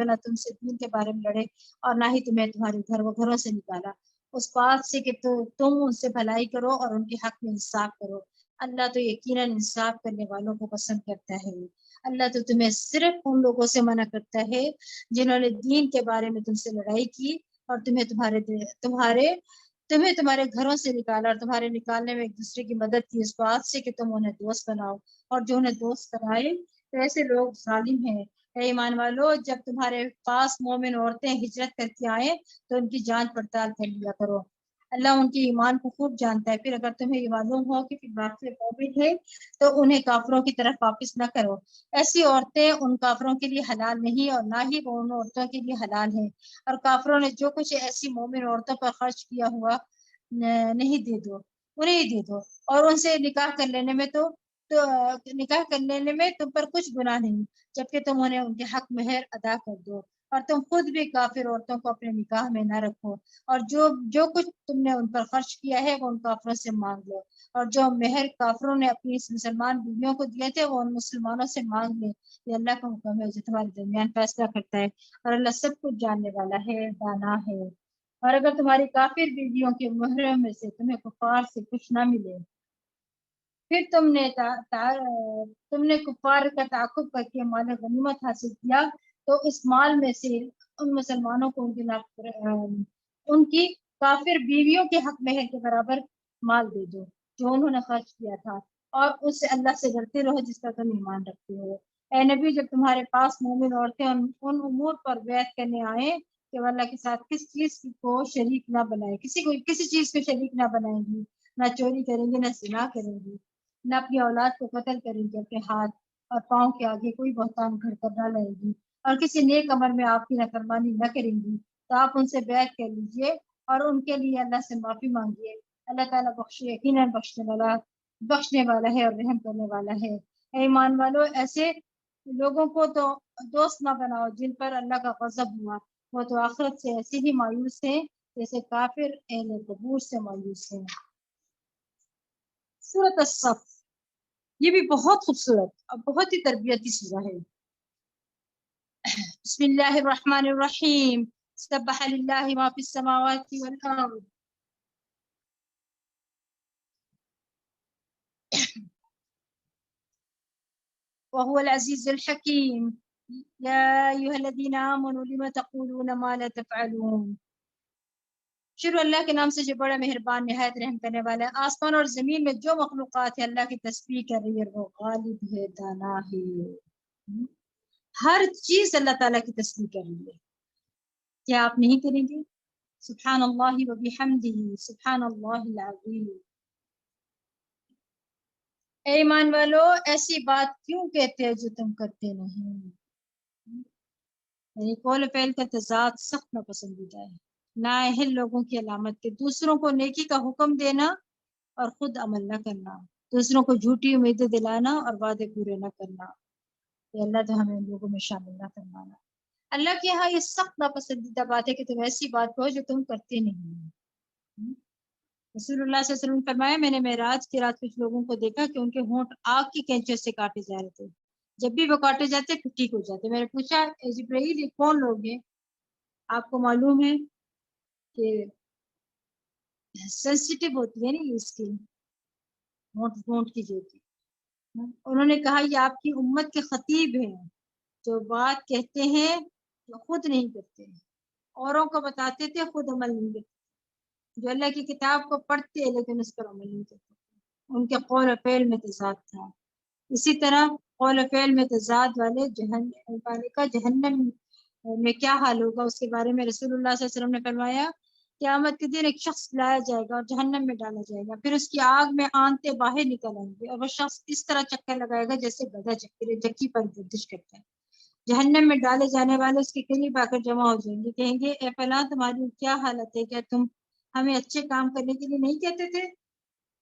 نہ تم سے دین کے بارے میں لڑے اور نہ ہی تمہیں تمہارے گھروں سے نکالا، اس بات سے کہ تم ان سے بھلائی کرو اور ان کے حق میں انصاف کرو. اللہ تو یقیناً انصاف کرنے والوں کو پسند کرتا ہے. اللہ تو تمہیں صرف ان لوگوں سے منع کرتا ہے جنہوں نے دین کے بارے میں تم سے لڑائی کی اور تمہیں تمہارے گھروں سے نکالا اور تمہارے نکالنے میں ایک دوسرے کی مدد کی اس بات سے کہ تم انہیں دوست بناؤ، اور جو انہیں دوست بنائے تو ایسے لوگ ظالم ہیں. اے ایمان والو، جب تمہارے پاس مومن عورتیں ہجرت کر کے آئیں تو ان کی جانچ پڑتال کر لیا کرو، اللہ ان کے ایمان کو خوب جانتا ہے. پھر اگر تمہیں یہ معلوم ہو کہ واقعی مومن ہے تو انہیں کافروں کی طرف واپس نہ کرو. ایسی عورتیں ان کافروں کے لیے حلال نہیں اور نہ ہی وہ ان عورتوں کے لیے حلال ہیں، اور کافروں نے جو کچھ ایسی مومن عورتوں پر خرچ کیا ہوا انہیں دے دو، اور ان سے نکاح کر لینے میں تم پر کچھ گناہ نہیں، جبکہ تم انہیں ان کے حق مہر ادا کر دو. اور تم خود بھی کافر عورتوں کو اپنے نکاح میں نہ رکھو، اور جو کچھ تم نے ان پر خرچ کیا ہے وہ ان کافروں سے مانگ لو، اور جو مہر کافروں نے اپنی اس مسلمان بیویوں کو دیے تھے وہ ان مسلمانوں سے مانگ لے، یہ اللہ کا حکم ہے جو تمہارے درمیان فیصلہ کرتا ہے، اور اللہ سب کچھ جاننے والا ہے، دانا ہے۔ اور اگر تمہاری کافر بیویوں کے مہروں میں سے تمہیں کفار سے کچھ نہ ملے، پھر تم نے کفار کا تعاقب کر کے مال غنیمت حاصل کیا، تو اس مال میں سے ان مسلمانوں کو ان کی کافر بیویوں کے حق مہر کے برابر مال دے دو جو انہوں نے خرچ کیا تھا، اور اس سے اللہ سے ڈرتے رہو جس کا تم ایمان رکھتے ہو۔ اے نبی، جب تمہارے پاس مومن عورتیں ان امور پر بیعت کرنے آئیں کہ وہ اللہ کے ساتھ کس چیز کو شریک نہ بنائے، کسی چیز کو شریک نہ بنائیں گی، نہ چوری کریں گی، نہ زنا کریں گی، نہ اپنی اولاد کو قتل کریں گی، اپنے ہاتھ اور پاؤں کے آگے کوئی بہتان گھڑ کر نہ لائے گی، اور کسی نیک عمل میں آپ کی نافرمانی نہ کریں گی، تو آپ ان سے بیعت کر لیجئے اور ان کے لیے اللہ سے معافی مانگیے۔ اللہ تعالیٰ یقیناً بخشنے والا ہے اور رحم کرنے والا ہے۔ اے ایمان والو، ایسے لوگوں کو تو دوست نہ بناؤ جن پر اللہ کا غضب ہوا، وہ تو آخرت سے ایسے ہی مایوس ہیں جیسے کافر اہل قبور سے مایوس ہیں۔ سورۃ الصف، یہ بھی بہت خوبصورت اور بہت ہی تربیتی سورہ ہے۔ بسم اللہ الرحمن الرحیم، سبح للہ ما فی السماوات والارض، وهو العزیز الحکیم، یا ایھا الذین آمنوا لم تقولون ما لا تفعلون۔ شروع اللہ کے نام سے جو بڑا مہربان نہایت رحم کرنے والا ہے۔ آسمان اور زمین میں جو مخلوقات ہے اللہ کی تسبیح کر رہی ہے، وہ غالب ہے، دانا ہے۔ ہر چیز اللہ تعالیٰ کی تسبیح کر رہی ہے، کیا آپ نہیں کریں گے؟ سبحان اللہ و بحمدہ، سبحان اللہ العظیم۔ اے ایمان والو، ایسی بات کیوں کہتے ہو جو تم کرتے نہیں؟ یعنی قول و فعل کا تضاد سخت ناپسندیدہ ہے۔ نااہل لوگوں کی علامت کے دوسروں کو نیکی کا حکم دینا اور خود عمل نہ کرنا، دوسروں کو جھوٹی امیدیں دلانا اور وعدے پورے نہ کرنا، کہ اللہ تو ہمیں ان لوگوں میں شامل نہ فرمانا۔ اللہ کے ہاں یہ سخت ناپسندیدہ بات ہے کہ تم ایسی بات کہو جو تم کرتے نہیں۔ رسول اللہ صلی اللہ علیہ وسلم نے فرمایا، میں نے معراج کی رات کچھ لوگوں کو دیکھا کہ ان کے ہونٹ آگ کی کینچوں سے کاٹے جا رہے تھے، جب بھی وہ کاٹے جاتے پھر ٹھیک ہو جاتے۔ میں نے پوچھا، اے جبرائیل، یہ کون لوگ ہیں؟ آپ کو معلوم ہے کہ سینسیٹیو ہوتی ہے نا یہ اسکن، ہونٹ کی جو ہوتی ہے۔ انہوں نے کہا یہ آپ کی امت کے خطیب ہیں جو بات کہتے ہیں جو خود نہیں کرتے، اوروں کو بتاتے تھے خود عمل نہیں کرتے، جو اللہ کی کتاب کو پڑھتے لیکن اس پر عمل نہیں کرتے، ان کے قول و فعل میں تضاد تھا۔ اسی طرح قول و فعل میں تضاد والے جہنم میں کیا حال ہوگا اس کے بارے میں رسول اللہ صلی اللہ علیہ وسلم نے فرمایا، قیامت کے دن ایک شخص لایا جائے گا اور جہنم میں ڈالا جائے گا، پھر اس کی آگ میں آنتے باہر نکل آئیں گے، اور وہ شخص اس طرح چکر لگائے گا جیسے گدھا چکی پر گردش کرتا ہے۔ جہنم میں ڈالے جانے والے اس کے قریب آ کر جمع ہو جائیں گے، کہیں گے، اے فلاں، تمہاری کیا حالت ہے؟ کیا تم ہمیں اچھے کام کرنے کے لیے نہیں کہتے تھے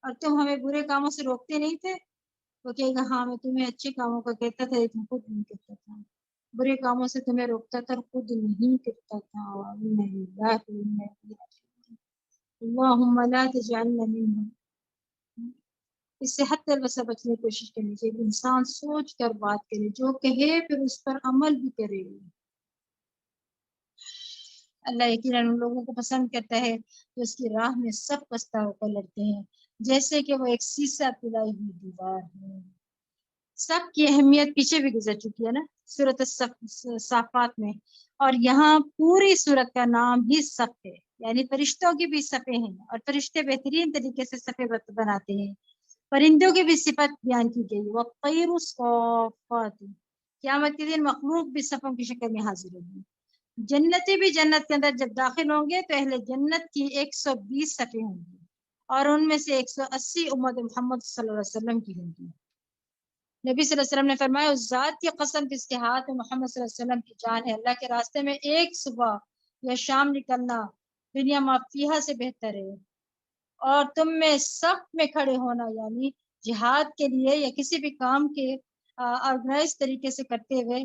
اور تم ہمیں برے کاموں سے روکتے نہیں تھے؟ وہ کہے گا، ہاں، میں تمہیں اچھے کاموں کا کہتا تھا لیکن خود نہیں کرتا تھا، برے کاموں سے تمہیں روکتا تھا اور خود نہیں کرتا تھا۔ اللہم لا تجعلنا منہم۔ اس سے حد تلوسہ بچنے کی کوشش کرنی چاہیے، انسان سوچ کر بات کرے، جو کہے پھر اس پر عمل بھی کرے۔ اللہ یقیناً ان لوگوں کو پسند کرتا ہے جو اس کی راہ میں سب پستہ ہو کر لڑتے ہیں، جیسے کہ وہ ایک سیسا پلائی ہوئی دیوار ہے۔ سب کی اہمیت پیچھے بھی گزر چکی ہے نا سورۃ الصافات میں، اور یہاں پوری سورت کا نام ہی صف ہے، یعنی فرشتوں کی بھی صفیں ہیں، اور فرشتے بہترین طریقے سے صفیں بناتے ہیں۔ پرندوں کی بھی صفت بیان کی گئی، وَالطَّيْرُ صَافَّاتٍ، قیامت کے دن مخلوق بھی صفوں کی شکل میں حاضر ہوگی۔ جنتی بھی جنت کے اندر جب داخل ہوں گے تو اہل جنت کی 120 صفیں ہوں گی، اور ان میں سے 180 امت محمد صلی اللہ علیہ وسلم کی ہوں گی۔ نبی صلی اللہ علیہ وسلم نے فرمایا، اس ذات کی قسم جس کے ہاتھ میں محمد صلی اللہ علیہ وسلم کی جان ہے، اللہ کے راستے میں ایک صبح یا شام نکلنا دنیا ما فیہا سے بہتر ہے، اور تم میں صف میں کھڑے ہونا یعنی جہاد کے لیے یا کسی بھی کام کے آرگنائز طریقے سے کرتے ہوئے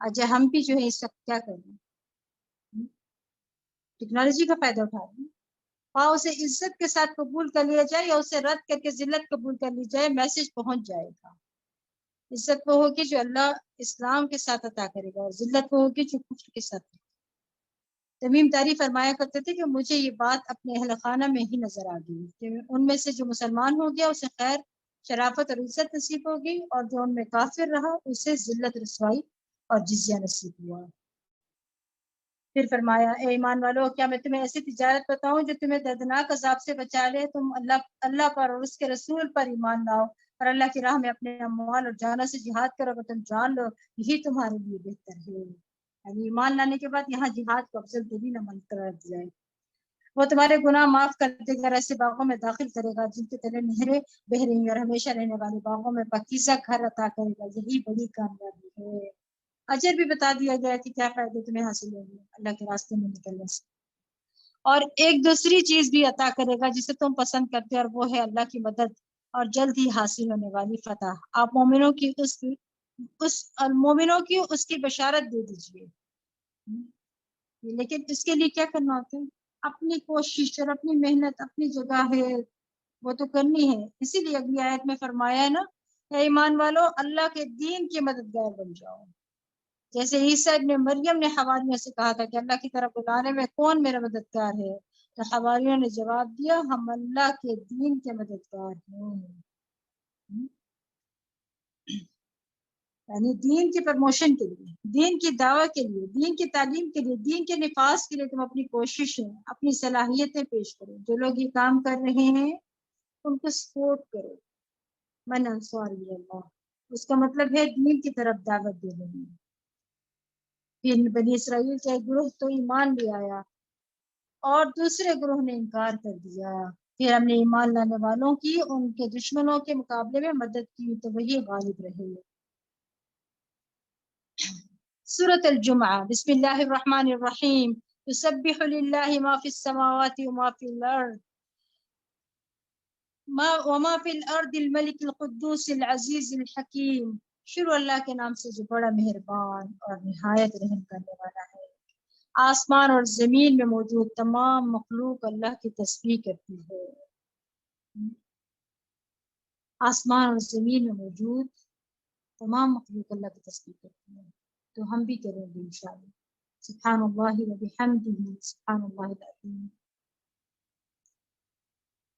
آج ہم بھی جو ہے اس وقت کیا کر رہے ہیں؟ ٹیکنالوجی کا فائدہ اٹھا رہے ہیں. اور اسے عزت کے ساتھ قبول کر لیا جائے یا اسے رد کر کے ذلت قبول کر لی جائے، میسج پہنچ جائے گا. عزت وہ ہوگی جو اللہ اسلام کے ساتھ عطا کرے گا، اور ذلت وہ ہوگی جو کفر کے ساتھ. تمیم داری فرمایا کرتے تھے کہ مجھے یہ بات اپنے اہل خانہ میں ہی نظر آ گئی کہ ان میں سے جو مسلمان ہو گیا اسے خیر، شرافت اور عزت نصیب ہوگی، اور جو ان میں کافر رہا اسے ذلت، رسوائی اور جزیہ نصیب ہوا. پھر فرمایا اے ایمان والو، کیا میں تمہیں ایسی تجارت بتاؤں جو تمہیں دردناک عذاب سے بچا لے؟ تم اللہ پر اور اس کے رسول پر ایمان لاؤ اور اللہ کی راہ میں اپنے اموال اور جانوں سے جہاد کرو، اگر تم جان لو یہی تمہارے لیے بہتر ہے. یعنی ایمان لانے کے بعد یہاں جہاد کو افضل ترین عمل قرار دیا ہے. وہ تمہارے گناہ معاف کر دے گا، ایسے باغوں میں داخل کرے گا جن کے تلے نہریں بہ رہی ہیں، اور ہمیشہ رہنے والے باغوں میں پاکیزہ گھر عطا کرے گا. یہی بڑی کامیابی ہے. اجر بھی بتا دیا گیا کہ کیا فائدے تمہیں حاصل ہوں گے اللہ کے راستے میں نکلنے سے. اور ایک دوسری چیز بھی عطا کرے گا جسے تم پسند کرتے، اور وہ ہے اللہ کی مدد اور جلد ہی حاصل ہونے والی فتح. آپ مومنوں کی اس کی بشارت دے دیجئے. لیکن اس کے لیے کیا کرنا ہوتا ہے؟ اپنی کوشش اور اپنی محنت اپنی جگہ ہے، وہ تو کرنی ہے. اسی لیے اگلی آیت میں فرمایا ہے نا، اے ایمان والو اللہ کے دین کے مددگار بن جاؤ. جیسے عیسیٰ ابن مریم نے حواریوں سے کہا تھا کہ اللہ کی طرف بلانے میں کون میرا مددگار ہے، تو حواریوں نے جواب دیا ہم اللہ کے دین کے مددگار ہیں. یعنی دین کی پروموشن کے لیے، دین کی دعوت کے لیے، دین کی تعلیم کے لیے، دین کے نفاذ کے لیے تم اپنی کوششیں، اپنی صلاحیتیں پیش کرو. جو لوگ یہ کام کر رہے ہیں ان کو سپورٹ کرو. من انصار اللہ، اس کا مطلب ہے دین کی طرف دعوت دے رہے ہیں. پھر بنی اسرائیل کا ایک گروہ تو ایمان لے آیا اور دوسرے گروہ نے انکار کر دیا. پھر ہم نے ایمان لانے والوں کی ان کے دشمنوں کے مقابلے میں مدد کی تو وہی غالب رہے. سورۃ الجمعہ. بسم اللہ الرحمن الرحیم. یسبح للہ ما فی السماوات وما فی الارض وما فی الارض الملک القدوس العزیز الحکیم. شروع اللہ کے نام سے جو بڑا مہربان اور نہایت رحم کرنے والا ہے. آسمان اور زمین میں موجود تمام مخلوق اللہ کی تسبیح کرتی ہے. آسمان اور زمین میں موجود تمام مخلوق اللہ کی تسبیح کرتی ہے، تو ہم بھی کریں گے انشاءاللہ. سبحان اللہ و بحمدہ سبحان اللہ العظیم.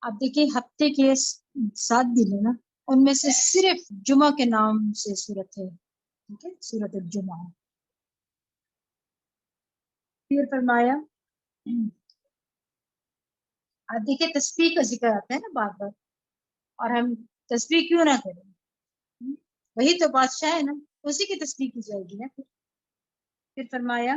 آپ دیکھیں ہفتے کے 7 دن ہے نا، ان میں سے صرف جمعہ کے نام سے صورت ہے، ٹھیک ہے، سورۃ الجمعہ. پھر فرمایا آپ دیکھیں تسبیح کا ذکر آتا ہے نا بار بار، اور ہم تسبیح کیوں نہ کریں؟ وہی تو بادشاہ ہے نا، اسی کی تسبیح کی جائے گی نا. پھر فرمایا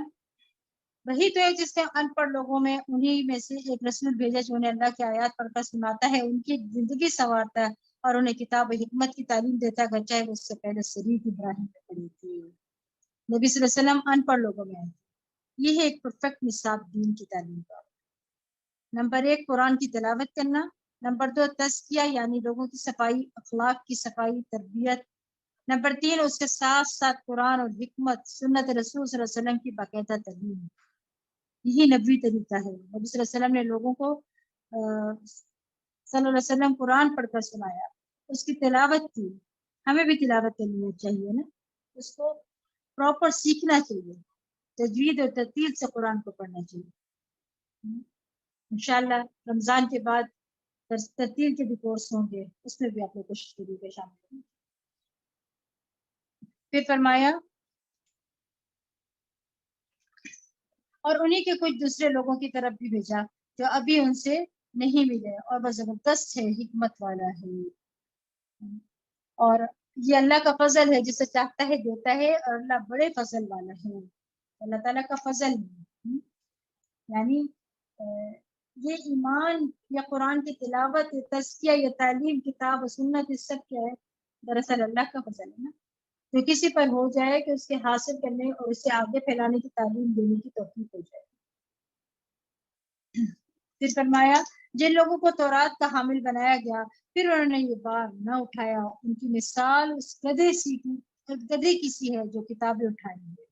وہی تو ہے جس نے ان پڑھ لوگوں میں انہی میں سے ایک رسول بھیجا جو انہیں اللہ کی آیات پڑھ کر سناتا ہے، ان کی زندگی سنوارتا ہے اور انہیں کتاب و حکمت کی تعلیم دیتا ہے، چاہے وہ اس سے پہلے شریف ابراہیم میں پڑھی تھی. نبی صلی اللہ علیہ وسلم ان پڑھ لوگوں میں. یہ ہے ایک پرفیکٹ نصاب دین کی تعلیم کا. نمبر 1 قرآن کی تلاوت کرنا. نمبر 2 تزکیہ یعنی لوگوں کی صفائی، اخلاق کی صفائی، تربیت. نمبر 3 اس کے ساتھ ساتھ قرآن اور حکمت سنت رسول صلی اللہ علیہ وسلم کی باقاعدہ تعلیم. یہی نبوی طریقہ ہے. نبی صلی اللہ علیہ وسلم نے لوگوں کو صلی اللہ علیہ وسلم قرآن پڑھ کر سنایا، اس کی تلاوت کی. ہمیں بھی تلاوت کرنی چاہیے نا، اس کو پراپر سیکھنا چاہیے، تجوید اور ترتیل سے قرآن کو پڑھنا چاہیے. انشاءاللہ رمضان کے بعد ترتیل کے بھی کورس ہوں گے، اس میں بھی آپ لوگ کوشش کریے گا شامل کریں. پھر فرمایا اور انہی کے کچھ دوسرے لوگوں کی طرف بھی بھیجا جو ابھی ان سے نہیں ملے، اور وہ زبردست ہے، حکمت والا ہے. اور یہ اللہ کا فضل ہے، جسے چاہتا ہے دیتا ہے، اور اللہ بڑے فضل والا ہے. اللہ تعالیٰ کا فضل ہے. یعنی یہ ایمان یا قرآن کی تلاوت یا تزکیہ یا تعلیم، کتاب و سنت، اس سب کیا ہے؟ دراصل اللہ کا فضل ہے نا. تو کسی پر ہو جائے کہ اس کے حاصل کرنے اور اسے آگے پھیلانے کی تعلیم دینے کی توفیق ہو جائے. پھر فرمایا جن لوگوں کو تورات کا حامل بنایا گیا پھر انہوں نے یہ بار نہ اٹھایا، ان کی مثال اس گدھے کی سی ہے جو کتابیں اٹھائیں گے.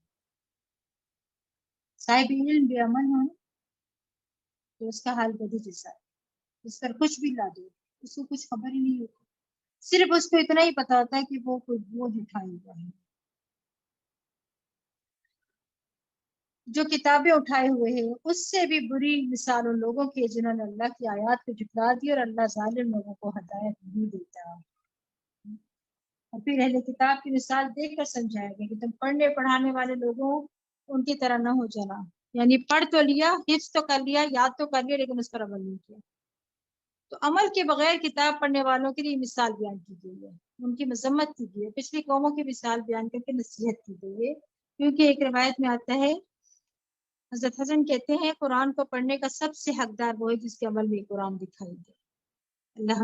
صاحب علم بے عمل ہو تو اس کا حال بدی جیسا ہے. اس پر کچھ بھی لا دو اس کو کچھ خبر ہی نہیں ہوتی. صرف اس کو اتنا ہی پتا ہوتا ہے کہ وہ کوئی بوجھ اٹھائے ہوا ہے. جو کتابیں اٹھائے ہوئے ہیں اس سے بھی بری مثال ان لوگوں کی جنہوں نے اللہ کی آیات کو جھٹلا دی اور اللہ ظالم لوگوں کو ہدایت نہیں دیتا. اور پھر اہل کتاب کی مثال دیکھ کر سمجھایا گیا کہ تم پڑھنے پڑھانے والے لوگوں ان کی طرح نہ ہو جانا. یعنی پڑھ تو لیا، حفظ تو کر لیا، یاد تو کر لیا، لیکن اس پر عمل نہیں کیا. تو عمل کے بغیر کتاب پڑھنے والوں کے لیے مثال بیان کی گئی ہے، ان کی مذمت کی گئی ہے. پچھلی قوموں کی مثال بیان کر کے نصیحت کی گئی ہے. کیونکہ ایک روایت میں آتا ہے، حضرت حسن کہتے ہیں قرآن کو پڑھنے کا سب سے حقدار وہ ہے جس کے عمل میں قرآن دکھائی دے. اللہ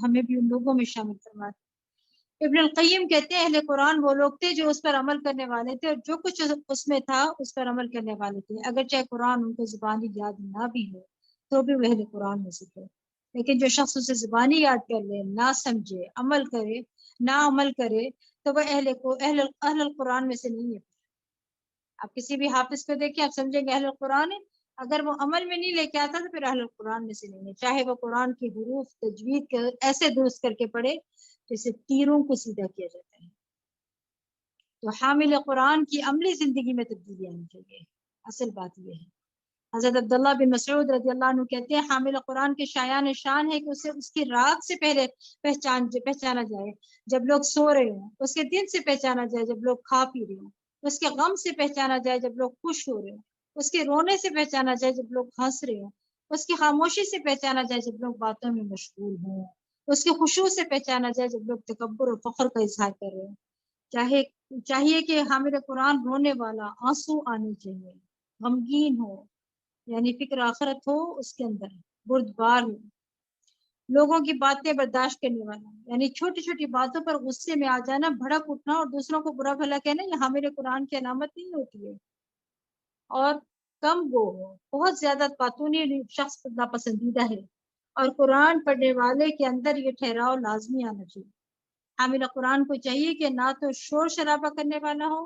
ہمیں بھی ان لوگوں میں شامل فرمائے. ابن القیم کہتے ہیں اہل قرآن وہ لوگ تھے جو اس پر عمل کرنے والے تھے اور جو کچھ اس میں تھا اس پر عمل کرنے والے تھے. اگر چاہے قرآن ان کو زبانی یاد نہ بھی ہو تو بھی وہ اہل قرآن میں سے تھے. لیکن جو شخص اسے زبانی یاد کر لے، نہ سمجھے، عمل کرے، نہ عمل کرے تو وہ اہل القرآن میں سے نہیں ہے. آپ کسی بھی حافظ کو دیکھیں آپ سمجھیں گے اہل القرآن ہے. اگر وہ عمل میں نہیں لے کے آتا تو پھر اہل القرآن میں سے نہیں ہے. چاہے وہ قرآن کی حروف تجوید کے ایسے درست کر کے پڑھے جیسے تیروں کو سیدھا کیا جاتا ہے. تو حامل قرآن کی عملی زندگی میں تبدیلی آنی چاہیے. اصل بات یہ ہے. حضرت عبداللہ بن مسعود رضی اللہ عنہ کہتے ہیں حامل قرآن کے شایان شان ہے کہ اسے اس کی رات سے پہلے پہچانا جائے جب لوگ سو رہے ہوں، اس کے دن سے پہچانا جائے جب لوگ کھا پی رہے ہوں، اس کے غم سے پہچانا جائے جب لوگ خوش ہو رہے ہوں، اس کے رونے سے پہچانا جائے جب لوگ ہنس رہے ہوں، اس کی خاموشی سے پہچانا جائے جب لوگ باتوں میں مشغول ہوں، اس کے خشوع سے پہچانا جائے جب لوگ تکبر اور فخر کا اظہار کر رہے ہوں. چاہیے کہ حامل قرآن رونے والا، آنسو آنے چاہیے، غمگین ہو، یعنی فکر آخرت ہو اس کے اندر، بردبار ہو، لوگوں کی باتیں برداشت کرنے والا، یعنی چھوٹی چھوٹی باتوں پر غصے میں آ جانا، بھڑک اٹھنا اور دوسروں کو برا بھلا کہنا یہ حامل قرآن کی علامت نہیں ہوتی ہے. اور کم گو ہو، بہت زیادہ باتونی شخص ناپسندیدہ ہے. اور قرآن پڑھنے والے کے اندر یہ ٹھہراؤ لازمی آنا چاہیے. حامل قرآن کو چاہیے کہ نہ تو شور شرابہ کرنے والا ہو،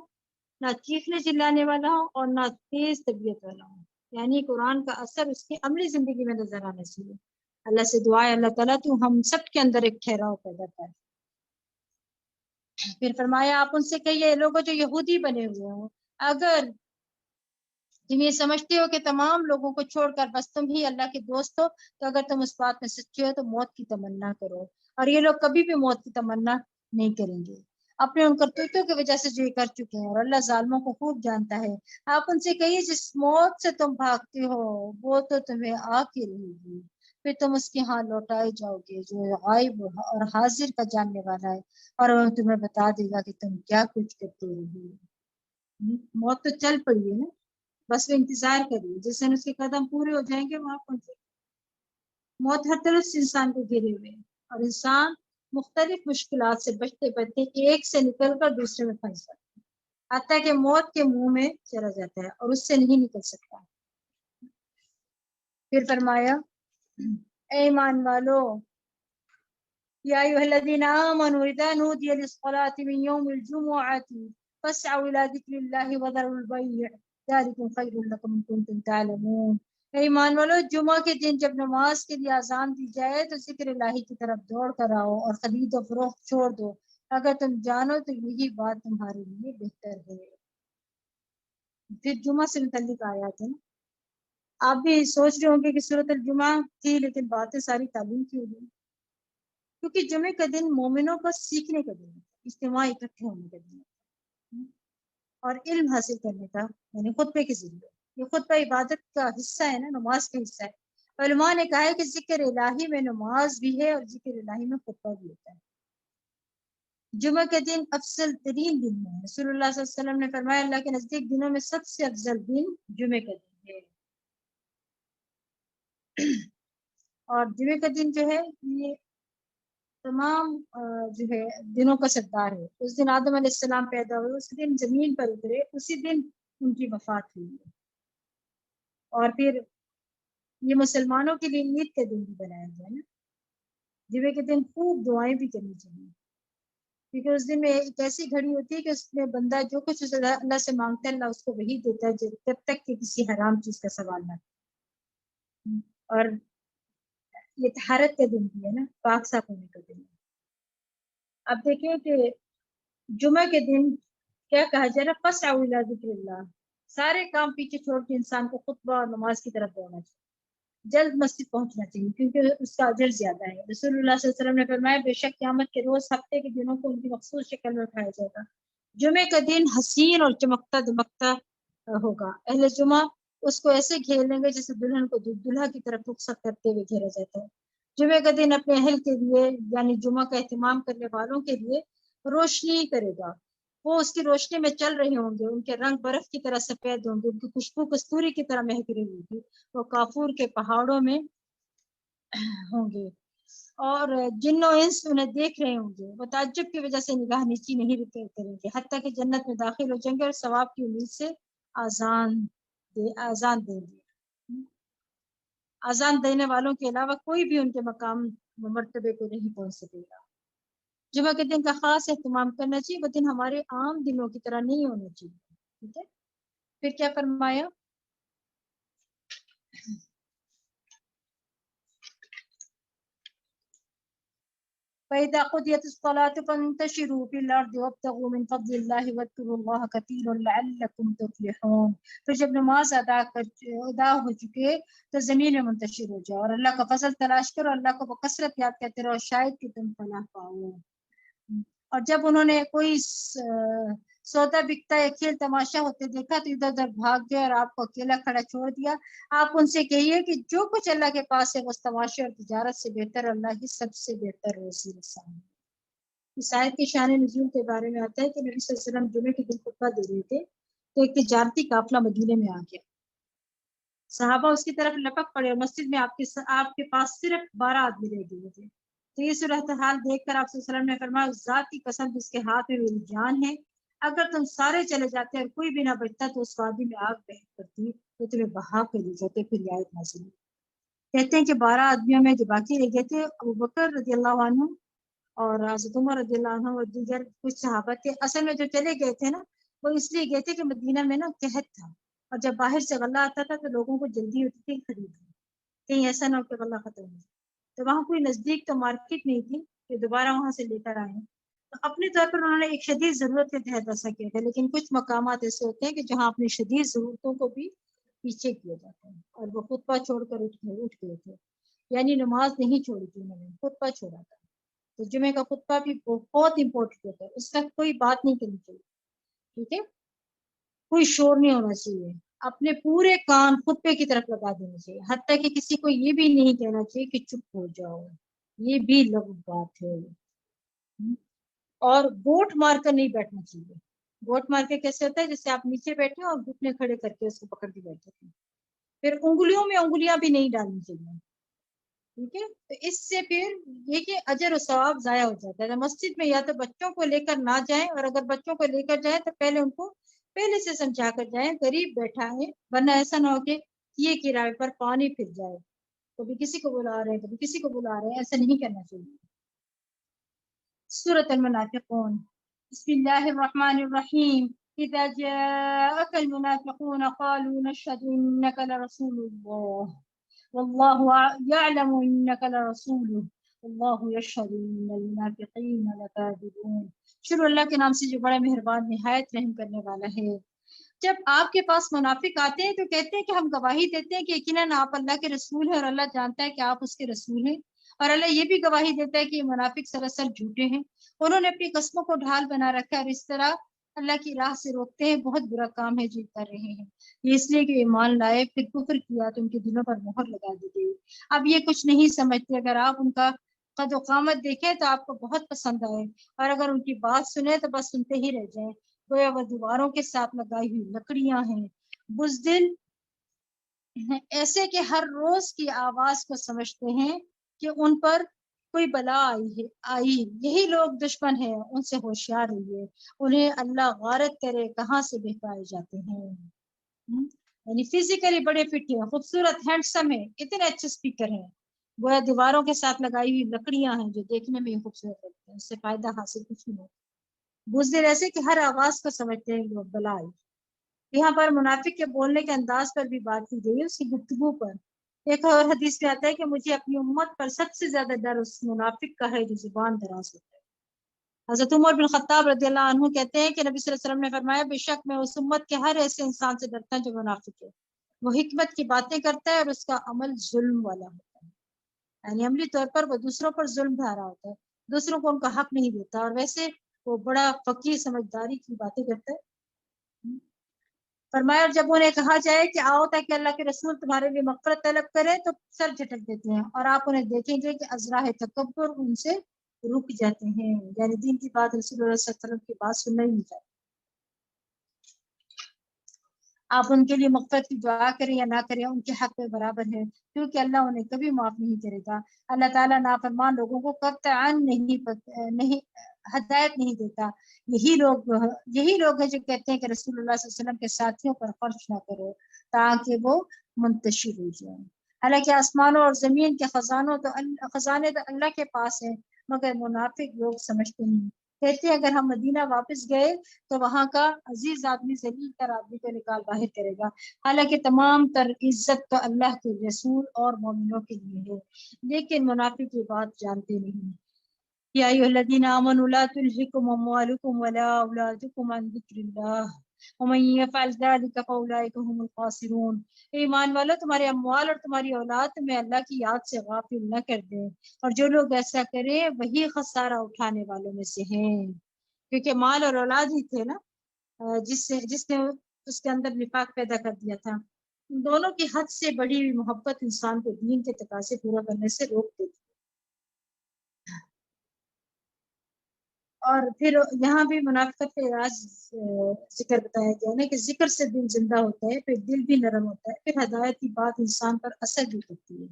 نہ چیخنے چلانے والا ہو، اور نہ تیز طبیعت والا ہو. یعنی قرآن کا اثر اس کی عملی زندگی میں نظر آنا چاہیے. اللہ سے دعا ہے اللہ تعالیٰ تو ہم سب کے اندر ایک ٹھہراؤ پیدا کر. پھر فرمایا آپ ان سے کہیے لوگوں جو یہودی بنے ہوئے ہوں، اگر تم یہ سمجھتے ہو کہ تمام لوگوں کو چھوڑ کر بس تم ہی اللہ کے دوست ہو تو اگر تم اس بات میں سچے ہو تو موت کی تمنا کرو. اور یہ لوگ کبھی بھی موت کی تمنا نہیں کریں گے اپنے ان کرتوتوں کی وجہ سے جو یہ کر چکے ہیں، اور اللہ ظالموں کو خوب جانتا ہے. آپ ان سے کہیے جس موت سے تم بھاگتے ہو وہ تو تمہیں آ کے رہے گی، پھر تم اس کے ہاں لوٹائے جاؤ گے جو غائب اور حاضر کا جاننے والا ہے، اور وہ تمہیں بتا دے گا کہ تم کیا کچھ کرتے رہے. موت تو چل پڑی ہے نا، بس وہ انتظار کریے جس دن اس کے قدم پورے ہو جائیں گے وہاں پہنچے. موت ہر طرف سے انسان کو گھیرے ہوئے ہے اور انسان مختلف مشکلات سے بچتے بچتے ایک سے نکل کر دوسرے میں پھنس جاتا ہے، حتیٰ کہ موت کے منہ میں چلا جاتا ہے اور اس سے نہیں نکل سکتا. پھر فرمایا اے ایمان والو یا ایھا الذین آمنوا اذا نودی للصلاۃ من یوم الجمعۃ فاسعوا الی ذکر اللہ وذروا البیع ذلکم خیر لکم ان کنتم تعلمون. ایمان والو جمعہ کے دن جب نماز کے لیے اذان دی جائے تو ذکر الہی کی طرف دوڑ کر آؤ اور خرید و فروخت چھوڑ دو، اگر تم جانو تو یہی بات تمہارے لیے بہتر ہے. پھر جمعہ سے متعلق آیات ہیں. آپ بھی سوچ رہے ہوں گے کہ سورۃ الجمعہ تھی لیکن باتیں ساری تعلیم کی ہوگی، کیونکہ جمعے کا دن مومنوں کا سیکھنے کا دن ہے، اجتماع اکٹھے ہونے کا دن ہے اور علم حاصل کرنے کا، یعنی خطبے کے ذریعے. یہ خطبہ عبادت کا حصہ ہے نا، نماز کا حصہ ہے. علماء نے کہا ہے کہ ذکر الہی میں نماز بھی ہے اور ذکر الہی میں خطبہ بھی ہوتا ہے. جمعہ کا دن افضل ترین دن ہے. رسول اللہ صلی اللہ علیہ وسلم نے فرمایا اللہ کے نزدیک دنوں میں سب سے افضل دن جمعے کا دن ہے. اور جمعے کا دن جو ہے یہ تمام جو ہے دنوں کا سردار ہے. اس دن آدم علیہ السلام پیدا ہوئے، اس دن زمین پر اترے، اسی دن ان کی وفات ہوئی ہے. اور پھر یہ مسلمانوں کے لیے عید کا دن بھی بنایا گیا نا. جمعے کے دن خوب دعائیں بھی کرنی چاہیے. کیونکہ اس دن میں ایک ایسی گھڑی ہوتی ہے کہ اس میں بندہ جو کچھ اللہ سے مانگتا ہے اللہ اس کو وہی دیتا ہے جب تک کہ کسی حرام چیز کا سوال نہ. اور یہ طہارت کا دن بھی ہے نا، پاک صاف ہونے کا دن ہے. اب دیکھیں کہ جمعہ کے دن کیا کہا جا رہا، فَاسْعَوْا إِلَىٰ ذِكْرِ اللَّهِ، سارے کام پیچھے چھوڑ کے انسان کو خطبہ اور نماز کی طرف دوڑنا چاہیے، جلد مسجد پہنچنا چاہیے کیونکہ اس کا اجر زیادہ ہے. رسول اللہ صلی اللہ علیہ وسلم نے فرمایا بے شک قیامت کے روز ہفتے کے دنوں کو ان کی مخصوص شکل میں اٹھایا جائے گا. جمعے کا دن حسین اور چمکتا دمکتا ہوگا. اہل جمعہ اس کو ایسے گھیر لیں گے جیسے دلہن کو دلہا کی طرف رخصت کرتے ہوئے گھیرا جاتا ہے. جمعے کا دن اپنے اہل کے لیے یعنی جمعہ کا اہتمام کرنے والوں کے لیے روشنی کرے گا. وہ اس کی روشنی میں چل رہے ہوں گے، ان کے رنگ برف کی طرح سفید ہوں گے، ان کی خوشبو کستوری کی طرح مہک رہی ہوگی. وہ کافور کے پہاڑوں میں ہوں گے اور جن و انس انہیں دیکھ رہے ہوں گے. وہ تعجب کی وجہ سے نگاہ نیچی نہیں کریں گے حتیٰ کہ جنت میں داخل ہو جائیں گے اور ثواب کی امید سے آزان دیں گے. آزان دینے والوں کے علاوہ کوئی بھی ان کے مقام مرتبے کو نہیں پہنچ سکے گا. جمعہ کے دن کا خاص اہتمام کرنا چاہیے. وہ دن ہمارے عام دنوں کی طرح نہیں ہونا چاہیے. ٹھیک ہے، پھر کیا فرمایا، فَإِذَا قُضِيَتِ الصَّلَاةُ فَانتَشِرُوا فِي الْأَرْضِ وَابْتَغُوا مِنْ فَضْلِ اللَّهِ وَاذْكُرُوا اللَّهَ كَثِيرًا لَعَلَّكُمْ تُفْلِحُونَ. پھر جب نماز ادا ہو چکے تو زمین میں منتشر ہو جاؤ اور اللہ کا فضل تلاش کرو، اللہ کو بکثرت یاد کرتے رہو شاید کہ تم فلاح پاؤ. اور جب انہوں نے کوئی سودا بکتا یا کھیل تماشا ہوتے دیکھا تو ادھر ادھر بھاگ گئے اور آپ کو اکیلا کھڑا چھوڑ دیا. آپ ان سے کہیے کہ جو کچھ اللہ کے پاس ہے وہ تماشے اور تجارت سے بہتر اللہ ہی سب سے بہتر روزی رساں ہے. اس آیت کی شان نزول کے بارے میں آتا ہے کہ نبی صلی اللہ علیہ وسلم جمعے کے دن خطبہ دے رہے تھے تو ایک تجارتی قافلہ مدینے میں آ گیا. صحابہ اس کی طرف لپک پڑے اور مسجد میں آپ کے پاس صرف 12 آدمی رہ گئے تھے. تو یہ صورتحال دیکھ کر آپ صلی اللہ علیہ وسلم نے فرمایا اس ذات کی قسم جس کے ہاتھ میں میری جان ہے، اگر تم سارے چلے جاتے اور کوئی بھی نہ بچتا تو اس وادی میں آگ بہک کرتی تو تمہیں بہا کے لے جاتے. پھر یہ آیت نازل. کہتے ہیں کہ 12 آدمیوں میں جو باقی رہ گئے تھے ابوبکر رضی اللہ عنہ اور حضرت عمر رضی اللہ عنہ اور دیگر کچھ صحابہ تھے. اصل میں جو چلے گئے تھے نا وہ اس لیے گئے تھے کہ مدینہ میں نا قحط تھا اور جب باہر سے غلہ آتا تھا تو لوگوں کو جلدی ہوتی تھی خریدنا، کہیں ایسا نہ ہو کہ غلہ ختم ہو. تو وہاں کوئی نزدیک تو مارکیٹ نہیں تھی کہ دوبارہ وہاں سے لے کر آئے. تو اپنے طور پر انہوں نے ایک شدید ضرورت کے تحت ایسا کیا تھا. لیکن کچھ مقامات ایسے ہوتے ہیں کہ جہاں اپنی شدید ضرورتوں کو بھی پیچھے کیا جاتا ہے. اور وہ خطبہ چھوڑ کر اٹھ گئے تھے، یعنی نماز نہیں چھوڑی تھی انہوں نے، خطبہ چھوڑا تھا. تو جمعے کا خطبہ بھی بہت امپورٹنٹ ہوتا ہے، اس کا کوئی بات نہیں کرنی چاہیے. ٹھیک ہے، کوئی شور نہیں ہونا چاہیے، اپنے پورے کان خطبے کی طرف لگا دینے چاہیے، حتیٰ کہ کسی کو یہ بھی نہیں کہنا چاہیے کہ چپ ہو جاؤ، یہ بھی لغو بات ہے. اور گوٹ مار کر نہیں بیٹھنا چاہیے. گوٹ مار کے کیسے ہوتا ہے، جیسے آپ نیچے بیٹھے اور گھٹنے کھڑے کر کے اس کو پکڑ کے بیٹھے تھے. پھر انگلیوں میں انگلیاں بھی نہیں ڈالنی چاہیے. ٹھیک ہے، تو اس سے پھر یہ کہ اجر و ثواب ضائع ہو جاتا ہے. مسجد میں یا تو بچوں کو لے کر نہ جائیں، اور اگر بچوں کو لے کر جائیں تو پہلے ان کو پہلے سے سمجھا کر جائیں، غریب بیٹھا ہے، ورنہ ایسا نہ ہو کہ یہ کرائے پر پانی پھر جائے، کبھی کسی کو بلا رہے ہیں کبھی کسی کو بلا رہے ہیں. ایسا نہیں کرنا چاہیے. سورۃ المنافقون. بسم اللہ الرحمن الرحیم. اذا جاءك المنافقون قالوا نشهد انك لرسول الله والله يعلم انك لرسوله والله يشهد ان المنافقين لكاذبون. شروع اللہ کے نام سے جو بڑا مہربان نہایت رحم کرنے والا ہے. جب آپ کے پاس منافق آتے ہیں تو کہتے ہیں کہ ہم گواہی دیتے ہیں کہ یقیناً آپ اللہ کے رسول ہیں، اور اللہ جانتا ہے کہ آپ اس کے رسول ہیں، اور اللہ یہ بھی گواہی دیتا ہے کہ یہ منافق سراسر جھوٹے ہیں. انہوں نے اپنی قسموں کو ڈھال بنا رکھا ہے اور اس طرح اللہ کی راہ سے روکتے ہیں. بہت برا کام ہے جو کر رہے ہیں. یہ اس لیے کہ ایمان لائے پھر کفر کیا تو ان کے دلوں پر مہر لگا دی گئی. اب یہ کچھ نہیں سمجھتے. اگر آپ ان کا قد و قامت دیکھیں تو آپ کو بہت پسند آئے، اور اگر ان کی بات سنیں تو بس سنتے ہی رہ جائیں. گویا وہ دیواروں کے ساتھ لگائی ہوئی لکڑیاں ہیں، بزدل ایسے کہ ہر روز کی آواز کو سمجھتے ہیں کہ ان پر کوئی بلا آئی. یہی لوگ دشمن ہیں، ان سے ہوشیار رہیے، انہیں اللہ غارت کرے کہاں سے بہکائے جاتے ہیں. یعنی فزیکلی بڑے فٹ ہیں، خوبصورت ہینڈسم ہیں، اتنے اچھے اسپیکر ہیں، گویا دیواروں کے ساتھ لگائی ہوئی لکڑیاں ہیں جو دیکھنے میں خوبصورت لگتے ہیں، اس سے فائدہ حاصل کچھ نہیں ہوتا. بزدل ایسے کہ ہر آواز کو سمجھتے ہیں لوگ بلائی۔ یہاں پر منافق کے بولنے کے انداز پر بھی بات کی گئی، اس کی گفتگو پر۔ ایک اور حدیث میں آتا ہے کہ مجھے اپنی امت پر سب سے زیادہ ڈر اس منافق کا ہے جو زبان دراز ہوتا ہے۔ حضرت عمر بن خطاب رضی اللہ عنہ کہتے ہیں کہ نبی صلی اللہ علیہ وسلم نے فرمایا بے شک میں اس امت کے ہر ایسے انسان سے ڈرتا ہوں جو منافق ہے، وہ حکمت کی باتیں کرتا ہے اور اس کا عمل ظلم والا ہوتا ہے، یعنی عملی طور پر وہ دوسروں پر ظلم ڈھا رہا ہوتا ہے، دوسروں کو ان کا حق نہیں دیتا، اور ویسے وہ بڑا فقیر سمجھداری کی باتیں کرتا ہے۔ فرمایا اور جب انہیں کہا جائے کہ آؤ تاکہ اللہ کے رسول تمہارے لیے مغفرت طلب کرے تو سر جھٹک دیتے ہیں، اور آپ انہیں دیکھیں گے کہ ازراہ تکبر ان سے رک جاتے ہیں، یعنی دین کی بات، رسول اللہ صلی اللہ علیہ وسلم کی بات سننا ہی نہیں چاہتے۔ آپ ان کے لیے مغفرت کی دعا کریں یا نہ کریں ان کے حق میں برابر ہے، کیونکہ اللہ انہیں کبھی معاف نہیں کرے گا۔ اللہ تعالیٰ نافرمان لوگوں کو قطعاً نہیں ہدایت نہیں دیتا۔ یہی لوگ ہیں جو کہتے ہیں کہ رسول اللہ صلی اللہ علیہ وسلم کے ساتھیوں پر خرچ نہ کرو تاکہ وہ منتشر ہو جائیں۔ حالانکہ آسمانوں اور زمین کے خزانے تو اللہ کے پاس ہیں، مگر منافق لوگ سمجھتے نہیں۔ کہتے ہیں اگر ہم مدینہ واپس گئے تو وہاں کا عزیز آدمی ذلیل تر آدمی کو نکال باہر کرے گا، حالانکہ تمام تر عزت تو اللہ کے رسول اور مومنوں کے لیے ہے، لیکن منافق یہ بات جانتے نہیں۔ یا ایھا الذین آمنوا لا تلہکم اموالکم ولا اولادکم عن ذکر اللہ ومن یفعل ذلک فاولئک هم الخاسرون۔ ایمان والو تمہارے اموال اور تمہاری اولاد تمہیں اللہ کی یاد سے غافل نہ کر دیں، اور جو لوگ ایسا کریں وہی خسارہ اٹھانے والوں میں سے ہیں، کیونکہ مال اور اولاد ہی تھے نا جس نے اس کے اندر نفاق پیدا کر دیا تھا۔ ان دونوں کی حد سے بڑی ہوئی محبت انسان کو دین کے تقاضے پورا کرنے سے روک دیتی۔ اور پھر یہاں بھی منافقت کا علاج ذکر بتایا گیا نا کہ ذکر سے دل زندہ ہوتا ہے، پھر دل بھی نرم ہوتا ہے، پھر ہدایت کی بات انسان پر اثر بھی کرتی ہے۔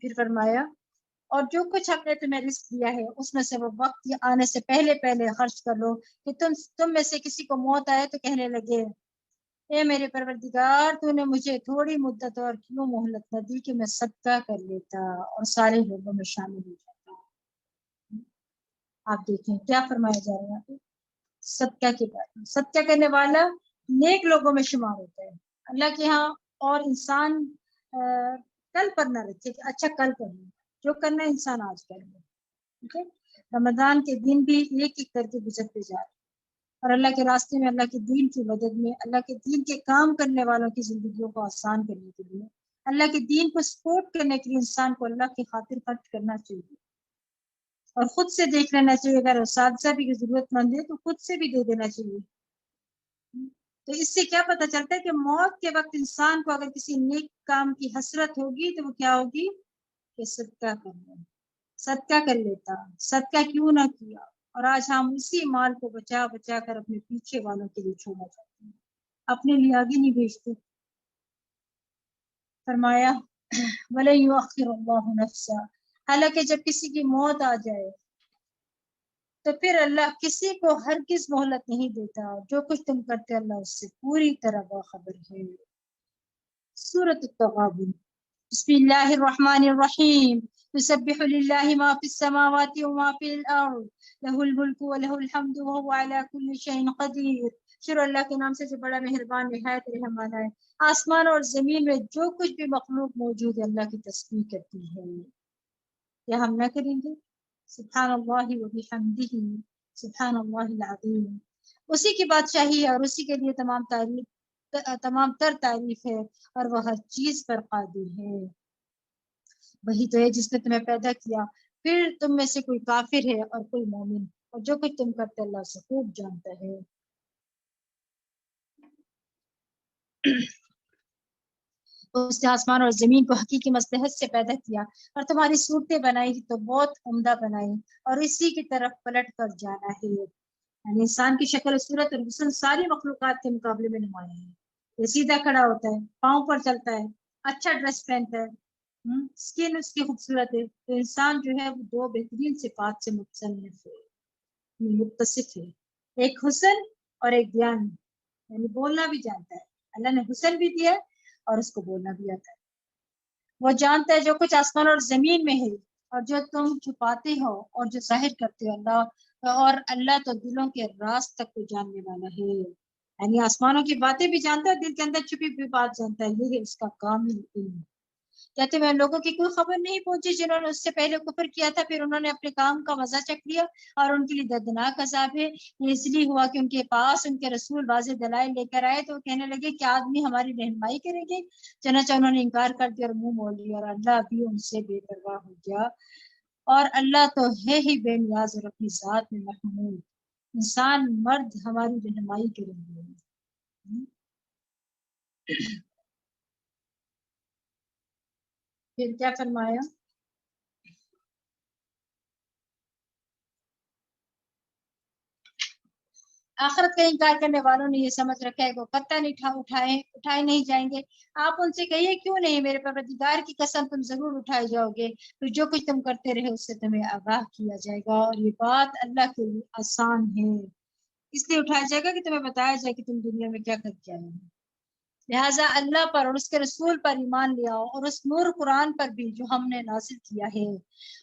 پھر فرمایا اور جو کچھ ہم نے تمہیں رزق دیا ہے اس میں سے وہ وقت آنے سے پہلے خرچ کر لو کہ تم میں سے کسی کو موت آئے تو کہنے لگے اے میرے پروردگار تو نے مجھے تھوڑی مدت اور کیوں مہلت نہ دی کہ میں صدقہ کر لیتا اور سارے لوگوں میں شامل ہو جاتا۔ آپ دیکھیں کیا فرمایا جا رہا ہے صدقہ کے بارے میں۔ صدقہ کرنے والا نیک لوگوں میں شمار ہوتا ہے اللہ کے ہاں، اور انسان کل پر نہ رکھے کہ اچھا کل کرنا، جو کرنا انسان آج کر لے۔ ٹھیک ہے، رمضان کے دن بھی ایک ایک کر کے گزرتے جا رہے ہیں، اور اللہ کے راستے میں اللہ کے دین کی مدد میں اللہ کے دین کے کام کرنے والوں کی زندگیوں کو آسان کرنے کے لیے اللہ کے دین کو سپورٹ کرنے کے لیے انسان کو اللہ کی خاطر خرچ کرنا چاہیے، اور خود سے دیکھ لینا چاہیے اگر اساتذہ بھی ضرورت مند ہے تو خود سے بھی دے دینا چاہیے۔ تو اس سے کیا پتہ چلتا ہے کہ موت کے وقت انسان کو اگر کسی نیک کام کی حسرت ہوگی تو وہ کیا ہوگی کہ صدقہ کر لیتا، صدقہ کیوں نہ کیا، اور آج ہم اسی مال کو بچا بچا کر اپنے پیچھے والوں کے لیے چھوڑنا چاہتے ہیں، اپنے لیے آگے نہیں بھیجتے۔ فرمایا وَلَن يُؤَخِّرَ اللَّهُ نَفْسًا، حالانکہ جب کسی کی موت آ جائے تو پھر اللہ کسی کو ہرگز مہلت نہیں دیتا، جو کچھ تم کرتے اللہ اس سے پوری طرح باخبر ہے۔ سورۃ التغابن۔ بسم اللہ الرحمن الرحیم۔ یسبح للہ ما فی السماوات وما فی الارض لہ الملک ولہ الحمد وهو علی کل شیء قدیر۔ شروع اللہ کے نام سے جو بڑا مہربان نہایت رحم والا ہے۔ آسمان اور زمین میں جو کچھ بھی مخلوق موجود ہے اللہ کی تسبیح کرتی ہے، کیا ہم نہ کریں گے؟ سبحان اللہ و بحمدہ سبحان اللہ العظیم۔ اسی کی بادشاہی ہے اور اسی کے لیے تمام تر تعریف ہے، اور وہ ہر چیز پر قادر ہے۔ وہی تو ہے جس نے تمہیں پیدا کیا، پھر تم میں سے کوئی کافر ہے اور کوئی مومن، اور جو کچھ تم کرتے اللہ سے خوب جانتا ہے۔ اس نے آسمان اور زمین کو حقیقی مصلحت سے پیدا کیا اور تمہاری صورتیں بنائی تو بہت عمدہ بنائی، اور اسی کی طرف پلٹ کر جانا ہے، یعنی انسان کی شکل و صورت اور حسن ساری مخلوقات کے مقابلے میں نمایاں ہے۔ یہ سیدھا کھڑا ہوتا ہے، پاؤں پر چلتا ہے، اچھا ڈریس پہنتا ہے، سکن اس کی خوبصورت ہے، تو انسان جو ہے وہ دو بہترین صفات سے متصف ہے، ایک حسن اور ایک بیان، یعنی بولنا بھی جانتا ہے۔ اللہ نے حسن بھی دیا اور اس کو بولنا بھی آتا ہے۔ وہ جانتا ہے جو کچھ آسمان اور زمین میں ہے، اور جو تم چھپاتے ہو اور جو ظاہر کرتے ہو، اللہ اور اللہ تو دلوں کے راز تک کو جاننے والا ہے، یعنی آسمانوں کی باتیں بھی جانتا ہے، دل کے اندر چھپی ہوئی بات جانتا ہے، یہ ہے اس کا کامل علم۔ کہتے ہیں لوگوں کی کوئی خبر نہیں پہنچی جنہوں نے اس سے پہلے کفر کیا تھا، پھر انہوں نے اپنے کام کا مزہ چکھ لیا اور ان کے لیے دردناک عذاب ہے۔ یہ اس لیے ہوا کہ ان کے پاس ان کے رسول واضح دلائل لے کر آئے تو وہ کہنے لگے کہ آدمی ہماری رہنمائی کریں گے، چنانچہ انہوں نے انکار کر دیا اور منہ موڑ لیا، اور اللہ بھی ان سے بے پرواہ ہو گیا، اور اللہ تو ہے ہی بے نیاز اور اپنی ذات میں محمود۔ انسان مرد ہماری رہنمائی کریں گے۔ پھر کیا فرمایا؟ آخرت کا انکار کرنے والوں نے یہ سمجھ رکھا ہے کہ وہ قطع نہیں اٹھائے نہیں جائیں گے۔ آپ ان سے کہیے کیوں نہیں، میرے پروردگار کی قسم تم ضرور اٹھائے جاؤ گے، تو جو کچھ تم کرتے رہے اس سے تمہیں آگاہ کیا جائے گا، اور یہ بات اللہ کے لیے آسان ہے، اس لیے اٹھایا جائے گا کہ تمہیں بتایا جائے کہ تم دنیا میں کیا کر کے آئے ہو۔ لہٰذا اللہ پر اور اس کے رسول پر ایمان لے آؤ، اور اس نور قرآن پر بھی جو ہم نے نازل کیا ہے،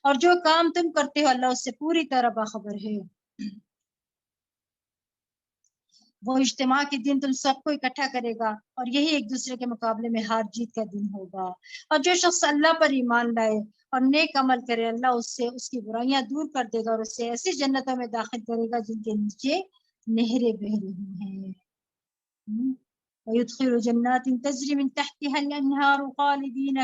اور جو کام تم کرتے ہو اللہ اس سے پوری طرح باخبر ہے۔ وہ اجتماع کے دن تم سب کو اکٹھا کرے گا، اور یہی ایک دوسرے کے مقابلے میں ہار جیت کا دن ہوگا، اور جو شخص اللہ پر ایمان لائے اور نیک عمل کرے اللہ اس سے اس کی برائیاں دور کر دے گا، اور اسے ایسی جنتوں میں داخل کرے گا جن کے نیچے نہریں بہ رہی ہیں۔ وَيُدْخِلُ جَنَّاتٍ تَجْرِي مِن تَحْتِهَا الْأَنْهَارُ خَالِدِينَ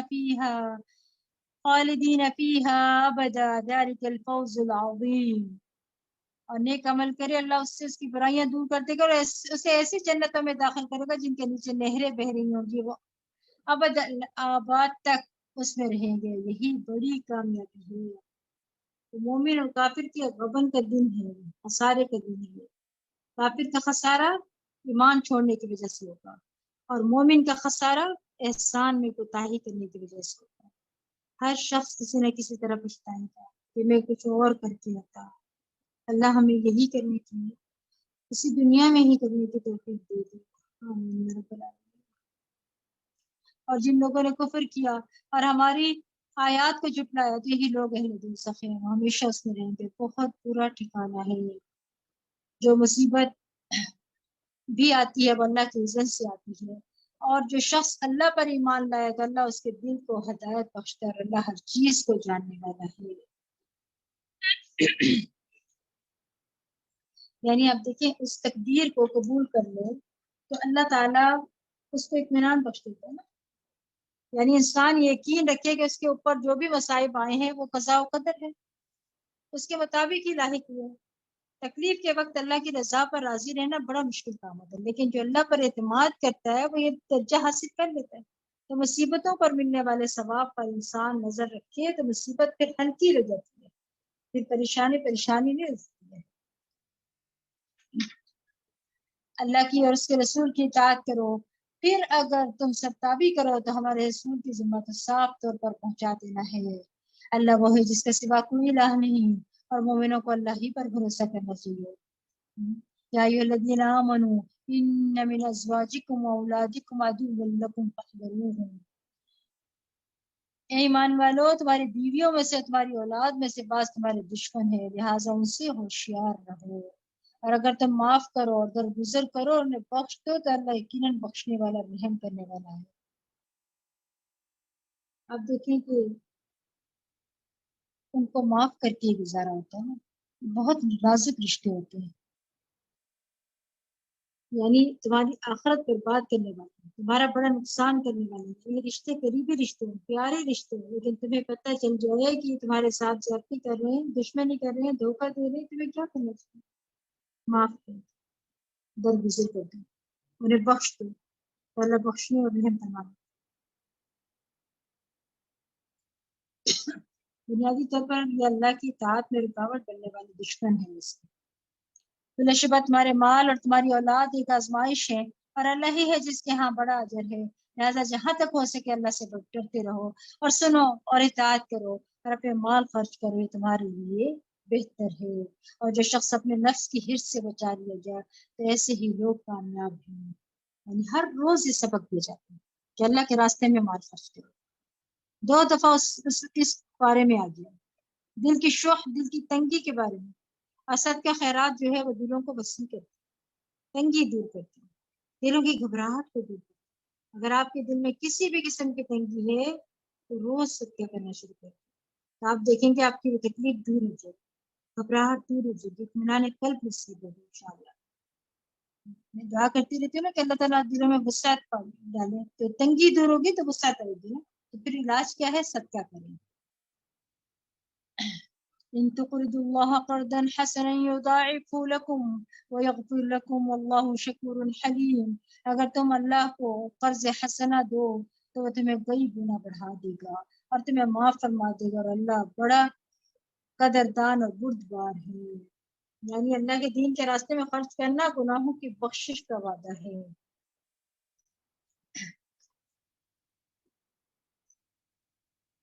فِيهَا أَبَدًا ذَلِكَ الْفَوْزُ الْعَظِيمُ۔ اور نیک عمل کرے اللہ اس سے اس کی برائیاں دور کر دے گا، اور اسے ایسی جنتوں میں داخل کرے گا جن کے نیچے نہریں بہ رہی ہوں گی، وہ ابد آباد تک اس میں رہیں گے، یہی بڑی کامیابی ہے۔ تو مومن اور کافر کی غبن کا دن ہے، خسارے کا دن ہے۔ کافر کا خسارہ ایمان چھوڑنے کی وجہ سے ہوگا، اور مومن کا خسارہ احسان میں کوتاہی کرنے کی وجہ سے ہوگا۔ ہر شخص کسی نہ کسی طرح پچھتائے گا کہ میں کچھ اور کر کے ہوتا۔ اللہ ہمیں یہی کرنے کی، اسی دنیا میں ہی کرنے کی توفیق دے دے، آمین یا رب العالمین۔ اور جن لوگوں نے کفر کیا اور ہماری آیات کو جھٹلایا تو یہی لوگ اہل دوزخ ہیں، وہ ہمیشہ اس میں رہیں گے، بہت برا ٹھکانہ ہے۔ جو مصیبت بھی آتی ہے وہ اللہ کے اذن سے آتی ہے، اور جو شخص اللہ پر ایمان لائے گا اللہ اس کے دل کو ہدایت بخشتا ہے، اور اللہ ہر چیز کو جاننے والا ہے۔ یعنی آپ دیکھیں اس تقدیر کو قبول کر لو تو اللہ تعالیٰ اس کو اطمینان بخش دیتا ہے نا۔ یعنی انسان یقین رکھے کہ اس کے اوپر جو بھی مصائب آئے ہیں وہ قضاء و قدر ہے، اس کے مطابق ہی لاحق ہوئے۔ تکلیف کے وقت اللہ کی رضا پر راضی رہنا بڑا مشکل کام ہوتا ہے، لیکن جو اللہ پر اعتماد کرتا ہے وہ یہ درجہ حاصل کر لیتا ہے۔ تو مصیبتوں پر ملنے والے ثواب پر انسان نظر رکھے تو مصیبت پھر ہلکی ہو جاتی ہے، پھر پریشانی نہیں ہوتی ہے۔ اللہ کی اور اس کے رسول کی اطاعت کرو، پھر اگر تم سرتابی کرو تو ہمارے رسول کی ذمہ تو صاف طور پر پہنچا دینا ہے۔ اللہ وہ ہے جس کے سوا کوئی الہ نہیں، اور مومنوں کو اللہ ہی پر بھروسہ کرنا چاہیے۔ یا ایھا الذین آمنوا ان من ازواجکم واولادکم عدو لکم فاحذروہم۔ اے ایمان والو، تمہاری بیویوں میں سے تمہاری اولاد میں سے بعض تمہارے دشمن ہیں، لہٰذا ان سے ہوشیار رہو، اور اگر تم معاف کرو اور درگزر کرو اور انہیں بخش دو تو اللہ یقیناً بخشنے والا رحم کرنے والا ہے۔ اب دیکھیں کہ ان کو معاف کر کے گزارا ہوتا ہے نا، بہت نازک رشتے ہوتے ہیں، یعنی تمہاری آخرت برباد کرنے والے، تمہارا بڑا نقصان کرنے والے، یہ رشتے قریبی رشتے ہیں، پیارے رشتے ہیں، لیکن تمہیں پتہ چل جائے کہ یہ تمہارے ساتھ زیادتی کر رہے ہیں، دشمنی کر رہے ہیں، دھوکہ دے رہے ہیں، تمہیں کیا کرنا چاہیے؟ معاف کر، درگزر کر دو، انہیں بخش دو، اللہ بخشنے اور رحم کرنا۔ بنیادی طور پر یہ اللہ کی اطاعت میں رکاوٹ بننے والے دشمن ہیں اس کے۔ بلا شبہ تمہارے مال اور تمہاری اولاد ایک آزمائش ہے، اور اللہ ہی ہے جس کے ہاں بڑا اجر ہے، لہٰذا جہاں تک ہو سکے اللہ سے ڈرتے رہو، اور سنو اور اطاعت کرو، اور اپنے مال خرچ کرو، یہ تمہارے لیے بہتر ہے۔ اور جو شخص اپنے نفس کی حرص سے بچا لیا جائے تو ایسے ہی لوگ کامیاب ہیں۔ یعنی ہر روز یہ سبق دیا جاتا ہے کہ اللہ کے راستے میں مال خرچ کرو۔ 2 دفعہ اس بارے میں آ گیا، دل کی شوق، دل کی تنگی کے بارے میں، اسد کا خیرات جو ہے وہ دلوں کو وسیع کرتی ہے، تنگی دور کرتی ہے، دلوں کی گھبراہٹ کو دور کرتی ہے۔ اگر آپ کے دل میں کسی بھی قسم کی تنگی ہے تو روز صدقہ کرنا شروع کریں، تو آپ دیکھیں کہ آپ کی وہ تکلیف دور ہو جائے، گھبراہٹ دور ہو جائے، اطمینان قلب نصیب ہوگا انشاءاللہ۔ میں دعا کرتی رہتی ہوں نا کہ اللہ تعالیٰ دلوں میں غصہ ڈالے، تو تنگی دور ہوگی تو غصہ کرے گی نا، تو پھر علاج کیا ہے؟ صدقہ کریں۔ ان تقرضوا الله قرضا حسنا يضاعفه لكم ويغفر لكم والله شكور حليم، اگر تم اللہ کو قرض حسنہ دو تو وہ تمہیں کئی گنا بڑھا دے گا اور تمہیں معاف فرما دے گا، اور اللہ بڑا قدردان اور بردبار ہے۔ یعنی اللہ کے دین کے راستے میں خرچ کرنا گناہوں کی بخشش کا وعدہ ہے۔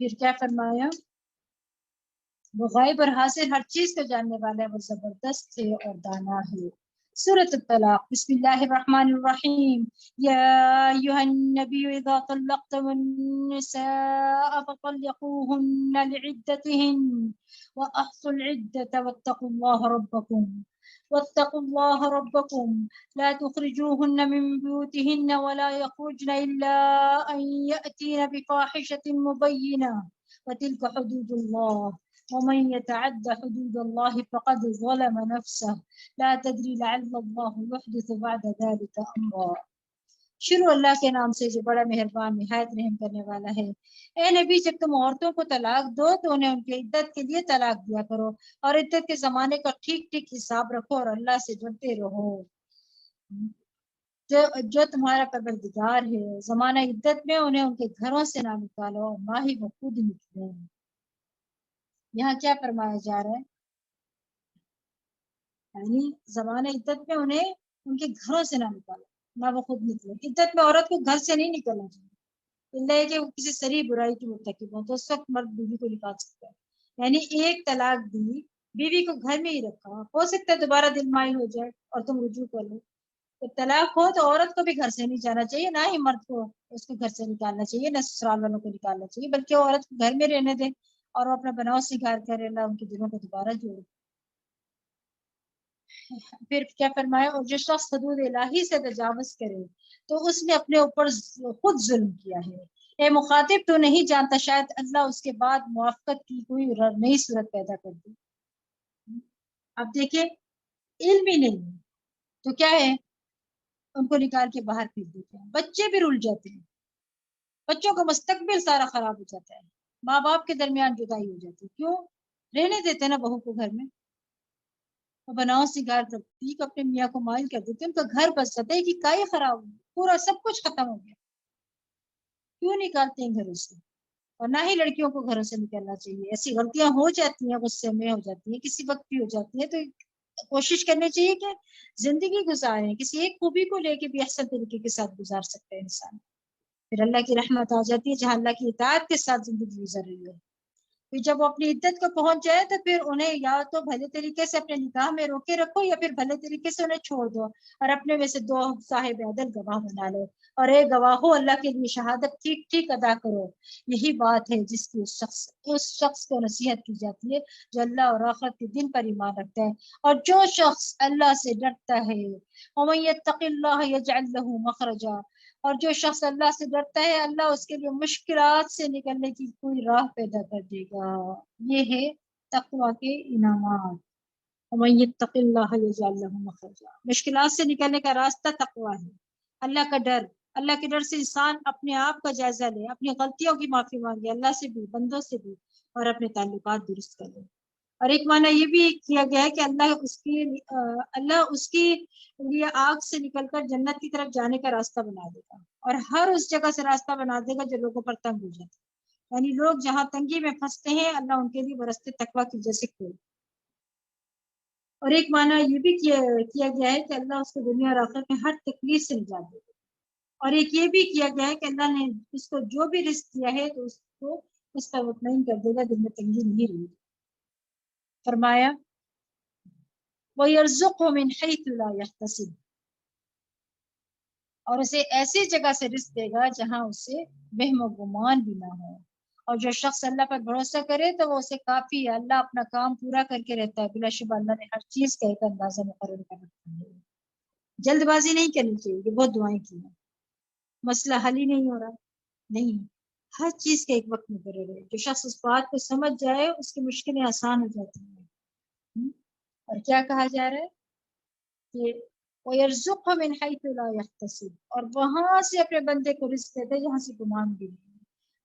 پھر کیا فرمایا؟ وہ غائب اور حاضر ہر چیز کو جاننے والا ہے، وہ زبردست ہے اور دانا ہے۔ سورۃ الطلاق، بسم اللہ الرحمن الرحیم۔ یا ایھا النبی اذا طلقتم النساء فطلقوهن لعدتهن واحصوا العدة واتقوا الله ربكم لا تخرجوهن من بيوتهن ولا يخرجن إلا أن يأتين بفاحشة مبينة وتلك حدود الله ومن يتعد حدود الله فقد ظلم نفسه لا تدري لعل الله يحدث بعد ذلك أمرا۔ شروع اللہ کے نام سے جو بڑا مہربان نہایت رحم کرنے والا ہے۔ اے نبی، جب تم عورتوں کو طلاق دو تو انہیں ان کی عدت کے لیے طلاق دیا کرو، اور عدت کے زمانے کا ٹھیک ٹھیک حساب رکھو اور اللہ سے ڈرتے رہو۔ جو تمہارا پروردگار ہے، زمانہ عدت میں انہیں ان کے گھروں سے نہ نکالو اور نہ ہی وہ خود نکلیں۔ یہاں کیا فرمایا جا رہا ہے؟ یعنی زمانہ عدت میں انہیں ان کے گھروں سے نہ نکالو، نہ وہ خود نکلے۔ عدت میں عورت کو گھر سے نہیں نکلنا چاہیے، اللہ ہے کہ وہ کسی سری برائی کی مرتکب ہو تو اس وقت مرد بیوی کو نکال سکتا ہے۔ یعنی ایک طلاق دی، بیوی کو گھر میں ہی رکھا، ہو سکتا ہے دوبارہ دل مائل ہو جائے اور تم رجوع کر لو۔ تو طلاق ہو تو عورت کو بھی گھر سے نہیں جانا چاہیے، نہ ہی مرد کو اس کو گھر سے نکالنا چاہیے، نہ سسرال والوں کو نکالنا چاہیے، بلکہ وہ عورت کو گھر میں رہنے دے اور وہ اپنا بناؤ سنگار کرے، اللہ ان کے دلوں کو دوبارہ جوڑے۔ پھر کیا فرمایا؟ اور جو شخص حدود الہی سے تجاوز کرے تو اس نے اپنے اوپر خود ظلم کیا ہے۔ اے مخاطب، تو نہیں جانتا شاید اللہ اس کے بعد موافقت کی کوئی نئی صورت پیدا کر دے۔ اب دیکھیں، علم ہی نہیں ہے تو کیا ہے، ان کو نکال کے باہر پھینک دیتے ہیں، بچے بھی رل جاتے ہیں، بچوں کا مستقبل سارا خراب ہو جاتا ہے، ماں باپ کے درمیان جدائی ہو جاتی ہے۔ کیوں؟ رہنے دیتے ہیں نا بہو کو گھر میں، بناؤ سنگار کرتی اپنے میاں کو مائل کر دیتے، ان کا گھر بس جاتا ہے کہ کائی خراب ہو، پورا سب کچھ ختم ہو گیا۔ کیوں نکالتے ہیں گھروں سے؟ اور نہ ہی لڑکیوں کو گھروں سے نکالنا چاہیے۔ ایسی غلطیاں ہو جاتی ہیں، غصے میں ہو جاتی ہیں، کسی وقت بھی ہو جاتی ہیں، تو کوشش کرنی چاہیے کہ زندگی گزاریں، کسی ایک خوبی کو لے کے بھی احسن طریقے کے ساتھ گزار سکتے ہیں انسان، پھر اللہ کی رحمت آ جاتی ہے جہاں اللہ کی اطاعت کے ساتھ زندگی گزر رہی ہے۔ پھر جب وہ اپنی عدت کو پہنچ جائے تو پھر انہیں یا تو بھلے طریقے سے اپنے نکاح میں روکے رکھو یا پھر بھلے طریقے سے انہیں چھوڑ دو، اور اپنے میں سے دو صاحب عدل گواہ بنا لو، اور اے گواہو اللہ کے لیے شہادت ٹھیک ٹھیک ادا کرو۔ یہی بات ہے جس کی اس شخص کو نصیحت کی جاتی ہے جو اللہ اور آخرت کے دن پر ایمان رکھتا ہے، اور جو شخص اللہ سے ڈرتا ہے۔ وَمَن يَتَّقِ اللَّهَ يَجْعَلْ لَهُ مَخْرَجًا، اور جو شخص اللہ سے ڈرتا ہے اللہ اس کے لیے مشکلات سے نکلنے کی کوئی راہ پیدا کر دے گا۔ یہ ہے تقویٰ کے انعامات۔ وَمَن يَتَّقِ اللَّهَ يَجْعَلْ لَهُ مَخْرَجًا، مشکلات سے نکلنے کا راستہ تقویٰ ہے، اللہ کا ڈر۔ اللہ کے ڈر سے انسان اپنے آپ کا جائزہ لے، اپنی غلطیوں کی معافی مانگے، اللہ سے بھی، بندوں سے بھی، اور اپنے تعلقات درست کر لے۔ اور ایک معنی یہ بھی کیا گیا ہے کہ اللہ اس کی لیے آگ سے نکل کر جنت کی طرف جانے کا راستہ بنا دے گا، اور ہر اس جگہ سے راستہ بنا دے گا جو لوگوں پر تنگ ہو جاتے ہیں، یعنی لوگ جہاں تنگی میں پھنستے ہیں اللہ ان کے لیے وہ راستے تقویٰ کی جیسے کھول۔ اور ایک معنی یہ بھی کیا گیا ہے کہ اللہ اس کو دنیا اور آخرت میں ہر تکلیف سے نجات دے گا، اور ایک یہ بھی کیا گیا ہے کہ اللہ نے اس کو جو بھی رزق دیا ہے تو اس کو اس پر مطمئن کر دے گا، دل میں تنگی نہیں رہے گی۔ فرمایا وَيَرْزُقْهُ مِنْ حَيْثُ لَا يَحْتَسِبُ، اور اسے ایسی جگہ سے رزق دے گا جہاں اسے وہم و گمان بھی نہ ہو، اور جو شخص اللہ پر بھروسہ کرے تو وہ اسے کافی ہے، اللہ اپنا کام پورا کر کے رہتا ہے، بلا شبہ اللہ نے ہر چیز کا ایک اندازہ مقرر کر رکھا ہے۔ جلد بازی نہیں کرنی چاہیے کہ بہت دعائیں کی ہیں، مسئلہ حل ہی نہیں ہو رہا، نہیں، ہر چیز کا ایک وقت مقرر ہے، جو شخص اس بات کو سمجھ جائے اس کی مشکلیں آسان ہو جاتی ہیں۔ اور کیا کہا جا رہا ہے کہ وَيَرْزُقْهُ مِنْ حَيْثُ لَا يَحْتَسِبُ، اور وہاں سے اپنے بندے کو رزق دیتا ہے جہاں سے گمان بھی نہیں۔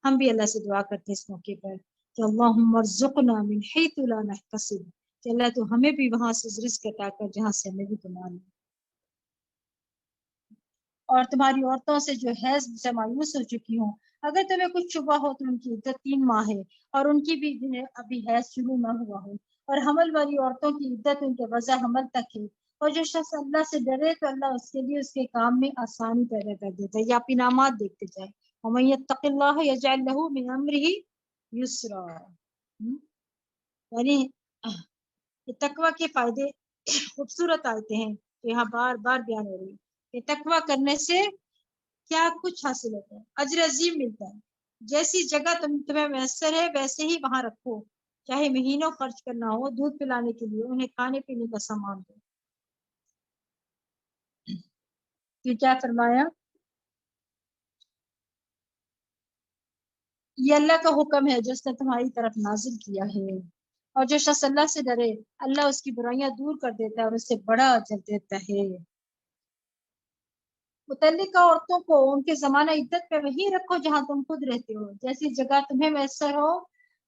ہم بھی اللہ سے دعا کرتے ہیں اس موقع پر کہ اللہم ارزقنا من حیث لا نحتسب، کہ اللہ تو ہمیں بھی وہاں سے رزق عطا کر جہاں سے ہمیں بھی گمان ہے۔ اور تمہاری عورتوں سے جو حیض سے مایوس ہو چکی ہوں، اگر تمہیں کچھ شبہ ہو تو ان کی عدت 3 ماہ ہے، اور ان کی بھی ابھی حیض شروع نہ ہوا ہو، اور حمل والی عورتوں کی عدت ان کے وضع حمل تک ہے۔ اور جو شخص اللہ سے ڈرے تو اللہ اس کے لیے اس کے کام میں آسانی پیدا کر دیتا ہے، یا آپ انعامات دیکھتے جائیں، وَمَن يَتَّقِ اللَّهَ يَجْعَلْ لَهُ مِنْ أَمْرِهِ يُسْرًا۔ یعنی یہ تقوی کے فائدے خوبصورت آتے ہیں، یہاں بار بار بیان ہو رہی ہے کہ تقوی کرنے سے کیا کچھ حاصل ہوتا ہے، اجر عظیم ملتا ہے۔ جیسی جگہ تمہیں میسر ہے ویسے ہی وہاں رکھو، چاہے مہینوں خرچ کرنا ہو، دودھ پلانے کے لیے انہیں کھانے پینے کا سامان دو۔ یہ کیا فرمایا؟ یہ اللہ کا حکم ہے جو اس نے تمہاری طرف نازل کیا ہے، اور جو شخص اللہ سے ڈرے اللہ اس کی برائیاں دور کر دیتا ہے اور اس سے بڑا اجر دیتا ہے۔ متعلقہ عورتوں کو ان کے زمانہ عدت پہ وہیں رکھو جہاں تم خود رہتے ہو، جیسی جگہ تمہیں میسر ہو،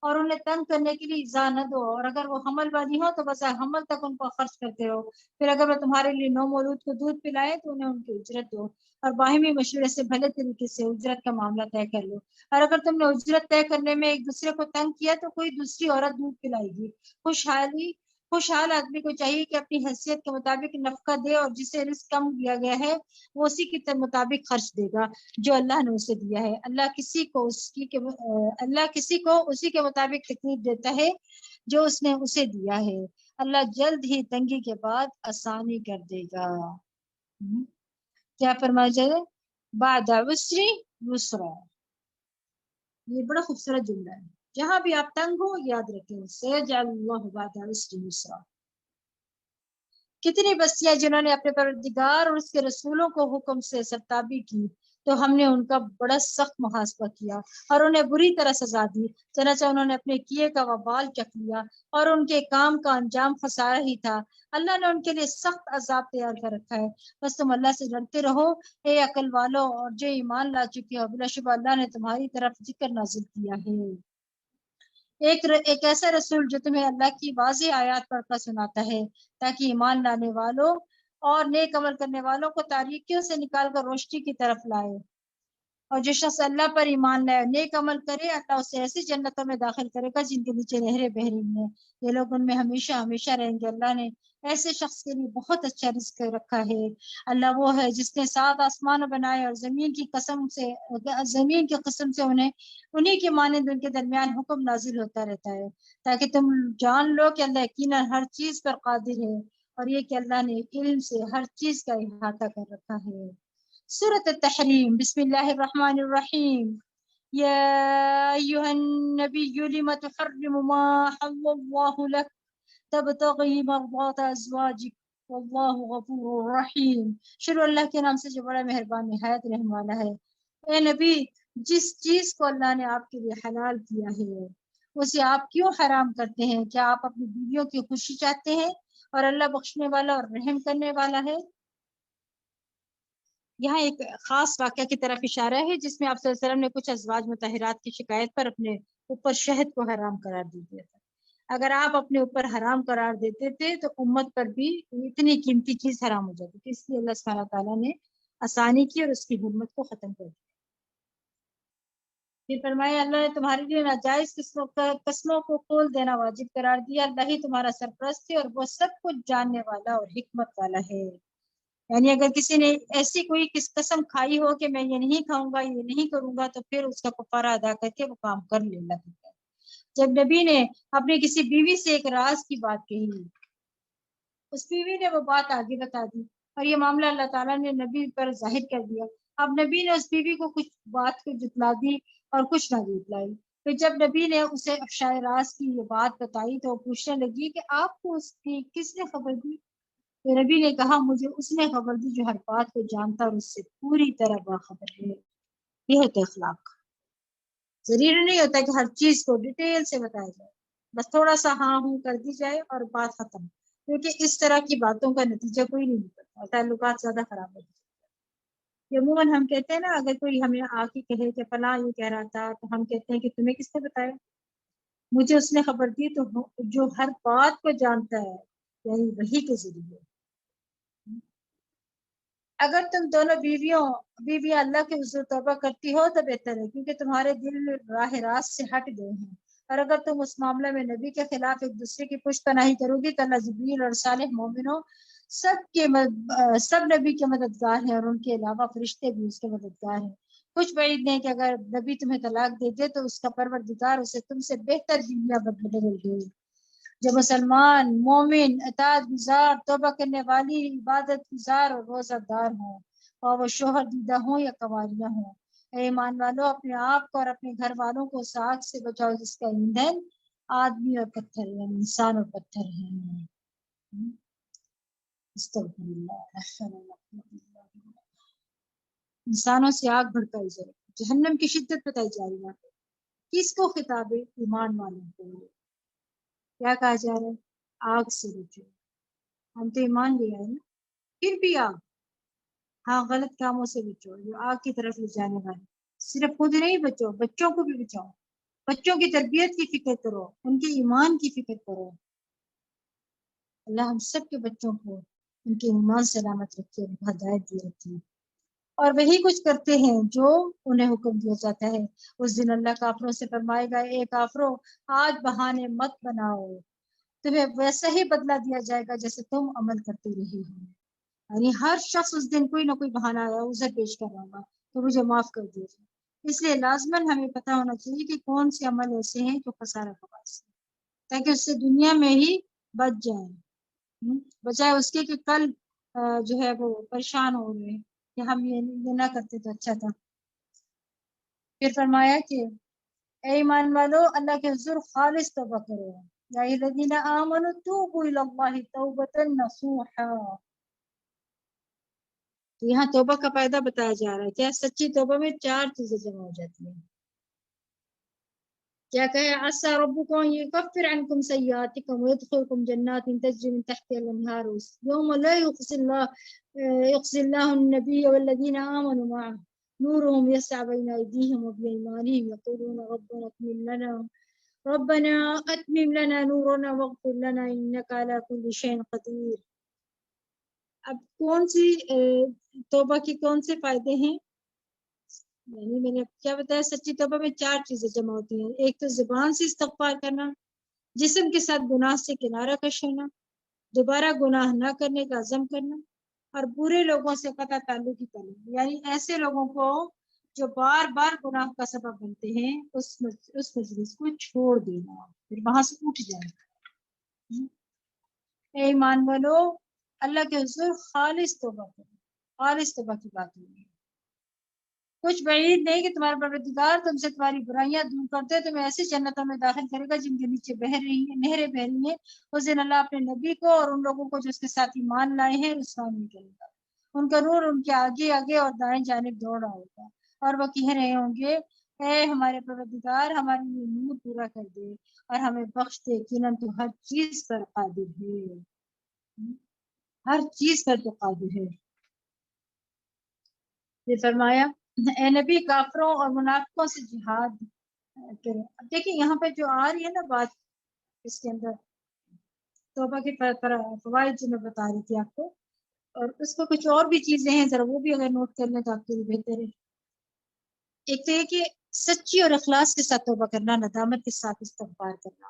اور انہیں تنگ کرنے کے لیے ایذا نہ دو، اور اگر وہ حمل والی ہو تو بس حمل تک ان کو خرچ کرتے رہو، پھر اگر وہ تمہارے لیے نو مولود کو دودھ پلائے تو انہیں ان کی اجرت دو، اور باہمی مشورے سے بھلے طریقے سے اجرت کا معاملہ طے کر لو۔ اور اگر تم نے اجرت طے کرنے میں ایک دوسرے کو تنگ کیا تو کوئی دوسری عورت دودھ پلائے گی۔ خوشحال آدمی کو چاہیے کہ اپنی حیثیت کے مطابق نفقہ دے، اور جسے رزق کم دیا گیا ہے وہ اسی کے مطابق خرچ دے گا جو اللہ نے اسے دیا ہے۔ اللہ کسی کو اسی کے مطابق تکلیف دیتا ہے جو اس نے اسے دیا ہے، اللہ جلد ہی تنگی کے بعد آسانی کر دے گا۔ کیا فرمایا جائے؟ بعد عسر یسرا، یہ بڑا خوبصورت جملہ ہے، جہاں بھی آپ تنگ ہو یاد رکھیں سیجعل اللہ بعد عسر یسرا۔ کتنی بستیاں جنہوں نے اپنے پروردگار اور اس کے رسولوں کو حکم سے سرتابی کی تو ہم نے ان کا بڑا سخت محاسبہ کیا اور انہیں بری طرح سزا دی، چنانچہ انہوں نے اپنے کیے کا وبال چکھ لیا اور ان کے کام کا انجام خسارہ ہی تھا۔ اللہ نے ان کے لیے سخت عذاب تیار کر رکھا ہے، بس تم اللہ سے ڈرتے رہو اے عقل والو، اور جو ایمان لا چکے ہو، بلا شبہ اللہ نے تمہاری طرف ذکر نازل کیا ہے، ایک ایسا رسول جو تمہیں اللہ کی واضح آیات پڑھ کر سناتا ہے تاکہ ایمان لانے والوں اور نیک عمل کرنے والوں کو تاریکیوں سے نکال کر روشنی کی طرف لائے۔ اور جو شخص اللہ پر ایمان لائے نیک عمل کرے اللہ اسے ایسی جنتوں میں داخل کرے گا جن کے نیچے نہریں بہہ رہی ہیں، یہ لوگ ان میں ہمیشہ ہمیشہ رہیں گے۔ اللہ نے ایسے شخص کے لیے بہت اچھا رزق رکھا ہے۔ اللہ وہ ہے جس نے 7 آسمان بنائے اور زمین کی قسم سے انہیں کے مانند ان کے درمیان حکم نازل ہوتا رہتا ہے تاکہ تم جان لو کہ اللہ یقیناً ہر چیز پر قادر ہے، اور یہ کہ اللہ نے علم سے ہر چیز کا احاطہ کر رکھا ہے۔ سورة التحریم، بسم اللہ الرحمن الرحیم۔ یا ایہا النبی لم تحرم ما حل اللہ لک تبتغی مرضات ازواجک واللہ غفور رحیم۔ شروع اللہ کے نام سے جو بڑا مہربان نہایت رحم والا ہے۔ اے نبی، جس چیز کو اللہ نے آپ کے لیے حلال کیا ہے اسے آپ کیوں حرام کرتے ہیں؟ کیا آپ اپنی بیویوں کی خوشی چاہتے ہیں؟ اور اللہ بخشنے والا اور رحم کرنے والا ہے۔ یہاں ایک خاص واقعہ کی طرف اشارہ ہے جس میں آپ صلی اللہ علیہ وسلم نے کچھ ازواج مطہرات کی شکایت پر اپنے اوپر شہد کو حرام قرار دے دیا تھا۔ اگر آپ اپنے اوپر حرام قرار دیتے تھے تو امت پر بھی اتنی قیمتی چیز حرام ہو جاتی تھی، اس لیے اللہ سبحانہ تعالیٰ نے آسانی کی اور اس کی حرمت کو ختم کر دیا۔ پھر فرمایا اللہ نے تمہارے لیے ناجائز قسموں کو کھول دینا واجب قرار دیا، اللہ ہی تمہارا سرپرست ہے اور وہ سب کچھ جاننے والا اور حکمت والا ہے۔ یعنی اگر کسی نے ایسی کوئی قسم کھائی ہو کہ میں یہ نہیں کھاؤں گا، یہ نہیں کروں گا، تو پھر اس کا کفارہ ادا کر کے وہ کام کر لے اللہ ہے۔ جب نبی نے اپنی کسی بیوی سے ایک راز کی بات کہی، اس بیوی نے وہ بات آگے بتا دی اور یہ معاملہ اللہ تعالیٰ نے نبی پر ظاہر کر دیا۔ اب نبی نے اس بیوی کو کچھ بات کو جتلا دی اور کچھ نہ جتلائی۔ پھر جب نبی نے اسے افشائے راز کی یہ بات بتائی تو وہ پوچھنے لگی کہ آپ کو اس کی کس نے خبر دی؟ تو نبی نے کہا مجھے اس نے خبر دی جو ہر بات کو جانتا اور اس سے پوری طرح باخبر ہے۔ یہ ہوتا ہے اخلاق۔ ضروری نہیں ہوتا کہ ہر چیز کو ڈیٹیل سے بتایا جائے، بس تھوڑا سا ہاں ہوں کر دی جائے اور بات ختم، کیونکہ اس طرح کی باتوں کا نتیجہ کوئی نہیں نکلتا اور تعلقات زیادہ خراب ہوتے ہیں۔ عموماً ہم کہتے ہیں نا، اگر کوئی ہمیں آ کے کہے کہ فلاں یہ کہہ رہا تھا تو ہم کہتے ہیں کہ تمہیں کس نے بتایا؟ مجھے اس نے خبر دی۔ تو جو ہر بات کو جانتا ہے یعنی وحی کے ذریعے۔ اگر تم دونوں بیویاں اللہ کے حضور توبہ کرتی ہو تو بہتر ہے، کیونکہ تمہارے دل راہ راست سے ہٹ گئے ہیں، اور اگر تم اس معاملے میں نبی کے خلاف ایک دوسرے کی پشت پناہی کرو گی تو اللہ جبریل اور صالح مومنوں سب نبی کے مددگار ہیں، اور ان کے علاوہ فرشتے بھی اس کے مددگار ہیں۔ کچھ بعید نہیں کہ اگر نبی تمہیں طلاق دے دے تو اس کا پروردگار اسے تم سے بہتر بیویاں بدل دے۔ جو مسلمان مومن اطاعت گزار توبہ کرنے والی عبادت گزار اور روزہ دار ہوں، اور وہ شوہر دیدہ ہوں یا کنواریاں ہوں۔ اے ایمان والو، اپنے آپ کو اور اپنے گھر والوں کو اس آگ سے بچاؤ جس کا ایندھن آدمی اور پتھر یعنی انسان اور پتھر ہیں۔ استغفر اللہ۔ انسانوں سے آگ بھڑکائی جائے، جہنم کی شدت بتائی جا رہی ہے۔ کس کو خطاب ہے؟ ایمان والوں کو۔ کیا کہا جا رہا ہے؟ آگ سے بچو۔ ہم تو ایمان لے آئے نا، پھر بھی آگ۔ ہاں، غلط کاموں سے بچو جو آگ کی طرف لے جانے والے۔ صرف خود نہیں بچو، بچوں کو بھی بچاؤ۔ بچوں کی تربیت کی فکر کرو، ان کے ایمان کی فکر کرو۔ اللہ ہم سب کے بچوں کو ان کے ایمان سلامت رکھے، ان کو ہدایت دی رکھے، اور وہی کچھ کرتے ہیں جو انہیں حکم دیا جاتا ہے۔ اس دن اللہ کافروں سے فرمائے گا، اے کافروں، آج بہانے مت بناؤ، تمہیں ویسا ہی بدلہ دیا جائے گا جیسے تم عمل کرتے رہے ہو۔ یعنی ہر شخص اس دن کوئی نہ کوئی بہانہ آیا عذر پیش کر رہا ہوگا تو مجھے معاف کر دیجیے۔ اس لیے لازماً ہمیں پتہ ہونا چاہیے کہ کون سے عمل ایسے ہیں جو خسارہ کا باعث ہے، تاکہ اس سے دنیا میں ہی بچ جائیں، بجائے اس کے کہ کل جو ہے وہ پریشان ہو گئے کہ ہم یہ نہ کرتے تو اچھا تھا۔ پھر فرمایا کہ اے ایمان والو، اللہ کے حضور خالص توبہ کرو، یا الذین آمنوا توبوا الی اللہ توبۃ نصوحا۔ تو یہاں توبہ کا فائدہ بتایا جا رہا ہے۔ کیا سچی توبہ میں 4 چیزیں جمع ہو جاتی ہیں۔ کیا کہے؟ عسى ربكم يكفر عنكم سيئاتكم ويدخلكم جنات تجري من تحتها الانهار يوم لا يخزي الله النبي والذين آمنوا معه نورهم يسعى بين أيديهم وبأيمانهم يقولون ربنا أتمم لنا نورنا واغفر لنا إنك على كل شيء قدير۔ اب کون سی توبہ کی کون سے فائدے ہیں؟ یعنی میں نے کیا بتایا، سچی توبہ میں 4 چیزیں جمع ہوتی ہیں۔ ایک تو زبان سے استغفار کرنا، جسم کے ساتھ گناہ سے کنارہ کش ہونا، دوبارہ گناہ نہ کرنے کا عزم کرنا، اور برے لوگوں سے قطع تعلق کی طلب، یعنی ایسے لوگوں کو جو بار بار گناہ کا سبب بنتے ہیں اس مجلس کو چھوڑ دینا، پھر وہاں سے اٹھ جائیں۔ اے ایمان والو، اللہ کے حضور خالص توبہ کرو۔ خالص توبہ کی بات ہوئی ہے۔ کچھ بعید نہیں کہ تمہارا پروردگار تم سے تمہاری برائیاں دور کرتے، تمہیں ایسی جنتوں میں داخل کرے گا جن کے نیچے بہہ رہی ہیں نہریں بہہ رہی ہیں۔ اس دن اللہ اپنے نبی کو اور ان لوگوں کو جو اس کے ساتھ ایمان لائے ہیں رسوا نہیں کرے گا۔ ان کا نور ان کے آگے آگے اور دائیں جانب دوڑ رہا ہوگا، اور وہ کہہ رہے ہوں گے، اے ہمارے پروردگار، ہمارے لیے نور پورا کر دے اور ہمیں بخش دے، یقیناً تو ہر چیز پر قادر ہے۔ ہر چیز پر تو قادر ہے۔ یہ فرمایا، اے نبی، کافروں اور منافقوں سے جہاد کریں۔ اب دیکھیں یہاں پہ جو آ رہی ہے نا بات، اس کے اندر توبہ کے فوائد جو میں بتا رہی تھی آپ کو، اور اس کو کچھ اور بھی چیزیں ہیں، ذرا وہ بھی اگر نوٹ کر لیں تو آپ کے لیے بہتر ہے۔ ایک تو یہ کہ سچی اور اخلاص کے ساتھ توبہ کرنا، ندامت کے ساتھ استغفار کرنا،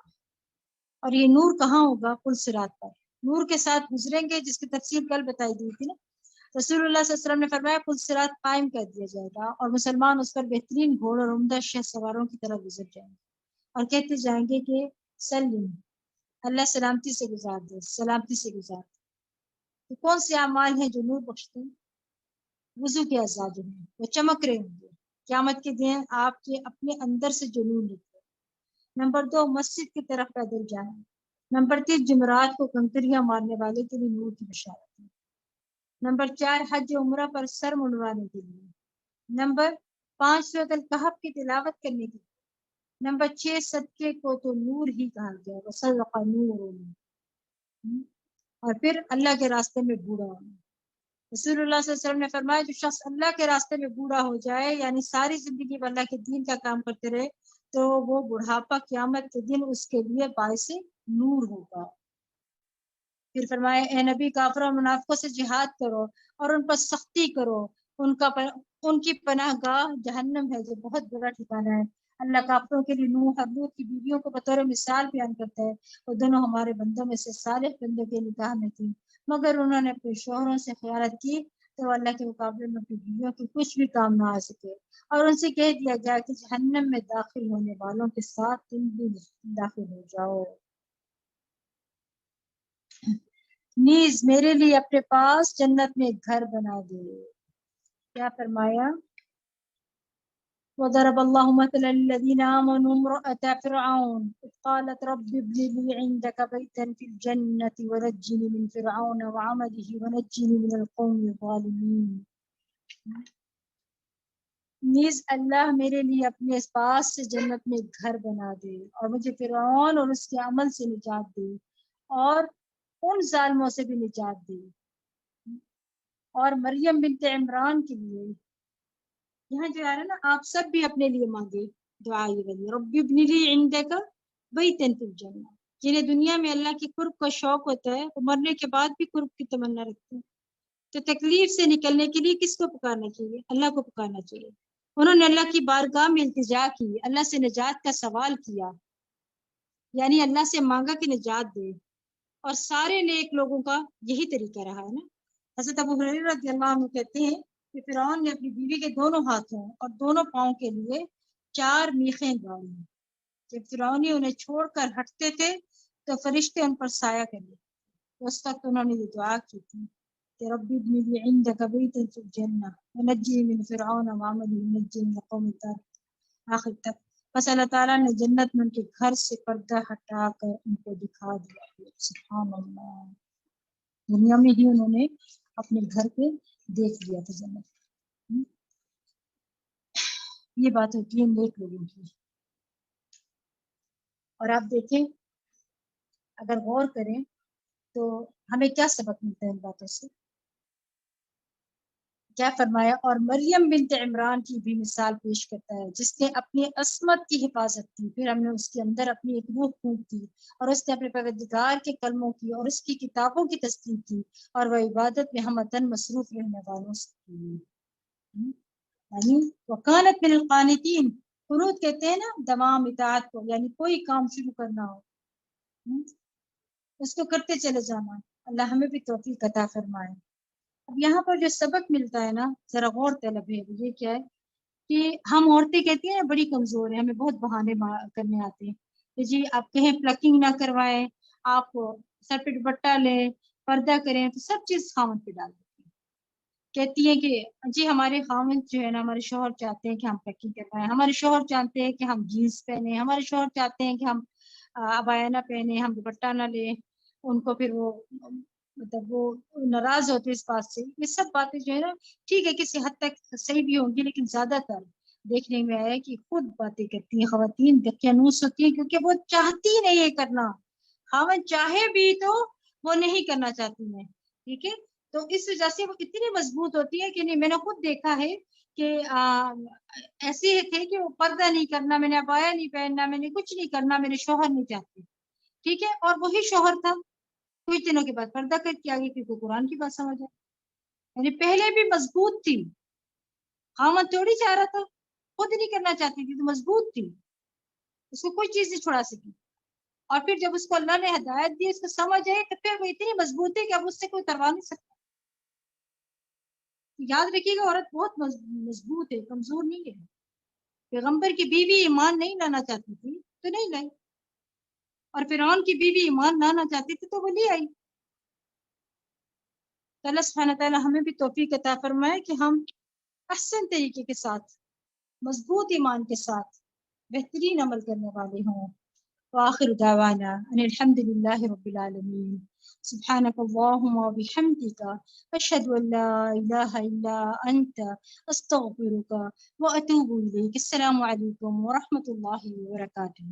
اور یہ نور کہاں ہوگا؟ پل صراط پر نور کے ساتھ گزریں گے، جس کی تفصیل کل بتائی دی تھی نا۔ رسول اللہ صلی اللہ علیہ وسلم نے فرمایا پل صراط قائم کر دیا جائے گا اور مسلمان اس پر بہترین گھوڑ اور عمدہ شہ سواروں کی طرح گزر جائیں گے، اور کہتے جائیں گے کہ سلم، اللہ سلامتی سے گزار دے، سلامتی سے گزار دے۔ تو کون سے اعمال ہیں جو نور بخشتے ہیں؟ وضو کے اعضاء جو ہیں وہ چمک رہے ہوں گے، قیامت کے دن آپ کے اپنے اندر سے جو نور نکلے، نمبر 2 مسجد کی طرف پیدل جائیں. نمبر 3 جمعرات کو کنکریاں مارنے والے کے لیے نور کی بشارت ہے. نمبر 4 حج عمرہ پر سر منڈوانے کے لیے. نمبر 5 سورۃ الکہف کی تلاوت کرنے کے لیے. نمبر 6 صدقے کو تو نور ہی کہا گیا وصدق نور. اور پھر اللہ کے راستے میں بوڑھا ہونا. رسول اللہ صلی اللہ علیہ وسلم نے فرمایا جو شخص اللہ کے راستے میں بوڑھا ہو جائے یعنی ساری زندگی میں اللہ کے دین کا کام کرتے رہے تو وہ بڑھاپا قیامت کے دن اس کے لیے باعث نور ہوگا. پھر فرمایا اے نبی کافروں اور منافقوں سے جہاد کرو اور ان پر سختی کرو. ان کی پناہ گاہ جہنم ہے جو بہت بڑا ٹھکانہ ہے. اللہ کافروں کے لیے نوح اور لوط کی بیویوں کو بطور مثال بیان کرتا ہے. وہ دونوں ہمارے بندوں میں سے صالح بندوں کے نکاح میں تھی مگر انہوں نے اپنے شوہروں سے خیانت کی تو اللہ کے مقابلے میں اپنی بیویوں کی کچھ بھی کام نہ آ سکے اور ان سے کہہ دیا گیا کہ جہنم میں داخل ہونے والوں کے ساتھ تم بھی داخل ہو جاؤ. نیز میرے لیے اپنے پاس جنت میں ایک گھر بنا دے. کیا فرمایا وضرب الله مثلا الذين آمنوا امرأة فرعون إذ قالت رب ابن لي عندك بيتا في الجنة ونجني من فرعون وعمله ونجني من القوم الظالمين. نیز اللہ میرے لیے اپنے پاس سے جنت میں ایک گھر بنا دے اور مجھے فرعون اور اس کے عمل سے نجات دے اور ان ظالموں سے بھی نجات دے. اور مریم بنت عمران کے لیے یہاں جو ہے نا آپ سب بھی اپنے لیے مانگے دعا یہ والی رب ابن لی عندک بیتا فی الجنہ. جنہیں دنیا میں اللہ کی قرب کا شوق ہوتا ہے وہ مرنے کے بعد بھی قرب کی تمنا رکھتے ہیں. تو تکلیف سے نکلنے کے لیے کس کو پکارنا چاہیے؟ اللہ کو پکارنا چاہیے. انہوں نے اللہ کی بارگاہ میں التجا کی اللہ سے نجات کا سوال کیا یعنی اللہ سے مانگا کہ نجات دے. اور سارے نیک لوگوں کا یہی طریقہ رہا ہے نا. حضرت ابو ہریرہ رضی اللہ عنہ کہتے ہیں کہ فرعون نے اپنی بیوی کے دونوں ہاتھوں اور دونوں پاؤں کے لیے 4 میخیں گاڑی. جب فرعونی انہیں چھوڑ کر ہٹتے تھے تو فرشتے ان پر سایہ کرتے. اس وقت انہوں نے یہ دعا کی تھی کہ رب ابن لی عندک بیتا فی الجنہ ونجنی من فرعون وعمله ونجنی من القوم الظالمین آخر تک. بس اللہ تعالیٰ نے جنت میں ان کے گھر سے پردہ ہٹا کر ان کو دکھا دیا. سبحان اللہ. دنیا میں ہی انہوں نے اپنے گھر پہ دیکھ لیا تھا جنت. یہ بات ہوتی ہے نیک لوگوں کی. اور آپ دیکھیں اگر غور کریں تو ہمیں کیا سبق ملتا ہے ان باتوں سے. کیا فرمایا اور مریم بنت عمران کی بھی مثال پیش کرتا ہے جس نے اپنی عصمت کی حفاظت کی پھر ہم نے اس کے اندر اپنی ایک روح پھونک دی اور اس نے اپنے پروردگار کے کلموں کی اور اس کی کتابوں کی تصدیق کی اور وہ عبادت میں ہمتن مصروف رہنے والوں سے کی. یعنی وکانت من القانتین. قنوت کہتے ہیں نا دوام اطاعت کو یعنی کوئی کام شروع کرنا ہو اس کو کرتے چلے جانا. اللہ ہمیں بھی توفیق عطا فرمائے. اب یہاں پر جو سبق ملتا ہے نا ذرا غور طلب ہے یہ کیا ہے کہ ہم عورتیں کہتی ہیں بڑی کمزور ہیں ہمیں بہت بہانے کرنے آتے ہیں کہ جی آپ کہیں پلکنگ نہ کروائیں آپ سر پہ دوپٹہ لیں پردہ کریں تو سب چیز خاوند پہ ڈال دیتی ہیں. کہتی ہیں کہ جی ہمارے خاوند جو ہے نا ہمارے شوہر چاہتے ہیں کہ ہم پلکنگ کروائیں ہمارے شوہر چاہتے ہیں کہ ہم جینس پہنیں ہمارے شوہر چاہتے ہیں کہ ہم عبایا نہ پہنیں ہم دوپٹہ نہ لیں. ان کو پھر وہ مطلب وہ ناراض ہوتے اس بات سے. یہ سب باتیں جو ہے نا ٹھیک ہے کسی حد تک صحیح بھی ہوں گی لیکن زیادہ تر دیکھنے میں آیا کہ خود باتیں کرتی ہیں خواتین دقیانوس ہوتی ہیں کیونکہ وہ چاہتی نہیں ہے کرنا. خاوند چاہے بھی تو وہ نہیں کرنا چاہتی ہیں. ٹھیک ہے تو اس وجہ سے وہ اتنی مضبوط ہوتی ہے کہ نہیں میں نے خود دیکھا ہے کہ ایسے تھے کہ وہ پردہ نہیں کرنا میں نے عبایا نہیں پہننا میں نے کچھ نہیں کرنا میرے شوہر نہیں چاہتے. ٹھیک ہے اور وہی شوہر تھا کچھ دنوں کے بعد پردہ کر کے آگے کیونکہ قرآن کی بات سمجھ آئی. یعنی پہلے بھی مضبوط تھی خامد تھوڑی چاہ رہا تھا خود نہیں کرنا چاہتی تھی تو مضبوط تھی اس کو کوئی چیز نہیں چھڑا سکی. اور پھر جب اس کو اللہ نے ہدایت دی اس کو سمجھ آئی تو پھر وہ اتنی مضبوط ہے کہ اب اس سے کوئی کروا نہیں سکتا. یاد رکھیے گا عورت بہت مضبوط ہے کمزور نہیں ہے. پیغمبر کی بیوی ایمان نہیں لانا چاہتی تھی تو نہیں لائی اور فرعون کی بیوی ایمان لانا چاہتی تھی تو وہ لے آئی. اللہ سبحانہ تعالیٰ ہمیں بھی توفیق عطا فرمائے کہ ہم احسن طریقے کے ساتھ مضبوط ایمان کے ساتھ بہترین عمل کرنے والے ہوں. وآخر دعوانا أن الحمد لله رب العالمين. سبحانك اللهم وبحمدك أشهد أن لا إله إلا أنت أستغفرك وأتوب إليك. السلام عليكم ورحمة الله وبركاته.